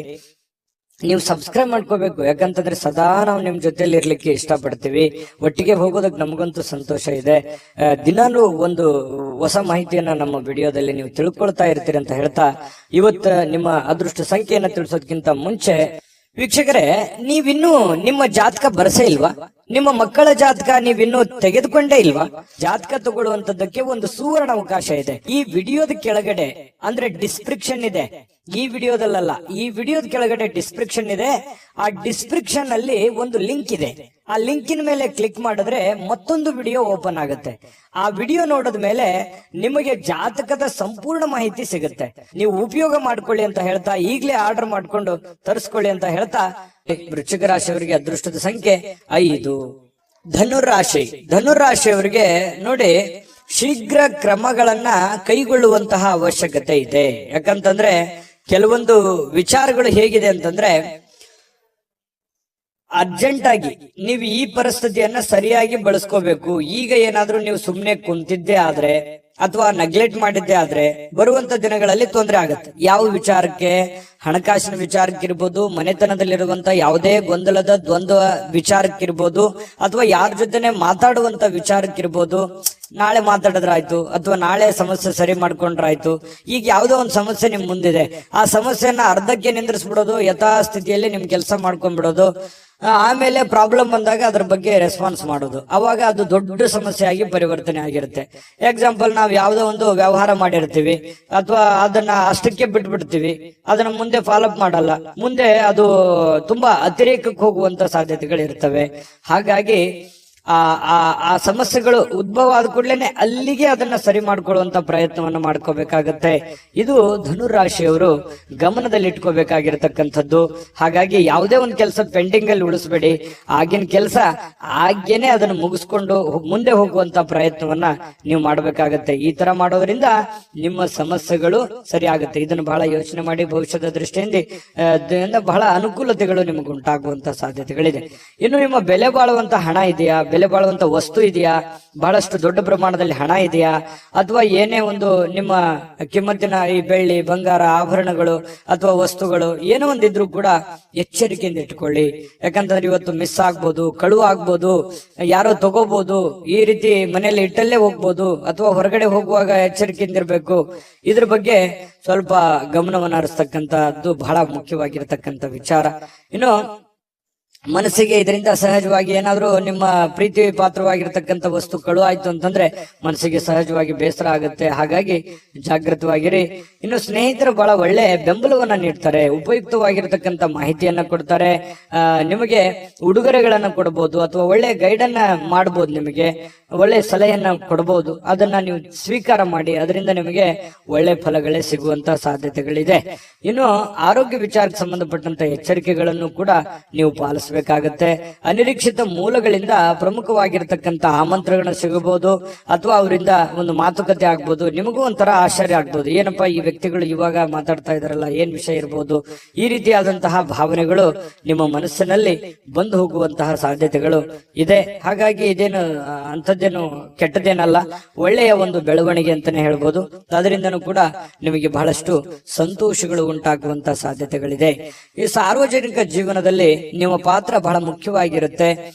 ನೀವು ಸಬ್ಸ್ಕ್ರೈಬ್ ಮಾಡ್ಕೋಬೇಕು. ಯಾಕಂತಂದ್ರೆ ಸದಾ ನಾವು ನಿಮ್ ಜೊತೆಲಿ ಇರ್ಲಿಕ್ಕೆ ಇಷ್ಟಪಡ್ತೀವಿ. ಒಟ್ಟಿಗೆ ಹೋಗೋದಕ್ಕೆ ನಮಗಂತೂ ಸಂತೋಷ ಇದೆ. ದಿನಾನು ಒಂದು ಹೊಸ ಮಾಹಿತಿಯನ್ನ ನಮ್ಮ ವಿಡಿಯೋದಲ್ಲಿ ನೀವು ತಿಳ್ಕೊಳ್ತಾ ಇರ್ತೀರಿ ಅಂತ ಹೇಳ್ತಾ, ಇವತ್ತು ನಿಮ್ಮ ಅದೃಷ್ಟ ಸಂಖ್ಯೆಯನ್ನ ತಿಳಿಸೋದಕ್ಕಿಂತ ಮುಂಚೆ ವೀಕ್ಷಕರೇ, ನೀವಿನ್ನೂ ನಿಮ್ಮ ಜಾತಕ ಬರಸೇ ಇಲ್ವಾ? ನಿಮ್ಮ ಮಕ್ಕಳ ಜಾತಕ ನೀವಿನ್ನೂ ತೆಗೆದುಕೊಂಡೇ ಇಲ್ವಾ? ಜಾತಕ ತಗೊಳ್ಳುವಂತದ್ದಕ್ಕೆ ಒಂದು ಸುವರ್ಣ ಅವಕಾಶ ಇದೆ. ಈ ವಿಡಿಯೋದ ಕೆಳಗಡೆ ಅಂದ್ರೆ ಡಿಸ್ಕ್ರಿಪ್ಷನ್ ಇದೆ. ಈ ವಿಡಿಯೋದಲ್ಲ, ಈ ವಿಡಿಯೋದ ಕೆಳಗಡೆ ಡಿಸ್ಕ್ರಿಪ್ಷನ್ ಇದೆ. ಆ ಡಿಸ್ಕ್ರಿಪ್ಷನ್ ಅಲ್ಲಿ ಒಂದು ಲಿಂಕ್ ಇದೆ. ಆ ಲಿಂಕಿನ ಮೇಲೆ ಕ್ಲಿಕ್ ಮಾಡಿದ್ರೆ ಮತ್ತೊಂದು ವಿಡಿಯೋ ಓಪನ್ ಆಗುತ್ತೆ. ಆ ವಿಡಿಯೋ ನೋಡಿದ ಮೇಲೆ ನಿಮಗೆ ಜಾತಕದ ಸಂಪೂರ್ಣ ಮಾಹಿತಿ ಸಿಗುತ್ತೆ. ನೀವು ಉಪಯೋಗ ಮಾಡ್ಕೊಳ್ಳಿ ಅಂತ ಹೇಳ್ತಾ, ಈಗಲೇ ಆರ್ಡರ್ ಮಾಡ್ಕೊಂಡು ತರಿಸ್ಕೊಳ್ಳಿ ಅಂತ ಹೇಳ್ತಾ, ವೃಶ್ಚಿಕ ರಾಶಿಯವರಿಗೆ ಅದೃಷ್ಟದ ಸಂಖ್ಯೆ 5. ಧನುರಾಶಿಯವರಿಗೆ ನೋಡಿ, ಶೀಘ್ರ ಕ್ರಮಗಳನ್ನ ಕೈಗೊಳ್ಳುವಂತಹ ಅವಶ್ಯಕತೆ ಇದೆ. ಯಾಕಂತಂದ್ರೆ ಕೆಲವೊಂದು ವಿಚಾರಗಳು ಹೇಗಿದೆ ಅಂತಂದ್ರೆ, ಅರ್ಜೆಂಟ್ ಆಗಿ ನೀವು ಈ ಪರಿಸ್ಥಿತಿಯನ್ನ ಸರಿಯಾಗಿ ಬಳಸ್ಕೋಬೇಕು. ಈಗ ಏನಾದ್ರೂ ನೀವು ಸುಮ್ನೆ ಕುಂತಿದ್ದೆ ಆದ್ರೆ ಅಥವಾ ನೆಗ್ಲೆಕ್ಟ್ ಮಾಡಿದ್ದೆ ಆದ್ರೆ ಬರುವಂತ ದಿನಗಳಲ್ಲಿ ತೊಂದರೆ ಆಗುತ್ತೆ. ಯಾವ ವಿಚಾರಕ್ಕೆ? ಹಣಕಾಸಿನ ವಿಚಾರಕ್ಕಿರ್ಬೋದು, ಮನೆತನದಲ್ಲಿರುವಂತ ಯಾವುದೇ ಗೊಂದಲದ ದ್ವಂದ್ವ ವಿಚಾರಕ್ಕಿರ್ಬೋದು, ಅಥವಾ ಯಾರ ಜೊತೆನೆ ಮಾತಾಡುವಂತ ವಿಚಾರಕ್ಕಿರ್ಬೋದು. ನಾಳೆ ಮಾತಾಡಿದ್ರಾಯ್ತು ಅಥವಾ ನಾಳೆ ಸಮಸ್ಯೆ ಸರಿ ಮಾಡ್ಕೊಂಡ್ರಾಯ್ತು. ಈಗ ಯಾವುದೋ ಒಂದು ಸಮಸ್ಯೆ ನಿಮ್ ಮುಂದಿದೆ, ಆ ಸಮಸ್ಯೆನ ಅರ್ಧಕ್ಕೆ ನಿಂದ್ರಿಸ್ಬಿಡೋದು, ಯಥಾಸ್ಥಿತಿಯಲ್ಲಿ ನಿಮ್ ಕೆಲಸ ಮಾಡ್ಕೊಂಡ್ಬಿಡೋದು. ಆಮೇಲೆ ಪ್ರಾಬ್ಲಮ್ ಬಂದಾಗ ಅದ್ರ ಬಗ್ಗೆ ರೆಸ್ಪಾನ್ಸ್ ಮಾಡೋದು. ಅವಾಗ ಅದು ದೊಡ್ಡ ಸಮಸ್ಯೆ ಆಗಿ ಪರಿವರ್ತನೆ ಆಗಿರುತ್ತೆ. ಎಕ್ಸಾಂಪಲ್, ನಾವು ಯಾವುದೋ ಒಂದು ವ್ಯವಹಾರ ಮಾಡಿರ್ತೀವಿ ಅಥವಾ ಅದನ್ನ ಅಷ್ಟಕ್ಕೆ ಬಿಟ್ಬಿಡ್ತೀವಿ, ಅದನ್ನ ಮುಂದೆ ಫಾಲೋಅಪ್ ಮಾಡಲ್ಲ. ಮುಂದೆ ಅದು ತುಂಬಾ ಅತಿರೇಕಕ್ಕೆ ಹೋಗುವಂತ ಸಾಧ್ಯತೆಗಳು ಇರ್ತವೆ. ಹಾಗಾಗಿ ಆ ಸಮಸ್ಯೆಗಳು ಉದ್ಭವ ಆದ ಕೂಡಲೇ ಅಲ್ಲಿಗೆ ಅದನ್ನ ಸರಿ ಮಾಡ್ಕೊಳ್ಳುವಂತ ಪ್ರಯತ್ನವನ್ನು ಮಾಡ್ಕೋಬೇಕಾಗತ್ತೆ. ಇದು ಧನುರಾಶಿಯವರು ಗಮನದಲ್ಲಿ ಇಟ್ಕೋಬೇಕಾಗಿರ್ತಕ್ಕಂಥದ್ದು. ಹಾಗಾಗಿ ಯಾವುದೇ ಒಂದು ಕೆಲಸ ಪೆಂಡಿಂಗ್ ಅಲ್ಲಿ ಉಳಿಸ್ಬೇಡಿ. ಆಗಿನ ಕೆಲಸ ಆಗೇನೆ ಅದನ್ನು ಮುಗಿಸ್ಕೊಂಡು ಮುಂದೆ ಹೋಗುವಂತ ಪ್ರಯತ್ನವನ್ನ ನೀವು ಮಾಡ್ಬೇಕಾಗತ್ತೆ. ಈ ತರ ಮಾಡೋದ್ರಿಂದ ನಿಮ್ಮ ಸಮಸ್ಯೆಗಳು ಸರಿ ಆಗುತ್ತೆ. ಇದನ್ನು ಬಹಳ ಯೋಚನೆ ಮಾಡಿ ಭವಿಷ್ಯದ ದೃಷ್ಟಿಯಿಂದ ಬಹಳ ಅನುಕೂಲತೆಗಳು ನಿಮಗೆ ಉಂಟಾಗುವಂತ ಸಾಧ್ಯತೆಗಳಿದೆ. ಇನ್ನು ನಿಮ್ಮ ಬೆಲೆ ಬಾಳುವಂತ ಹಣ ಇದೆಯಾ? ಬೆಲೆ ಬಾಳುವಂತ ವಸ್ತು ಇದೆಯಾ, ಬಹಳಷ್ಟು ದೊಡ್ಡ ಪ್ರಮಾಣದಲ್ಲಿ ಹಣ ಇದೆಯಾ, ಅಥವಾ ಏನೇ ಒಂದು ನಿಮ್ಮ ಕಿಮ್ಮತ್ತಿನ ಈ ಬೆಳ್ಳಿ ಬಂಗಾರ ಆಭರಣಗಳು ಅಥವಾ ವಸ್ತುಗಳು ಏನೋ ಒಂದಿದ್ರು ಕೂಡ ಎಚ್ಚರಿಕೆಯಿಂದ ಇಟ್ಕೊಳ್ಳಿ. ಯಾಕಂತಂದ್ರೆ ಇವತ್ತು ಮಿಸ್ ಆಗ್ಬೋದು, ಕಳುವು ಆಗ್ಬೋದು, ಯಾರೋ ತಗೋಬಹುದು, ಈ ರೀತಿ ಮನೆಯಲ್ಲಿ ಇಟ್ಟಲ್ಲೇ ಹೋಗ್ಬೋದು, ಅಥವಾ ಹೊರಗಡೆ ಹೋಗುವಾಗ ಎಚ್ಚರಿಕೆಯಿಂದ ಇರಬೇಕು. ಇದ್ರ ಬಗ್ಗೆ ಸ್ವಲ್ಪ ಗಮನವನ್ನು ಹರಿಸ್ತಕ್ಕಂಥದ್ದು ಬಹಳ ಮುಖ್ಯವಾಗಿರತಕ್ಕಂಥ ವಿಚಾರ. ಇನ್ನು ಮನಸ್ಸಿಗೆ ಇದರಿಂದ ಸಹಜವಾಗಿ ಏನಾದ್ರೂ ನಿಮ್ಮ ಪ್ರೀತಿ ಪಾತ್ರವಾಗಿರ್ತಕ್ಕಂಥ ವಸ್ತು ಕಳು ಆಯ್ತು ಅಂತಂದ್ರೆ ಮನಸ್ಸಿಗೆ ಸಹಜವಾಗಿ ಬೇಸರ ಆಗುತ್ತೆ. ಹಾಗಾಗಿ ಜಾಗೃತವಾಗಿರಿ. ಇನ್ನು ಸ್ನೇಹಿತರು ಬಹಳ ಒಳ್ಳೆ ಬೆಂಬಲವನ್ನ ನೀಡ್ತಾರೆ, ಉಪಯುಕ್ತವಾಗಿರ್ತಕ್ಕಂಥ ಮಾಹಿತಿಯನ್ನ ಕೊಡ್ತಾರೆ, ನಿಮಗೆ ಉಡುಗೊರೆಗಳನ್ನ ಕೊಡಬಹುದು ಅಥವಾ ಒಳ್ಳೆ ಗೈಡ್ ಅನ್ನ ಮಾಡಬಹುದು, ನಿಮಗೆ ಒಳ್ಳೆ ಸಲಹೆಯನ್ನ ಕೊಡಬಹುದು. ಅದನ್ನ ನೀವು ಸ್ವೀಕಾರ ಮಾಡಿ, ಅದರಿಂದ ನಿಮಗೆ ಒಳ್ಳೆ ಫಲಗಳೇ ಸಿಗುವಂತ ಸಾಧ್ಯತೆಗಳಿದೆ. ಇನ್ನು ಆರೋಗ್ಯ ವಿಚಾರಕ್ಕೆ ಸಂಬಂಧಪಟ್ಟಂತ ಎಚ್ಚರಿಕೆಗಳನ್ನು ಕೂಡ ನೀವು ಪಾಲಿಸಬೇಕಾಗತ್ತೆ. ಅನಿರೀಕ್ಷಿತ ಮೂಲಗಳಿಂದ ಪ್ರಮುಖವಾಗಿರ್ತಕ್ಕಂಥ ಆಮಂತ್ರಣಗಳು ಸಿಗಬಹುದು, ಅಥವಾ ಅವರಿಂದ ಒಂದು ಮಾತುಕತೆ ಆಗ್ಬೋದು. ನಿಮಗೂ ಒಂಥರ ಆಶ್ಚರ್ಯ ಆಗ್ಬೋದು, ಏನಪ್ಪಾ ಈ ವ್ಯಕ್ತಿಗಳು ಇವಾಗ ಮಾತಾಡ್ತಾ ಇದಾರಲ್ಲ, ಏನ್ ವಿಷಯ ಇರ್ಬೋದು. ಈ ರೀತಿಯಾದಂತಹ ಭಾವನೆಗಳು ನಿಮ್ಮ ಮನಸ್ಸಿನಲ್ಲಿ ಬಂದು ಹೋಗುವಂತಹ ಸಾಧ್ಯತೆಗಳು ಇದೆ. ಹಾಗಾಗಿ ಇದೇನು ಅಂಥದ್ದೇನು ಕೆಟ್ಟದೇನಲ್ಲ, ಒಳ್ಳೆಯ ಒಂದು ಬೆಳವಣಿಗೆ ಅಂತಾನೆ ಹೇಳ್ಬೋದು. ಅದರಿಂದನೂ ಕೂಡ ನಿಮಗೆ ಬಹಳಷ್ಟು ಸಂತೋಷಗಳು ಉಂಟಾಗುವಂತಹ ಸಾಧ್ಯತೆಗಳಿದೆ. ಈ ಸಾರ್ವಜನಿಕ ಜೀವನದಲ್ಲಿ ನಿಮ್ಮ ಪಾತ್ರ ಬಹಳ ಮುಖ್ಯವಾಗಿರುತ್ತೆ,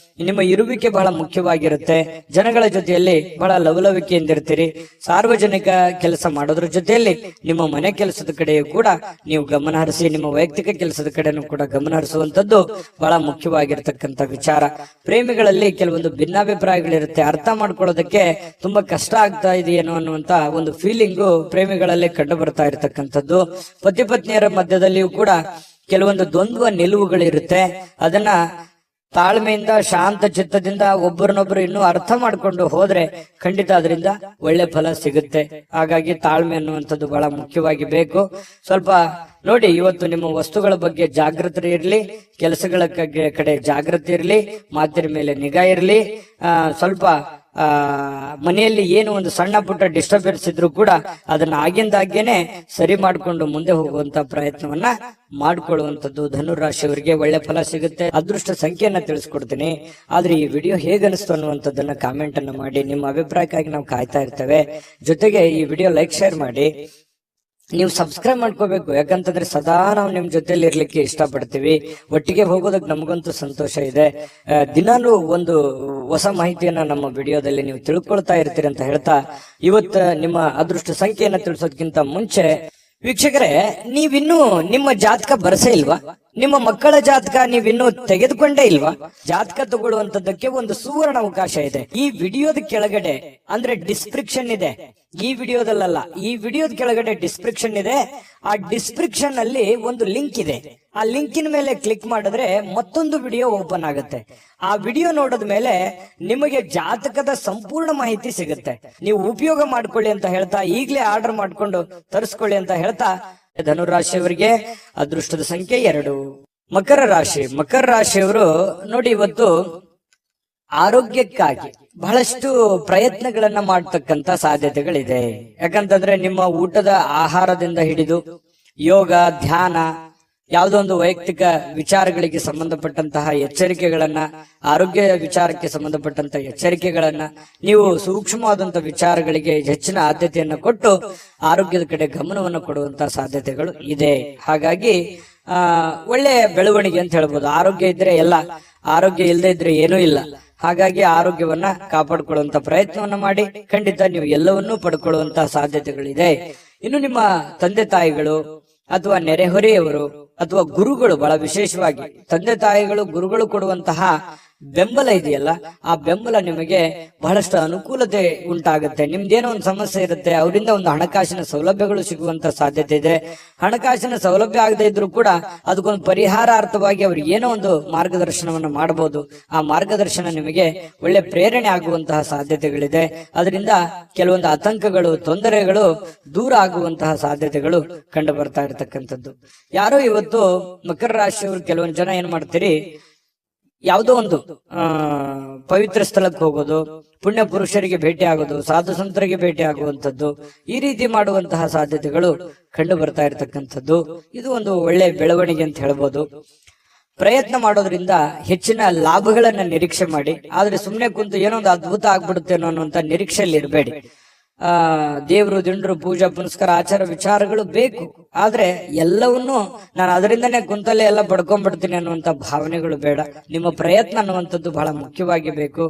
ನಿಮ್ಮ ಇರುವಿಕೆ ಬಹಳ ಮುಖ್ಯವಾಗಿರುತ್ತೆ. ಜನಗಳ ಜೊತೆಯಲ್ಲಿ ಬಹಳ ಲವಲವಿಕೆಯಿಂದಿರ್ತೀರಿ. ಸಾರ್ವಜನಿಕ ಕೆಲಸ ಮಾಡೋದ್ರ ಜೊತೆಯಲ್ಲಿ ನಿಮ್ಮ ಮನೆ ಕೆಲಸದ ಕಡೆಯೂ ಕೂಡ ನೀವು ಗಮನ ಹರಿಸಿ, ನಿಮ್ಮ ವೈಯಕ್ತಿಕ ಕೆಲಸದ ಕಡೆನೂ ಕೂಡ ಗಮನ ಹರಿಸುವಂತದ್ದು ಬಹಳ ಮುಖ್ಯವಾಗಿರ್ತಕ್ಕಂಥ ವಿಚಾರ. ಪ್ರೇಮಿಗಳಲ್ಲಿ ಕೆಲವೊಂದು ಭಿನ್ನಾಭಿಪ್ರಾಯಗಳಿರುತ್ತೆ, ಅರ್ಥ ಮಾಡ್ಕೊಳ್ಳೋದಕ್ಕೆ ತುಂಬಾ ಕಷ್ಟ ಆಗ್ತಾ ಇದೆಯೇನೋ ಅನ್ನುವಂತ ಒಂದು ಫೀಲಿಂಗು ಪ್ರೇಮಿಗಳಲ್ಲಿ ಕಂಡು ಬರ್ತಾ ಇರತಕ್ಕಂಥದ್ದು. ಪತಿ ಪತ್ನಿಯರ ಮಧ್ಯದಲ್ಲಿಯೂ ಕೂಡ ಕೆಲವೊಂದು ದ್ವಂದ್ವ ನಿಲುವುಗಳಿರುತ್ತೆ. ಅದನ್ನ ತಾಳ್ಮೆಯಿಂದ ಶಾಂತ ಚಿತ್ತದಿಂದ ಒಬ್ಬರನ್ನೊಬ್ಬರು ಇನ್ನೂ ಅರ್ಥ ಮಾಡ್ಕೊಂಡು ಹೋದ್ರೆ ಖಂಡಿತ ಅದರಿಂದ ಒಳ್ಳೆ ಫಲ ಸಿಗುತ್ತೆ. ಹಾಗಾಗಿ ತಾಳ್ಮೆ ಅನ್ನುವಂಥದ್ದು ಬಹಳ ಮುಖ್ಯವಾಗಿ ಬೇಕು. ಸ್ವಲ್ಪ ನೋಡಿ, ಇವತ್ತು ನಿಮ್ಮ ವಸ್ತುಗಳ ಬಗ್ಗೆ ಜಾಗೃತಿ ಇರಲಿ, ಕೆಲಸಗಳ ಕಡೆ ಜಾಗೃತಿ ಇರಲಿ, ಮಾತಿನ ಮೇಲೆ ನಿಗಾ ಇರಲಿ. ಸ್ವಲ್ಪ ಮನೆಯಲ್ಲಿ ಏನು ಒಂದು ಸಣ್ಣ ಪುಟ್ಟ ಡಿಸ್ಟರ್ಬೆನ್ಸ್ ಇದ್ರು ಕೂಡ ಅದನ್ನ ಆಗಿಂದಾಗೇನೆ ಸರಿ ಮಾಡಿಕೊಂಡು ಮುಂದೆ ಹೋಗುವಂತ ಪ್ರಯತ್ನವನ್ನ ಮಾಡ್ಕೊಳ್ಳುವಂಥದ್ದು. ಧನುರಾಶಿಯವರಿಗೆ ಒಳ್ಳೆ ಫಲ ಸಿಗುತ್ತೆ. ಅದೃಷ್ಟ ಸಂಖ್ಯೆಯನ್ನ ತಿಳಿಸ್ಕೊಡ್ತೀನಿ. ಆದ್ರೆ ಈ ವಿಡಿಯೋ ಹೇಗನಿಸ್ತು ಅನ್ನುವಂಥದ್ದನ್ನ ಕಾಮೆಂಟ್ ಅನ್ನ ಮಾಡಿ. ನಿಮ್ಮ ಅಭಿಪ್ರಾಯಕ್ಕಾಗಿ ನಾವು ಕಾಯ್ತಾ ಇರ್ತೇವೆ. ಜೊತೆಗೆ ಈ ವಿಡಿಯೋ ಲೈಕ್ ಶೇರ್ ಮಾಡಿ. ನೀವು ಸಬ್ಸ್ಕ್ರೈಬ್ ಮಾಡ್ಕೋಬೇಕು, ಯಾಕಂತಂದ್ರೆ ಸದಾ ನಾವು ನಿಮ್ ಜೊತೆಲಿ ಇರ್ಲಿಕ್ಕೆ ಇಷ್ಟಪಡ್ತೀವಿ. ಒಟ್ಟಿಗೆ ಹೋಗೋದಕ್ಕೆ ನಮಗಂತೂ ಸಂತೋಷ ಇದೆ. ದಿನಾಲೂ ಒಂದು ಹೊಸ ಮಾಹಿತಿಯನ್ನ ನಮ್ಮ ವಿಡಿಯೋದಲ್ಲಿ ನೀವು ತಿಳ್ಕೊಳ್ತಾ ಇರ್ತೀರಿ ಅಂತ ಹೇಳ್ತಾ, ಇವತ್ತು ನಿಮ್ಮ ಅದೃಷ್ಟ ಸಂಖ್ಯೆಯನ್ನ ತಿಳಿಸೋದಕ್ಕಿಂತ ಮುಂಚೆ ವೀಕ್ಷಕರೇ, ನೀವಿನ್ನೂ ನಿಮ್ಮ ಜಾತಕ ಬರಸೇ ಇಲ್ವಾ? ನಿಮ್ಮ ಮಕ್ಕಳ ಜಾತಕ ನೀವಿನ್ನೂ ತೆಗೆದುಕೊಂಡೇ ಇಲ್ವಾ? ಜಾತಕ ತಗೊಳ್ಳುವಂತದ್ದಕ್ಕೆ ಒಂದು ಸುವರ್ಣ ಅವಕಾಶ ಇದೆ. ಈ ವಿಡಿಯೋದ ಕೆಳಗಡೆ ಅಂದ್ರೆ ಡಿಸ್ಕ್ರಿಪ್ಷನ್ ಇದೆ, ಈ ವಿಡಿಯೋದಲ್ಲ, ಈ ವಿಡಿಯೋದ ಕೆಳಗಡೆ ಡಿಸ್ಕ್ರಿಪ್ಷನ್ ಇದೆ. ಆ ಡಿಸ್ಕ್ರಿಪ್ಷನ್ ಅಲ್ಲಿ ಒಂದು ಲಿಂಕ್ ಇದೆ. ಆ ಲಿಂಕಿನ ಮೇಲೆ ಕ್ಲಿಕ್ ಮಾಡಿದ್ರೆ ಮತ್ತೊಂದು ವಿಡಿಯೋ ಓಪನ್ ಆಗುತ್ತೆ. ಆ ವಿಡಿಯೋ ನೋಡಿದ ಮೇಲೆ ನಿಮಗೆ ಜಾತಕದ ಸಂಪೂರ್ಣ ಮಾಹಿತಿ ಸಿಗುತ್ತೆ. ನೀವು ಉಪಯೋಗ ಮಾಡ್ಕೊಳ್ಳಿ ಅಂತ ಹೇಳ್ತಾ, ಈಗಲೇ ಆರ್ಡರ್ ಮಾಡ್ಕೊಂಡು ತರಿಸ್ಕೊಳ್ಳಿ ಅಂತ ಹೇಳ್ತಾ, ಧನುರಾಶಿಯವರಿಗೆ ಅದೃಷ್ಟದ ಸಂಖ್ಯೆ 2. ಮಕರ ರಾಶಿ. ಮಕರ ರಾಶಿಯವರು ನೋಡಿ, ಇವತ್ತು ಆರೋಗ್ಯಕ್ಕಾಗಿ ಬಹಳಷ್ಟು ಪ್ರಯತ್ನಗಳನ್ನ ಮಾಡತಕ್ಕಂತ ಸಾಧ್ಯತೆಗಳಿದೆ. ಯಾಕಂತಂದ್ರೆ ನಿಮ್ಮ ಊಟದ ಆಹಾರದಿಂದ ಹಿಡಿದು ಯೋಗ, ಧ್ಯಾನ, ಯಾವುದೋ ಒಂದು ವೈಯಕ್ತಿಕ ವಿಚಾರಗಳಿಗೆ ಸಂಬಂಧಪಟ್ಟಂತಹ ಎಚ್ಚರಿಕೆಗಳನ್ನ, ಆರೋಗ್ಯ ವಿಚಾರಕ್ಕೆ ಸಂಬಂಧಪಟ್ಟಂತ ಎಚ್ಚರಿಕೆಗಳನ್ನ, ನೀವು ಸೂಕ್ಷ್ಮವಾದಂತಹ ವಿಚಾರಗಳಿಗೆ ಹೆಚ್ಚಿನ ಆದ್ಯತೆಯನ್ನ ಕೊಟ್ಟು ಆರೋಗ್ಯದ ಕಡೆ ಗಮನವನ್ನು ಕೊಡುವಂತಹ ಸಾಧ್ಯತೆಗಳು ಇದೆ. ಹಾಗಾಗಿ ಒಳ್ಳೆಯ ಬೆಳವಣಿಗೆ ಅಂತ ಹೇಳ್ಬೋದು. ಆರೋಗ್ಯ ಇದ್ರೆ ಎಲ್ಲ, ಆರೋಗ್ಯ ಇಲ್ಲದೆ ಇದ್ರೆ ಏನೂ ಇಲ್ಲ. ಹಾಗಾಗಿ ಆರೋಗ್ಯವನ್ನ ಕಾಪಾಡಿಕೊಳ್ಳುವಂತ ಪ್ರಯತ್ನವನ್ನ ಮಾಡಿ. ಖಂಡಿತ ನೀವು ಎಲ್ಲವನ್ನೂ ಪಡ್ಕೊಳ್ಳುವಂತಹ ಸಾಧ್ಯತೆಗಳಿದೆ. ಇನ್ನು ನಿಮ್ಮ ತಂದೆ ತಾಯಿಗಳು ಅಥವಾ ನೆರೆಹೊರೆಯವರು ಅಥವಾ ಗುರುಗಳು, ಬಹಳ ವಿಶೇಷವಾಗಿ ತಂದೆ ತಾಯಿಗಳು, ಗುರುಗಳು ಕೊಡುವಂತಹ ಬೆಂಬಲ ಇದೆಯಲ್ಲ, ಆ ಬೆಂಬಲ ನಿಮಗೆ ಬಹಳಷ್ಟು ಅನುಕೂಲತೆ ಉಂಟಾಗುತ್ತೆ. ನಿಮ್ದೇನೋ ಒಂದು ಸಮಸ್ಯೆ ಇರುತ್ತೆ, ಅವರಿಂದ ಒಂದು ಹಣಕಾಸಿನ ಸೌಲಭ್ಯಗಳು ಸಿಗುವಂತ ಸಾಧ್ಯತೆ ಇದೆ. ಹಣಕಾಸಿನ ಸೌಲಭ್ಯ ಆಗದೆ ಇದ್ರೂ ಕೂಡ ಅದಕ್ಕೊಂದು ಪರಿಹಾರಾರ್ಥವಾಗಿ ಅವ್ರಿಗೆ ಏನೋ ಒಂದು ಮಾರ್ಗದರ್ಶನವನ್ನು ಮಾಡಬಹುದು. ಆ ಮಾರ್ಗದರ್ಶನ ನಿಮಗೆ ಒಳ್ಳೆ ಪ್ರೇರಣೆ ಆಗುವಂತಹ ಸಾಧ್ಯತೆಗಳಿದೆ. ಅದರಿಂದ ಕೆಲವೊಂದು ಆತಂಕಗಳು, ತೊಂದರೆಗಳು ದೂರ ಆಗುವಂತಹ ಸಾಧ್ಯತೆಗಳು ಕಂಡು ಬರ್ತಾ ಇರತಕ್ಕಂಥದ್ದು. ಯಾರೋ ಇವತ್ತು ಮಕರ ರಾಶಿಯವರು ಕೆಲವೊಂದು ಜನ ಏನ್ ಮಾಡ್ತೀರಿ, ಯಾವುದೋ ಒಂದು ಪವಿತ್ರ ಸ್ಥಳಕ್ಕೆ ಹೋಗೋದು, ಪುಣ್ಯ ಪುರುಷರಿಗೆ ಭೇಟಿ ಆಗೋದು, ಸಾಧು ಸಂತರಿಗೆ ಭೇಟಿ ಆಗುವಂಥದ್ದು, ಈ ರೀತಿ ಮಾಡುವಂತಹ ಸಾಧ್ಯತೆಗಳು ಕಂಡು ಬರ್ತಾ ಇರತಕ್ಕಂಥದ್ದು. ಇದು ಒಂದು ಒಳ್ಳೆ ಬೆಳವಣಿಗೆ ಅಂತ ಹೇಳ್ಬೋದು. ಪ್ರಯತ್ನ ಮಾಡೋದ್ರಿಂದ ಹೆಚ್ಚಿನ ಲಾಭಗಳನ್ನ ನಿರೀಕ್ಷೆ ಮಾಡಿ. ಆದ್ರೆ ಸುಮ್ಮನೆ ಕುಂತು ಏನೋ ಒಂದು ಅದ್ಭುತ ಆಗ್ಬಿಡುತ್ತೇನೋ ಅನ್ನುವಂತ ನಿರೀಕ್ಷೆಯಲ್ಲಿ ಇರಬೇಡಿ. ದೇವರು ದಿಂಡ್ರು ಪೂಜಾ ಪುನಸ್ಕಾರ ಆಚಾರ ವಿಚಾರಗಳು ಬೇಕು, ಆದ್ರೆ ಎಲ್ಲವನ್ನೂ ನಾನು ಅದರಿಂದನೇ ಕುಂತಲ್ಲೇ ಎಲ್ಲ ಪಡ್ಕೊಂಡ್ಬಿಡ್ತೀನಿ ಅನ್ನುವಂತ ಭಾವನೆಗಳು ಬೇಡ. ನಿಮ್ಮ ಪ್ರಯತ್ನ ಅನ್ನುವಂಥದ್ದು ಬಹಳ ಮುಖ್ಯವಾಗಿ ಬೇಕು.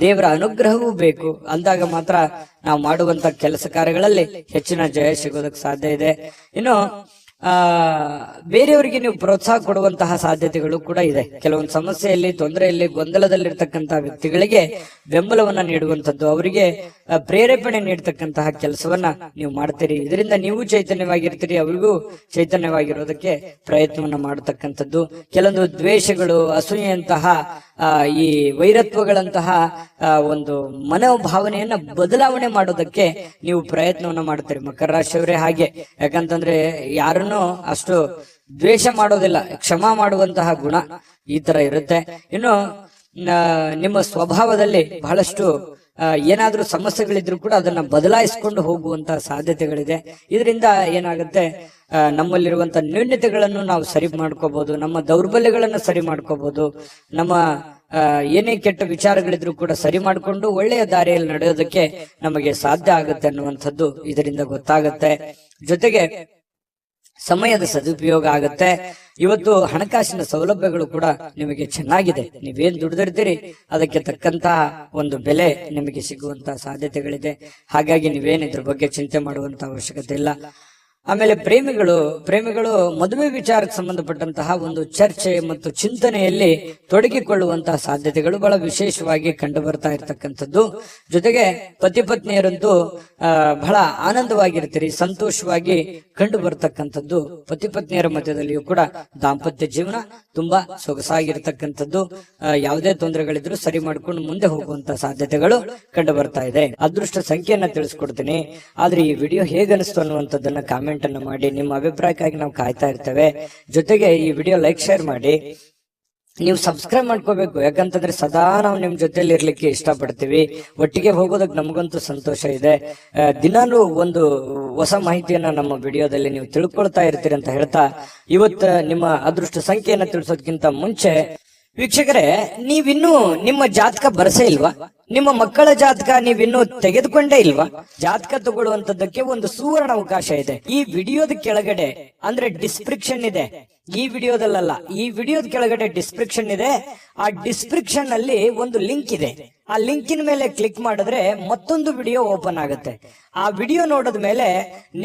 ದೇವರ ಅನುಗ್ರಹವೂ ಬೇಕು. ಅಂದಾಗ ಮಾತ್ರ ನಾವು ಮಾಡುವಂತ ಕೆಲಸ ಕಾರ್ಯಗಳಲ್ಲಿ ಹೆಚ್ಚಿನ ಜಯ ಸಿಗೋದಕ್ಕೆ ಸಾಧ್ಯ ಇದೆ. ಇನ್ನು ಬೇರೆಯವರಿಗೆ ನೀವು ಪ್ರೋತ್ಸಾಹ ಕೊಡುವಂತಹ ಸಾಧ್ಯತೆಗಳು ಕೂಡ ಇದೆ. ಕೆಲವೊಂದು ಸಮಸ್ಯೆಯಲ್ಲಿ, ತೊಂದರೆಯಲ್ಲಿ, ಗೊಂದಲದಲ್ಲಿರ್ತಕ್ಕಂತಹ ವ್ಯಕ್ತಿಗಳಿಗೆ ಬೆಂಬಲವನ್ನ ನೀಡುವಂಥದ್ದು, ಅವರಿಗೆ ಪ್ರೇರೇಪಣೆ ನೀಡತಕ್ಕಂತಹ ಕೆಲಸವನ್ನ ನೀವು ಮಾಡ್ತೀರಿ. ಇದರಿಂದ ನೀವು ಚೈತನ್ಯವಾಗಿರ್ತೀರಿ, ಅವರಿಗೂ ಚೈತನ್ಯವಾಗಿರೋದಕ್ಕೆ ಪ್ರಯತ್ನವನ್ನ ಮಾಡತಕ್ಕಂಥದ್ದು. ಕೆಲವೊಂದು ದ್ವೇಷಗಳು, ಅಸೂಯೆಯಂತಹ ಈ ವೈರತ್ವಗಳಂತಹ ಒಂದು ಮನೋಭಾವನೆಯನ್ನ ಬದಲಾವಣೆ ಮಾಡೋದಕ್ಕೆ ನೀವು ಪ್ರಯತ್ನವನ್ನ ಮಾಡ್ತೀರಿ ಮಕರ ರಾಶಿಯವರೇ. ಹಾಗೆ ಯಾಕಂತಂದ್ರೆ ಯಾರನ್ನು ಅಷ್ಟು ದ್ವೇಷ ಮಾಡೋದಿಲ್ಲ, ಕ್ಷಮಾ ಮಾಡುವಂತಹ ಗುಣ ಈ ತರ ಇರುತ್ತೆ. ಇನ್ನು ನಿಮ್ಮ ಸ್ವಭಾವದಲ್ಲಿ ಬಹಳಷ್ಟು ಏನಾದ್ರೂ ಸಮಸ್ಯೆಗಳಿದ್ರು ಕೂಡ ಅದನ್ನ ಬದಲಾಯಿಸಿಕೊಂಡು ಹೋಗುವಂತಹ ಸಾಧ್ಯತೆಗಳಿದೆ. ಇದರಿಂದ ಏನಾಗುತ್ತೆ, ನಮ್ಮಲ್ಲಿರುವಂತ ನ್ಯೂನ್ಯತೆಗಳನ್ನು ನಾವು ಸರಿ ಮಾಡ್ಕೋಬಹುದು, ನಮ್ಮ ದೌರ್ಬಲ್ಯಗಳನ್ನು ಸರಿ ಮಾಡ್ಕೋಬಹುದು, ನಮ್ಮ ಏನೇ ಕೆಟ್ಟ ವಿಚಾರಗಳಿದ್ರು ಕೂಡ ಸರಿ ಮಾಡಿಕೊಂಡು ಒಳ್ಳೆಯ ದಾರಿಯಲ್ಲಿ ನಡೆಯೋದಕ್ಕೆ ನಮಗೆ ಸಾಧ್ಯ ಆಗುತ್ತೆ ಅನ್ನುವಂಥದ್ದು ಇದರಿಂದ ಗೊತ್ತಾಗುತ್ತೆ. ಜೊತೆಗೆ ಸಮಯದ ಸದುಪಯೋಗ ಆಗುತ್ತೆ. ಇವತ್ತು ಹಣಕಾಸಿನ ಸೌಲಭ್ಯಗಳು ಕೂಡ ನಿಮಗೆ ಚೆನ್ನಾಗಿದೆ. ನೀವೇನ್ ದುಡಿದಿರ್ತೀರಿ ಅದಕ್ಕೆ ತಕ್ಕಂತಹ ಒಂದು ಬೆಲೆ ನಿಮಗೆ ಸಿಗುವಂತಹ ಸಾಧ್ಯತೆಗಳಿದೆ. ಹಾಗಾಗಿ ನೀವೇನ್ ಇದ್ರ ಬಗ್ಗೆ ಚಿಂತೆ ಮಾಡುವಂತ ಅವಶ್ಯಕತೆ ಇಲ್ಲ. ಆಮೇಲೆ ಪ್ರೇಮಿಗಳು ಮದುವೆ ವಿಚಾರಕ್ಕೆ ಸಂಬಂಧಪಟ್ಟಂತಹ ಒಂದು ಚರ್ಚೆ ಮತ್ತು ಚಿಂತನೆಯಲ್ಲಿ ತೊಡಗಿಕೊಳ್ಳುವಂತಹ ಸಾಧ್ಯತೆಗಳು ಬಹಳ ವಿಶೇಷವಾಗಿ ಕಂಡು ಬರ್ತಾ ಇರತಕ್ಕಂಥದ್ದು. ಜೊತೆಗೆ ಪತಿ ಪತ್ನಿಯರಂತೂ ಬಹಳ ಆನಂದವಾಗಿರ್ತೀರಿ, ಸಂತೋಷವಾಗಿ ಕಂಡು ಬರ್ತಕ್ಕಂಥದ್ದು. ಪತಿ ಪತ್ನಿಯರ ಮಧ್ಯದಲ್ಲಿಯೂ ಕೂಡ ದಾಂಪತ್ಯ ಜೀವನ ತುಂಬಾ ಸೊಗಸಾಗಿರ್ತಕ್ಕಂಥದ್ದು. ಯಾವುದೇ ತೊಂದರೆಗಳಿದ್ರು ಸರಿ ಮಾಡ್ಕೊಂಡು ಮುಂದೆ ಹೋಗುವಂತ ಸಾಧ್ಯತೆಗಳು ಕಂಡು ಬರ್ತಾ ಇದೆ. ಅದೃಷ್ಟ ಸಂಖ್ಯೆಯನ್ನ ತಿಳಿಸ್ಕೊಡ್ತೀನಿ, ಆದ್ರೆ ಈ ವಿಡಿಯೋ ಹೇಗನಿಸ್ತು ಅನ್ನುವಂಥದ್ದನ್ನ ಕಾಮೆಂಟ್ ಅನ್ನು ಮಾಡಿ. ನಿಮ್ಮ ಅಭಿಪ್ರಾಯಕ್ಕಾಗಿ ನಾವು ಕಾಯ್ತಾ ಇರ್ತೇವೆ. ಜೊತೆಗೆ ಈ ವಿಡಿಯೋ ಲೈಕ್, ಶೇರ್ ಮಾಡಿ. ನೀವು ಸಬ್ಸ್ಕ್ರೈಬ್ ಮಾಡ್ಕೋಬೇಕು, ಯಾಕಂತಂದ್ರೆ ಸದಾ ನಾವು ನಿಮ್ ಜೊತೆಲಿ ಇರ್ಲಿಕ್ಕೆ ಇಷ್ಟಪಡ್ತೀವಿ. ಒಟ್ಟಿಗೆ ಹೋಗೋದಕ್ಕೆ ನಮಗಂತೂ ಸಂತೋಷ ಇದೆ. ದಿನಾಲೂ ಒಂದು ಹೊಸ ಮಾಹಿತಿಯನ್ನ ನಮ್ಮ ವಿಡಿಯೋದಲ್ಲಿ ನೀವು ತಿಳ್ಕೊಳ್ತಾ ಇರ್ತೀರಿ ಅಂತ ಹೇಳ್ತಾ, ಇವತ್ತು ನಿಮ್ಮ ಅದೃಷ್ಟ ಸಂಖ್ಯೆಯನ್ನ ತಿಳಿಸೋದಕ್ಕಿಂತ ಮುಂಚೆ ವೀಕ್ಷಕರೇ, ನೀವಿನ್ನೂ ನಿಮ್ಮ ಜಾತಕ ಬರಸೇ ಇಲ್ವಾ? ನಿಮ್ಮ ಮಕ್ಕಳ ಜಾತಕ ನೀವಿನ್ನೂ ತೆಗೆದುಕೊಂಡೇ ಇಲ್ವಾ? ಜಾತಕ ತಗೊಳ್ಳುವಂತದ್ದಕ್ಕೆ ಒಂದು ಸುವರ್ಣ ಅವಕಾಶ ಇದೆ. ಈ ವಿಡಿಯೋದ ಕೆಳಗಡೆ ಅಂದ್ರೆ ಡಿಸ್ಕ್ರಿಪ್ಷನ್ ಇದೆ, ಈ ವಿಡಿಯೋದಲ್ಲ, ಈ ವಿಡಿಯೋದ ಕೆಳಗಡೆ ಡಿಸ್ಕ್ರಿಪ್ಷನ್ ಇದೆ. ಆ ಡಿಸ್ಕ್ರಿಪ್ಷನ್ ಅಲ್ಲಿ ಒಂದು ಲಿಂಕ್ ಇದೆ. ಆ ಲಿಂಕಿನ ಮೇಲೆ ಕ್ಲಿಕ್ ಮಾಡಿದ್ರೆ ಮತ್ತೊಂದು ವಿಡಿಯೋ ಓಪನ್ ಆಗುತ್ತೆ. ಆ ವಿಡಿಯೋ ನೋಡಿದ ಮೇಲೆ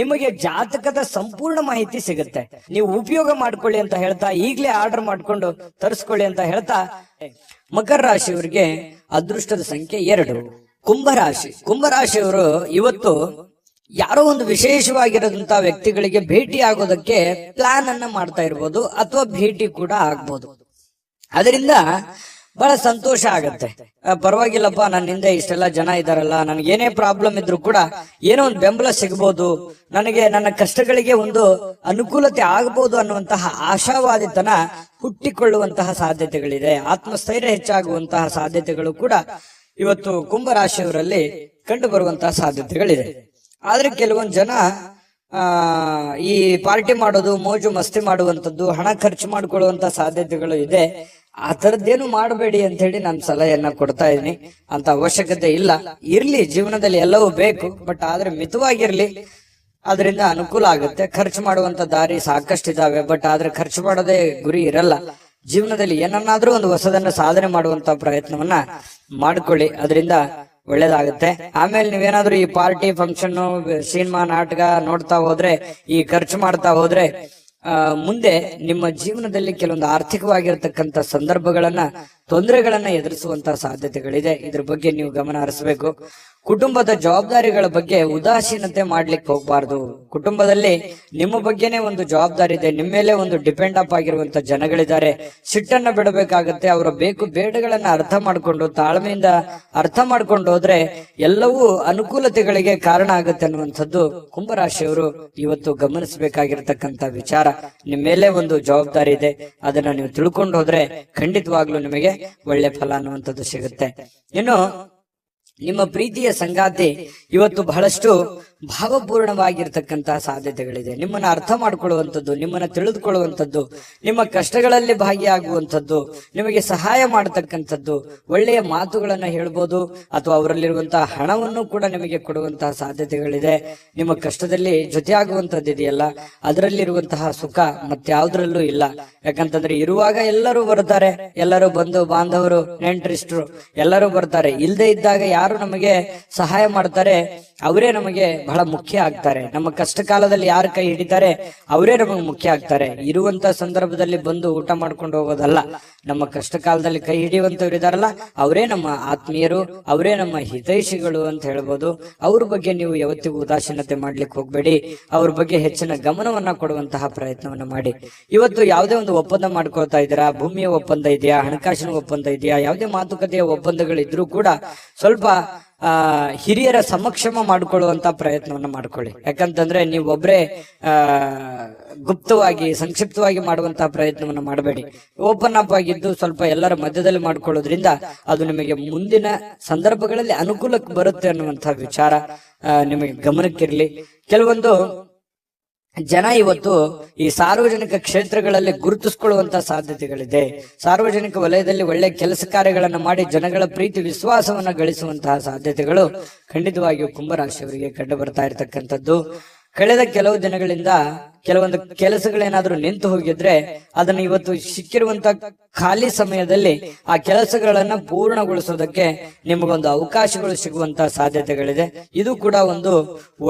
ನಿಮಗೆ ಜಾತಕದ ಸಂಪೂರ್ಣ ಮಾಹಿತಿ ಸಿಗುತ್ತೆ. ನೀವು ಉಪಯೋಗ ಮಾಡ್ಕೊಳ್ಳಿ ಅಂತ ಹೇಳ್ತಾ, ಈಗಲೇ ಆರ್ಡರ್ ಮಾಡ್ಕೊಂಡು ತರಿಸ್ಕೊಳ್ಳಿ ಅಂತ ಹೇಳ್ತಾ, ಮಕರ ರಾಶಿಯವರಿಗೆ ಅದೃಷ್ಟದ ಸಂಖ್ಯೆ 2. ಕುಂಭರಾಶಿಯವರು ಇವತ್ತು ಯಾರೋ ಒಂದು ವಿಶೇಷವಾಗಿರೋದಂತ ವ್ಯಕ್ತಿಗಳಿಗೆ ಭೇಟಿ ಆಗೋದಕ್ಕೆ ಪ್ಲಾನ್ ಅನ್ನ ಮಾಡ್ತಾ ಇರ್ಬೋದು, ಅಥವಾ ಭೇಟಿ ಕೂಡ ಆಗ್ಬೋದು. ಅದರಿಂದ ಬಹಳ ಸಂತೋಷ ಆಗತ್ತೆ. ಪರವಾಗಿಲ್ಲಪ್ಪ, ನನ್ನಿಂದ ಇಷ್ಟೆಲ್ಲ ಜನ ಇದಾರಲ್ಲ, ನನಗೇನೇ ಪ್ರಾಬ್ಲಮ್ ಇದ್ರು ಕೂಡ ಏನೋ ಒಂದು ಬೆಂಬಲ ಸಿಗ್ಬೋದು, ನನಗೆ ನನ್ನ ಕಷ್ಟಗಳಿಗೆ ಒಂದು ಅನುಕೂಲತೆ ಆಗಬಹುದು ಅನ್ನುವಂತಹ ಆಶಾವಾದಿತನ ಹುಟ್ಟಿಕೊಳ್ಳುವಂತಹ ಸಾಧ್ಯತೆಗಳಿದೆ. ಆತ್ಮಸ್ಥೈರ್ಯ ಹೆಚ್ಚಾಗುವಂತಹ ಸಾಧ್ಯತೆಗಳು ಕೂಡ ಇವತ್ತು ಕುಂಭರಾಶಿಯವರಲ್ಲಿ ಕಂಡು ಬರುವಂತಹ ಸಾಧ್ಯತೆಗಳಿದೆ. ಆದ್ರೆ ಕೆಲವೊಂದು ಜನ ಈ ಪಾರ್ಟಿ ಮಾಡೋದು, ಮೋಜು ಮಸ್ತಿ ಮಾಡುವಂತದ್ದು, ಹಣ ಖರ್ಚು ಮಾಡಿಕೊಳ್ಳುವಂತ ಸಾಧ್ಯತೆಗಳು ಇದೆ. ಆ ತರದ್ದೇನು ಮಾಡಬೇಡಿ ಅಂತ ಹೇಳಿ ನಾನು ಸಲಹೆಯನ್ನ ಕೊಡ್ತಾ ಇದ್ದೀನಿ. ಅಂತ ಅವಶ್ಯಕತೆ ಇಲ್ಲ. ಇರ್ಲಿ, ಜೀವನದಲ್ಲಿ ಎಲ್ಲವೂ ಬೇಕು, ಬಟ್ ಆದ್ರೆ ಮಿತವಾಗಿರ್ಲಿ. ಅದರಿಂದ ಅನುಕೂಲ ಆಗುತ್ತೆ. ಖರ್ಚು ಮಾಡುವಂತ ದಾರಿ ಸಾಕಷ್ಟಿದಾವೆ, ಬಟ್ ಆದ್ರೆ ಖರ್ಚು ಮಾಡೋದೇ ಗುರಿ ಇರಲ್ಲ. ಜೀವನದಲ್ಲಿ ಏನನ್ನಾದ್ರೂ ಒಂದು ಹೊಸದನ್ನ ಸಾಧನೆ ಮಾಡುವಂತ ಪ್ರಯತ್ನವನ್ನ ಮಾಡ್ಕೊಳ್ಳಿ, ಅದರಿಂದ ಒಳ್ಳೇದಾಗುತ್ತೆ. ಆಮೇಲೆ ನೀವೇನಾದ್ರೂ ಈ ಪಾರ್ಟಿ, ಫಂಕ್ಷನ್, ಸಿನಿಮಾ, ನಾಟಕ ನೋಡ್ತಾ ಹೋದ್ರೆ, ಈ ಖರ್ಚು ಮಾಡ್ತಾ ಹೋದ್ರೆ ಮುಂದೆ ನಿಮ್ಮ ಜೀವನದಲ್ಲಿ ಕೆಲವೊಂದು ಆರ್ಥಿಕವಾಗಿರತಕ್ಕಂತ ಸಂದರ್ಭಗಳನ್ನ, ತೊಂದರೆಗಳನ್ನ ಎದುರಿಸುವಂತಹ ಸಾಧ್ಯತೆಗಳಿದೆ. ಇದ್ರ ಬಗ್ಗೆ ನೀವು ಗಮನ ಹರಿಸಬೇಕು. ಕುಟುಂಬದ ಜವಾಬ್ದಾರಿಗಳ ಬಗ್ಗೆ ಉದಾಸೀನತೆ ಮಾಡ್ಲಿಕ್ಕೆ ಹೋಗ್ಬಾರ್ದು. ಕುಟುಂಬದಲ್ಲಿ ನಿಮ್ಮ ಬಗ್ಗೆನೇ ಒಂದು ಜವಾಬ್ದಾರಿ ಇದೆ, ನಿಮ್ಮ ಮೇಲೆ ಒಂದು ಡಿಪೆಂಡ್ ಅಪ್ ಆಗಿರುವಂತ ಜನಗಳಿದ್ದಾರೆ. ಸಿಟ್ಟನ್ನ ಬಿಡಬೇಕಾಗತ್ತೆ. ಅವರ ಬೇಕು ಬೇಡಗಳನ್ನ ಅರ್ಥ ಮಾಡ್ಕೊಂಡು, ತಾಳ್ಮೆಯಿಂದ ಅರ್ಥ ಮಾಡ್ಕೊಂಡು ಹೋದ್ರೆ ಎಲ್ಲವೂ ಅನುಕೂಲತೆಗಳಿಗೆ ಕಾರಣ ಆಗುತ್ತೆ ಅನ್ನುವಂಥದ್ದು ಕುಂಭರಾಶಿಯವರು ಇವತ್ತು ಗಮನಿಸಬೇಕಾಗಿರ್ತಕ್ಕಂಥ ವಿಚಾರ. ನಿಮ್ಮ ಮೇಲೆ ಒಂದು ಜವಾಬ್ದಾರಿ ಇದೆ, ಅದನ್ನ ನೀವು ತಿಳ್ಕೊಂಡು ಹೋದ್ರೆ ಖಂಡಿತವಾಗ್ಲೂ ನಿಮಗೆ ಒಳ್ಳೆ ಫಲ ಅನ್ನುವಂಥದ್ದು ಸಿಗುತ್ತೆ. ಇನ್ನು ನಿಮ್ಮ ಪ್ರೀತಿಯ ಸಂಗಾತಿ ಇವತ್ತು ಬಹಳಷ್ಟು ಭಾವಪೂರ್ಣವಾಗಿರ್ತಕ್ಕಂತಹ ಸಾಧ್ಯತೆಗಳಿದೆ. ನಿಮ್ಮನ್ನ ಅರ್ಥ ಮಾಡ್ಕೊಳ್ಳುವಂಥದ್ದು, ನಿಮ್ಮನ್ನ ತಿಳಿದುಕೊಳ್ಳುವಂಥದ್ದು, ನಿಮ್ಮ ಕಷ್ಟಗಳಲ್ಲಿ ಭಾಗಿಯಾಗುವಂಥದ್ದು, ನಿಮಗೆ ಸಹಾಯ ಮಾಡತಕ್ಕಂಥದ್ದು, ಒಳ್ಳೆಯ ಮಾತುಗಳನ್ನ ಹೇಳ್ಬೋದು, ಅಥವಾ ಅವರಲ್ಲಿರುವಂತಹ ಹಣವನ್ನು ಕೂಡ ನಿಮಗೆ ಕೊಡುವಂತಹ ಸಾಧ್ಯತೆಗಳಿದೆ. ನಿಮ್ಮ ಕಷ್ಟದಲ್ಲಿ ಜೊತೆಯಾಗುವಂಥದ್ದು ಇದೆಯಲ್ಲ, ಅದರಲ್ಲಿರುವಂತಹ ಸುಖ ಮತ್ಯಾವುದ್ರಲ್ಲೂ ಇಲ್ಲ. ಯಾಕಂತಂದ್ರೆ ಇರುವಾಗ ಎಲ್ಲರೂ ಬರ್ತಾರೆ, ಎಲ್ಲರೂ ಬಂಧು ಬಾಂಧವರು ನೆಂಟರಿಷ್ಟರು ಎಲ್ಲರೂ ಬರ್ತಾರೆ. ಇಲ್ಲದೆ ಇದ್ದಾಗ ಯಾರು ನಮಗೆ ಸಹಾಯ ಮಾಡ್ತಾರೆ ಅವರೇ ನಮಗೆ ಬಹಳ ಮುಖ್ಯ ಆಗ್ತಾರೆ. ನಮ್ಮ ಕಷ್ಟ ಕಾಲದಲ್ಲಿ ಯಾರು ಕೈ ಹಿಡಿತಾರೆ ಅವರೇ ನಮಗೆ ಮುಖ್ಯ ಆಗ್ತಾರೆ. ಇರುವಂತ ಸಂದರ್ಭದಲ್ಲಿ ಬಂದು ಊಟ ಮಾಡ್ಕೊಂಡು ಹೋಗೋದಲ್ಲ. ನಮ್ಮ ಕಷ್ಟ ಕಾಲದಲ್ಲಿ ಕೈ ಹಿಡಿಯುವಂತವ್ರು ಇದಾರಲ್ಲ ಅವರೇ ನಮ್ಮ ಆತ್ಮೀಯರು, ಅವರೇ ನಮ್ಮ ಹಿತೈಷಿಗಳು ಅಂತ ಹೇಳ್ಬೋದು. ಅವ್ರ ಬಗ್ಗೆ ನೀವು ಯಾವತ್ತಿಗೂ ಉದಾಸೀನತೆ ಮಾಡ್ಲಿಕ್ಕೆ ಹೋಗ್ಬೇಡಿ. ಅವ್ರ ಬಗ್ಗೆ ಹೆಚ್ಚಿನ ಗಮನವನ್ನ ಕೊಡುವಂತಹ ಪ್ರಯತ್ನವನ್ನ ಮಾಡಿ. ಇವತ್ತು ಯಾವುದೇ ಒಂದು ಒಪ್ಪಂದ ಮಾಡ್ಕೊಳ್ತಾ ಇದ್ದೀರಾ, ಭೂಮಿಯ ಒಪ್ಪಂದ ಇದೆಯಾ, ಹಣಕಾಸಿನ ಒಪ್ಪಂದ ಇದೆಯಾ, ಯಾವುದೇ ಮಾತುಕತೆಯ ಒಪ್ಪಂದಗಳಿದ್ರೂ ಕೂಡ ಸ್ವಲ್ಪ ಹಿರಿಯರ ಸಮಕ್ಷಮ ಮಾಡಿಕೊಳ್ಳುವಂತ ಪ್ರಯತ್ನವನ್ನ ಮಾಡ್ಕೊಳ್ಳಿ. ಯಾಕಂತಂದ್ರೆ ನೀವು ಒಬ್ರೇ ಗುಪ್ತವಾಗಿ ಸಂಕ್ಷಿಪ್ತವಾಗಿ ಮಾಡುವಂತಹ ಪ್ರಯತ್ನವನ್ನ ಮಾಡಬೇಡಿ. ಓಪನ್ ಅಪ್ ಆಗಿದ್ದು ಸ್ವಲ್ಪ ಎಲ್ಲರ ಮಧ್ಯದಲ್ಲಿ ಮಾಡ್ಕೊಳ್ಳೋದ್ರಿಂದ ಅದು ನಿಮಗೆ ಮುಂದಿನ ಸಂದರ್ಭಗಳಲ್ಲಿ ಅನುಕೂಲಕ್ಕೆ ಬರುತ್ತೆ ಅನ್ನುವಂತಹ ವಿಚಾರ ನಿಮಗೆ ಗಮನಕ್ಕಿರ್ಲಿ. ಕೆಲವೊಂದು ಜನ ಇವತ್ತು ಈ ಸಾರ್ವಜನಿಕ ಕ್ಷೇತ್ರಗಳಲ್ಲಿ ಗುರುತಿಸಿಕೊಳ್ಳುವಂತ ಸಾಧ್ಯತೆಗಳಿದೆ. ಸಾರ್ವಜನಿಕ ವಲಯದಲ್ಲಿ ಒಳ್ಳೆ ಕೆಲಸ ಕಾರ್ಯಗಳನ್ನು ಮಾಡಿ ಜನಗಳ ಪ್ರೀತಿ ವಿಶ್ವಾಸವನ್ನ ಗಳಿಸುವಂತಹ ಸಾಧ್ಯತೆಗಳು ಖಂಡಿತವಾಗಿಯೂ ಕುಂಭರಾಶಿಯವರಿಗೆ ಕಂಡು ಬರ್ತಾ ಇರತಕ್ಕಂಥದ್ದು. ಕಳೆದ ಕೆಲವು ದಿನಗಳಿಂದ ಕೆಲವೊಂದು ಕೆಲಸಗಳೇನಾದ್ರೂ ನಿಂತು ಹೋಗಿದ್ರೆ ಅದನ್ನ ಇವತ್ತು ಸಿಕ್ಕಿರುವಂತ ಖಾಲಿ ಸಮಯದಲ್ಲಿ ಆ ಕೆಲಸಗಳನ್ನ ಪೂರ್ಣಗೊಳಿಸೋದಕ್ಕೆ ನಿಮಗೊಂದು ಅವಕಾಶಗಳು ಸಿಗುವಂತ ಸಾಧ್ಯತೆಗಳಿದೆ. ಇದು ಕೂಡ ಒಂದು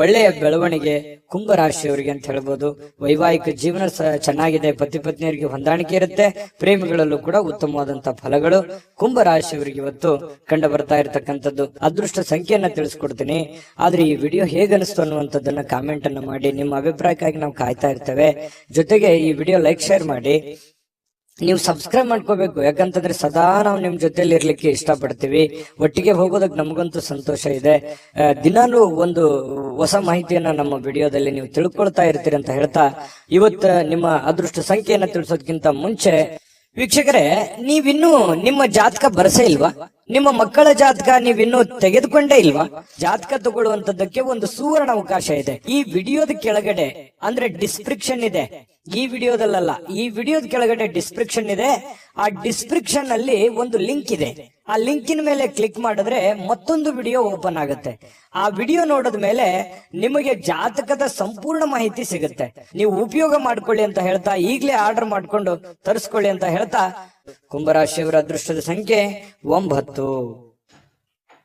ಒಳ್ಳೆಯ ಬೆಳವಣಿಗೆ ಕುಂಭರಾಶಿಯವರಿಗೆ ಅಂತ ಹೇಳ್ಬೋದು. ವೈವಾಹಿಕ ಜೀವನ ಚೆನ್ನಾಗಿದೆ, ಪತಿ ಪತ್ನಿಯರಿಗೆ ಹೊಂದಾಣಿಕೆ ಇರುತ್ತೆ, ಪ್ರೇಮಿಗಳಲ್ಲೂ ಕೂಡ ಉತ್ತಮವಾದಂತಹ ಫಲಗಳು ಕುಂಭರಾಶಿಯವರಿಗೆ ಇವತ್ತು ಕಂಡು ಬರ್ತಾ ಇರತಕ್ಕಂಥದ್ದು. ಅದೃಷ್ಟ ಸಂಖ್ಯೆಯನ್ನ ತಿಳಿಸ್ಕೊಡ್ತೀನಿ. ಆದ್ರೆ ಈ ವಿಡಿಯೋ ಹೇಗನಿಸ್ತು ಅನ್ನುವಂಥದ್ದನ್ನ ಕಾಮೆಂಟ್ ಅನ್ನ ಮಾಡಿ. ನಿಮ್ಮ ಅಭಿಪ್ರಾಯಕ್ಕಾಗಿ ನಾವು ಕಾಯ್ತಾ ಇರ್ತೇವೆ. ಜೊತೆಗೆ ಈ ವಿಡಿಯೋ ಲೈಕ್ ಶೇರ್ ಮಾಡಿ. ನೀವು ಸಬ್ಸ್ಕ್ರೈಬ್ ಮಾಡ್ಕೋಬೇಕು. ಯಾಕಂತಂದ್ರೆ ಸದಾ ನಾವು ನಿಮ್ ಜೊತೆಲಿ ಇರ್ಲಿಕ್ಕೆ ಇಷ್ಟಪಡ್ತೀವಿ. ಒಟ್ಟಿಗೆ ಹೋಗೋದಕ್ಕೆ ನಮಗಂತೂ ಸಂತೋಷ ಇದೆ. ದಿನಾಲೂ ಒಂದು ಹೊಸ ಮಾಹಿತಿಯನ್ನ ನಮ್ಮ ವಿಡಿಯೋದಲ್ಲಿ ನೀವು ತಿಳ್ಕೊಳ್ತಾ ಇರ್ತೀರಿ ಅಂತ ಹೇಳ್ತಾ, ಇವತ್ತು ನಿಮ್ಮ ಅದೃಷ್ಟ ಸಂಖ್ಯೆಯನ್ನ ತಿಳಿಸೋದಕ್ಕಿಂತ ಮುಂಚೆ ವೀಕ್ಷಕರೇ, ನೀವಿನ್ನೂ ನಿಮ್ಮ ಜಾತಕ ಬರಸೇ ಇಲ್ವಾ? ನಿಮ್ಮ ಮಕ್ಕಳ ಜಾತಕ ನೀವಿನ್ನೂ ತೆಗೆದುಕೊಂಡೇ ಇಲ್ವಾ? ಜಾತಕ ತಗೊಳ್ಳುವಂತದ್ದಕ್ಕೆ ಒಂದು ಸುವರ್ಣ ಅವಕಾಶ ಇದೆ. ಈ ವಿಡಿಯೋದ ಕೆಳಗಡೆ ಅಂದ್ರೆ ಡಿಸ್ಕ್ರಿಪ್ಷನ್ ಇದೆ. ಈ ವಿಡಿಯೋದಲ್ಲ, ಈ ವಿಡಿಯೋದ ಕೆಳಗಡೆ ಡಿಸ್ಕ್ರಿಪ್ಷನ್ ಇದೆ. ಆ ಡಿಸ್ಕ್ರಿಪ್ಷನ್ ಅಲ್ಲಿ ಒಂದು ಲಿಂಕ್ ಇದೆ. ಆ ಲಿಂಕಿನ ಮೇಲೆ ಕ್ಲಿಕ್ ಮಾಡಿದ್ರೆ ಮತ್ತೊಂದು ವಿಡಿಯೋ ಓಪನ್ ಆಗುತ್ತೆ. ಆ ವಿಡಿಯೋ ನೋಡಿದ ಮೇಲೆ ನಿಮಗೆ ಜಾತಕದ ಸಂಪೂರ್ಣ ಮಾಹಿತಿ ಸಿಗುತ್ತೆ. ನೀವು ಉಪಯೋಗ ಮಾಡ್ಕೊಳ್ಳಿ ಅಂತ ಹೇಳ್ತಾ, ಈಗಲೇ ಆರ್ಡರ್ ಮಾಡ್ಕೊಂಡು ತರಿಸ್ಕೊಳ್ಳಿ ಅಂತ ಹೇಳ್ತಾ, ಕುಂಭರಾಶಿಯವರ ಅದೃಷ್ಟದ ಸಂಖ್ಯೆ 9.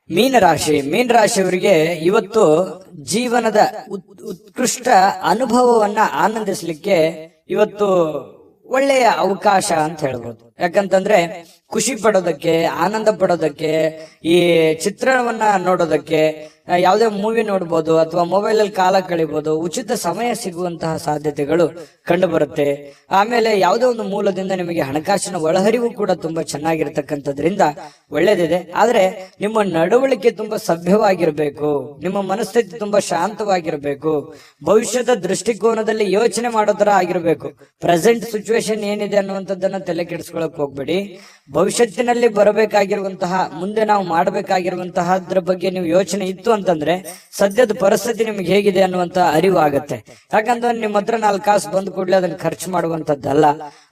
ಮೀನರಾಶಿಯವರಿಗೆ ಇವತ್ತು ಜೀವನದ ಉತ್ಕೃಷ್ಟ ಅನುಭವವನ್ನ ಆನಂದಿಸಲಿಕ್ಕೆ ಇವತ್ತು ಒಳ್ಳೆಯ ಅವಕಾಶ ಅಂತ ಹೇಳ್ಬೋದು. ಯಾಕಂತಂದ್ರೆ ಖುಷಿ ಪಡೋದಕ್ಕೆ, ಆನಂದ ಪಡೋದಕ್ಕೆ, ಈ ಚಿತ್ರಣವನ್ನ ನೋಡೋದಕ್ಕೆ, ಯಾವುದೇ ಮೂವಿ ನೋಡ್ಬೋದು ಅಥವಾ ಮೊಬೈಲ್ ಅಲ್ಲಿ ಕಾಲ ಕಳಿಬಹುದು. ಉಚಿತ ಸಮಯ ಸಿಗುವಂತಹ ಸಾಧ್ಯತೆಗಳು ಕಂಡು ಬರುತ್ತೆ. ಆಮೇಲೆ ಯಾವುದೇ ಒಂದು ಮೂಲದಿಂದ ನಿಮಗೆ ಹಣಕಾಸಿನ ಒಳಹರಿವು ಕೂಡ ತುಂಬಾ ಚೆನ್ನಾಗಿರ್ತಕ್ಕಂಥದ್ರಿಂದ ಒಳ್ಳೇದಿದೆ. ಆದ್ರೆ ನಿಮ್ಮ ನಡವಳಿಕೆ ತುಂಬಾ ಸಭ್ಯವಾಗಿರ್ಬೇಕು, ನಿಮ್ಮ ಮನಸ್ಥಿತಿ ತುಂಬಾ ಶಾಂತವಾಗಿರ್ಬೇಕು, ಭವಿಷ್ಯದ ದೃಷ್ಟಿಕೋನದಲ್ಲಿ ಯೋಚನೆ ಮಾಡೋ ತರ ಆಗಿರ್ಬೇಕು. ಪ್ರೆಸೆಂಟ್ ಸಿಚುವೇಶನ್ ಏನಿದೆ ಅನ್ನುವಂಥದ್ದನ್ನ ತಲೆ ಕೆಡಿಸ್ಕೊಳಕ್ ಹೋಗ್ಬೇಡಿ. ಭವಿಷ್ಯತ್ತಿನಲ್ಲಿ ಬರಬೇಕಾಗಿರುವಂತಹ, ಮುಂದೆ ನಾವು ಮಾಡಬೇಕಾಗಿರುವಂತಹದ್ರ ಬಗ್ಗೆ ನೀವು ಯೋಚನೆ ಇತ್ತು ಅಂತಂದ್ರೆ ಸದ್ಯದ ಪರಿಸ್ಥಿತಿ ನಿಮ್ಗೆ ಹೇಗಿದೆ ಅನ್ನುವಂತ ಅರಿವು ಆಗತ್ತೆ. ಯಾಕಂದ್ರೆ ನಿಮ್ಮ ಹತ್ರ 4 ಕಾಸು ಬಂದ್ ಕೂಡಲೇ ಅದನ್ನ ಖರ್ಚು ಮಾಡುವಂತದ್ದಲ್ಲ,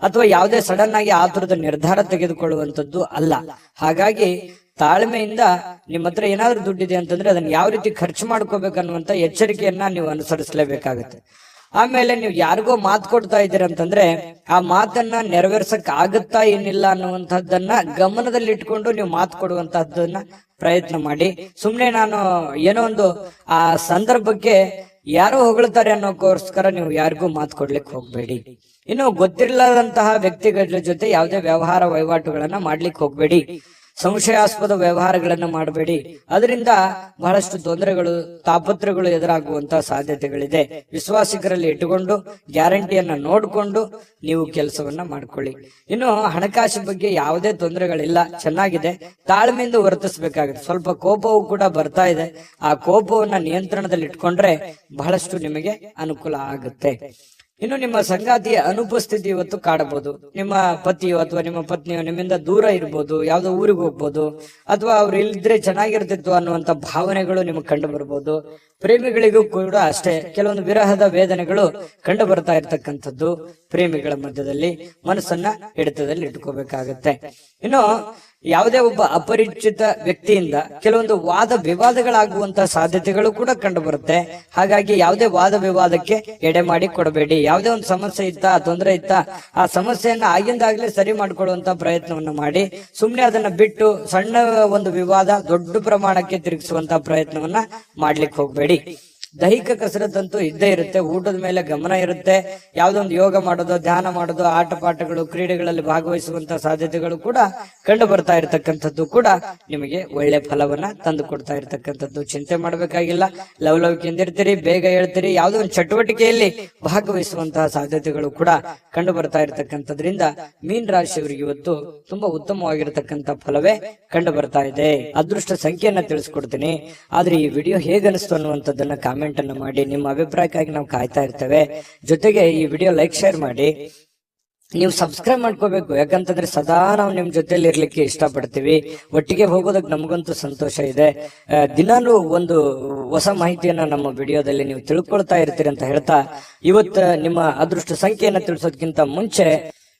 ಅಥವಾ ಯಾವುದೇ ಸಡನ್ ಆಗಿ ಆತುರದ ನಿರ್ಧಾರ ತೆಗೆದುಕೊಳ್ಳುವಂತದ್ದು ಅಲ್ಲ. ಹಾಗಾಗಿ ತಾಳ್ಮೆಯಿಂದ ನಿಮ್ಮ ಹತ್ರ ಏನಾದ್ರೂ ದುಡ್ಡಿದೆ ಅಂತಂದ್ರೆ ಅದನ್ನ ಯಾವ ರೀತಿ ಖರ್ಚು ಮಾಡ್ಕೋಬೇಕನ್ನುವಂತ ಎಚ್ಚರಿಕೆಯನ್ನ ನೀವು ಅನುಸರಿಸಲೇಬೇಕಾಗತ್ತೆ. ಆಮೇಲೆ ನೀವು ಯಾರಿಗೋ ಮಾತು ಕೊಡ್ತಾ ಇದ್ದೀರ ಅಂತಂದ್ರೆ ಆ ಮಾತನ್ನ ನೆರವೇರ್ಸಕ್ ಆಗುತ್ತಾ ಏನಿಲ್ಲ ಅನ್ನುವಂಥದ್ದನ್ನ ಗಮನದಲ್ಲಿ ಇಟ್ಕೊಂಡು ನೀವು ಮಾತು ಕೊಡುವಂತಹದ್ದನ್ನ ಪ್ರಯತ್ನ ಮಾಡಿ. ಸುಮ್ನೆ ನಾನು ಏನೋ ಒಂದು ಆ ಸಂದರ್ಭಕ್ಕೆ ಯಾರೋ ಹೊಗಳ್ತಾರೆ ಅನ್ನೋಕ್ಕೋಸ್ಕರ ನೀವು ಯಾರಿಗೂ ಮಾತು ಕೊಡ್ಲಿಕ್ಕೆ ಹೋಗ್ಬೇಡಿ. ಇನ್ನು ಗೊತ್ತಿರಲಾದಂತಹ ವ್ಯಕ್ತಿಗಳ ಜೊತೆ ಯಾವುದೇ ವ್ಯವಹಾರ ವಹಿವಾಟುಗಳನ್ನ ಮಾಡ್ಲಿಕ್ಕೆ ಹೋಗ್ಬೇಡಿ. ಸಂಶಯಾಸ್ಪದ ವ್ಯವಹಾರಗಳನ್ನ ಮಾಡಬೇಡಿ. ಅದರಿಂದ ಬಹಳಷ್ಟು ತೊಂದರೆಗಳು, ತಾಪತ್ರಗಳು ಎದುರಾಗುವಂತಹ ಸಾಧ್ಯತೆಗಳಿದೆ. ವಿಶ್ವಾಸಿಕರಲ್ಲಿ ಇಟ್ಟುಕೊಂಡು ಗ್ಯಾರಂಟಿಯನ್ನ ನೋಡಿಕೊಂಡು ನೀವು ಕೆಲಸವನ್ನ ಮಾಡ್ಕೊಳ್ಳಿ. ಇನ್ನು ಹಣಕಾಸಿನ ಬಗ್ಗೆ ಯಾವುದೇ ತೊಂದರೆಗಳಿಲ್ಲ, ಚೆನ್ನಾಗಿದೆ. ತಾಳ್ಮೆಯಿಂದ ವರ್ತಿಸಬೇಕಾಗುತ್ತೆ. ಸ್ವಲ್ಪ ಕೋಪವೂ ಕೂಡ ಬರ್ತಾ ಇದೆ. ಆ ಕೋಪವನ್ನ ನಿಯಂತ್ರಣದಲ್ಲಿ ಇಟ್ಕೊಂಡ್ರೆ ಬಹಳಷ್ಟು ನಿಮಗೆ ಅನುಕೂಲ ಆಗುತ್ತೆ. ಇನ್ನು ನಿಮ್ಮ ಸಂಗಾತಿಯ ಅನುಪಸ್ಥಿತಿ ಇವತ್ತು ಕಾಡಬಹುದು. ನಿಮ್ಮ ಪತಿಯೋ ಅಥವಾ ನಿಮ್ಮ ಪತ್ನಿಯೋ ನಿಮ್ಮಿಂದ ದೂರ ಇರ್ಬೋದು, ಯಾವ್ದೋ ಊರಿಗೆ ಹೋಗ್ಬೋದು, ಅಥವಾ ಅವ್ರು ಇಲ್ಲಿದ್ರೆ ಚೆನ್ನಾಗಿರ್ತಿತ್ತು ಅನ್ನುವಂತ ಭಾವನೆಗಳು ನಿಮಗೆ ಕಂಡು ಬರ್ಬೋದು. ಪ್ರೇಮಿಗಳಿಗೂ ಕೂಡ ಅಷ್ಟೇ ಕೆಲವೊಂದು ವಿರಹದ ವೇದನೆಗಳು ಕಂಡು ಬರ್ತಾ ಇರ್ತಕ್ಕಂಥದ್ದು. ಪ್ರೇಮಿಗಳ ಮಧ್ಯದಲ್ಲಿ ಮನಸ್ಸನ್ನ ಹಿಡಿತದಲ್ಲಿ ಇಟ್ಕೋಬೇಕಾಗತ್ತೆ. ಇನ್ನು ಯಾವುದೇ ಒಬ್ಬ ಅಪರಿಚಿತ ವ್ಯಕ್ತಿಯಿಂದ ಕೆಲವೊಂದು ವಾದ ವಿವಾದಗಳಾಗುವಂತಹ ಸಾಧ್ಯತೆಗಳು ಕೂಡ ಕಂಡು ಬರುತ್ತೆ. ಹಾಗಾಗಿ ಯಾವುದೇ ವಾದ ವಿವಾದಕ್ಕೆ ಎಡೆ ಮಾಡಿ ಕೊಡಬೇಡಿ. ಯಾವುದೇ ಒಂದು ಸಮಸ್ಯೆ ಇತ್ತಾ, ತೊಂದರೆ ಇತ್ತಾ, ಆ ಸಮಸ್ಯೆಯನ್ನ ಆಗಿಂದಾಗ್ಲೇ ಸರಿ ಮಾಡ್ಕೊಳ್ಳುವಂತ ಪ್ರಯತ್ನವನ್ನ ಮಾಡಿ, ಸುಮ್ನೆ ಅದನ್ನ ಬಿಟ್ಟು ಸಣ್ಣ ಒಂದು ವಿವಾದ ದೊಡ್ಡ ಪ್ರಮಾಣಕ್ಕೆ ತಿರುಗಿಸುವಂತ ಪ್ರಯತ್ನವನ್ನ ಮಾಡ್ಲಿಕ್ಕೆ ಹೋಗ್ಬೇಡಿ. ದೈಹಿಕ ಕಸರತ್ತಂತೂ ಇದ್ದೇ ಇರುತ್ತೆ. ಊಟದ ಮೇಲೆ ಗಮನ ಇರುತ್ತೆ. ಯಾವುದೊಂದು ಯೋಗ ಮಾಡೋದು, ಧ್ಯಾನ ಮಾಡೋದು, ಆಟ ಪಾಠಗಳು, ಕ್ರೀಡೆಗಳಲ್ಲಿ ಭಾಗವಹಿಸುವಂತ ಸಾಧ್ಯತೆಗಳು ಕೂಡ ಕಂಡು ಬರ್ತಾ ಇರತಕ್ಕಂಥದ್ದು ಕೂಡ ನಿಮಗೆ ಒಳ್ಳೆ ಫಲವನ್ನ ತಂದು ಕೊಡ್ತಾ ಇರತಕ್ಕಂಥದ್ದು. ಚಿಂತೆ ಮಾಡಬೇಕಾಗಿಲ್ಲ. ಲವಲವಿಕೆಯಿಂದಿರ್ತೀರಿ, ಬೇಗ ಹೇಳ್ತೀರಿ. ಯಾವುದೋ ಒಂದು ಚಟುವಟಿಕೆಯಲ್ಲಿ ಭಾಗವಹಿಸುವಂತಹ ಸಾಧ್ಯತೆಗಳು ಕೂಡ ಕಂಡು ಬರ್ತಾ ಇರತಕ್ಕಂಥದ್ರಿಂದ ಮೀನ ರಾಶಿಯವರಿಗೆ ಇವತ್ತು ತುಂಬಾ ಉತ್ತಮವಾಗಿರತಕ್ಕಂಥ ಫಲವೇ ಕಂಡು ಬರ್ತಾ ಇದೆ. ಅದೃಷ್ಟ ಸಂಖ್ಯೆಯನ್ನ ತಿಳಿಸ್ಕೊಡ್ತೀನಿ. ಆದ್ರೆ ಈ ವಿಡಿಯೋ ಹೇಗನಿಸ್ತು ಅನ್ನುವಂಥದ್ದನ್ನ ಕಾಮೆಂಟ್ ಅನ್ನು ಮಾಡಿ. ನಿಮ್ಮ ಅಭಿಪ್ರಾಯಕ್ಕಾಗಿ ನಾವು ಕಾಯ್ತಾ ಇರ್ತೇವೆ. ಜೊತೆಗೆ ಈ ವಿಡಿಯೋ ಲೈಕ್, ಶೇರ್ ಮಾಡಿ. ನೀವು ಸಬ್ಸ್ಕ್ರೈಬ್ ಮಾಡ್ಕೋಬೇಕು. ಯಾಕಂತಂದ್ರೆ ಸದಾ ನಾವು ನಿಮ್ ಜೊತೆಲಿ ಇರ್ಲಿಕ್ಕೆ ಇಷ್ಟಪಡ್ತೀವಿ. ಒಟ್ಟಿಗೆ ಹೋಗೋದಕ್ಕೆ ನಮಗಂತೂ ಸಂತೋಷ ಇದೆ. ದಿನಾನು ಒಂದು ಹೊಸ ಮಾಹಿತಿಯನ್ನ ನಮ್ಮ ವಿಡಿಯೋದಲ್ಲಿ ನೀವು ತಿಳ್ಕೊಳ್ತಾ ಇರ್ತೀರಿ ಅಂತ ಹೇಳ್ತಾ, ಇವತ್ತು ನಿಮ್ಮ ಅದೃಷ್ಟ ಸಂಖ್ಯೆಯನ್ನ ತಿಳಿಸೋದಕ್ಕಿಂತ ಮುಂಚೆ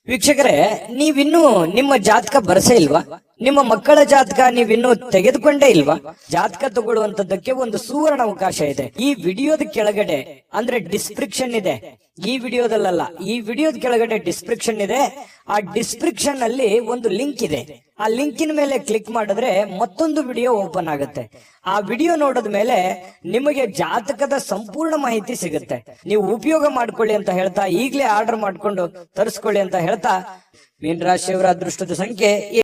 ವೀಕ್ಷಕರೇ, ನೀವಿನ್ನೂ ನಿಮ್ಮ ಜಾತಕ ಬರಸೇ ಇಲ್ವಾ? ನಿಮ್ಮ ಮಕ್ಕಳ ಜಾತಕ ನೀವಿನ್ನೂ ತೆಗೆದುಕೊಂಡೇ ಇಲ್ವಾ? ಜಾತಕ ತಗೊಳ್ಳುವಂತದ್ದಕ್ಕೆ ಒಂದು ಸುವರ್ಣ ಅವಕಾಶ ಇದೆ. ಈ ವಿಡಿಯೋದ ಕೆಳಗಡೆ ಅಂದ್ರೆ ಡಿಸ್ಕ್ರಿಪ್ಷನ್ ಇದೆ. ಈ ವಿಡಿಯೋದಲ್ಲ, ಈ ವಿಡಿಯೋದ ಕೆಳಗಡೆ ಡಿಸ್ಕ್ರಿಪ್ಷನ್ ಇದೆ. ಆ ಡಿಸ್ಕ್ರಿಪ್ಷನ್ ಅಲ್ಲಿ ಒಂದು ಲಿಂಕ್ ಇದೆ. ಆ ಲಿಂಕಿನ ಮೇಲೆ ಕ್ಲಿಕ್ ಮಾಡಿದ್ರೆ ಮತ್ತೊಂದು ವಿಡಿಯೋ ಓಪನ್ ಆಗುತ್ತೆ. ಆ ವಿಡಿಯೋ ನೋಡಿದ ಮೇಲೆ ನಿಮಗೆ ಜಾತಕದ ಸಂಪೂರ್ಣ ಮಾಹಿತಿ ಸಿಗುತ್ತೆ. ನೀವು ಉಪಯೋಗ ಮಾಡ್ಕೊಳ್ಳಿ ಅಂತ ಹೇಳ್ತಾ, ಈಗಲೇ ಆರ್ಡರ್ ಮಾಡ್ಕೊಂಡು ತರಿಸ್ಕೊಳ್ಳಿ ಅಂತ ಹೇಳ್ತಾ, ಮೀನ ರಾಶಿಯವರ ಅದೃಷ್ಟದ ಸಂಖ್ಯೆ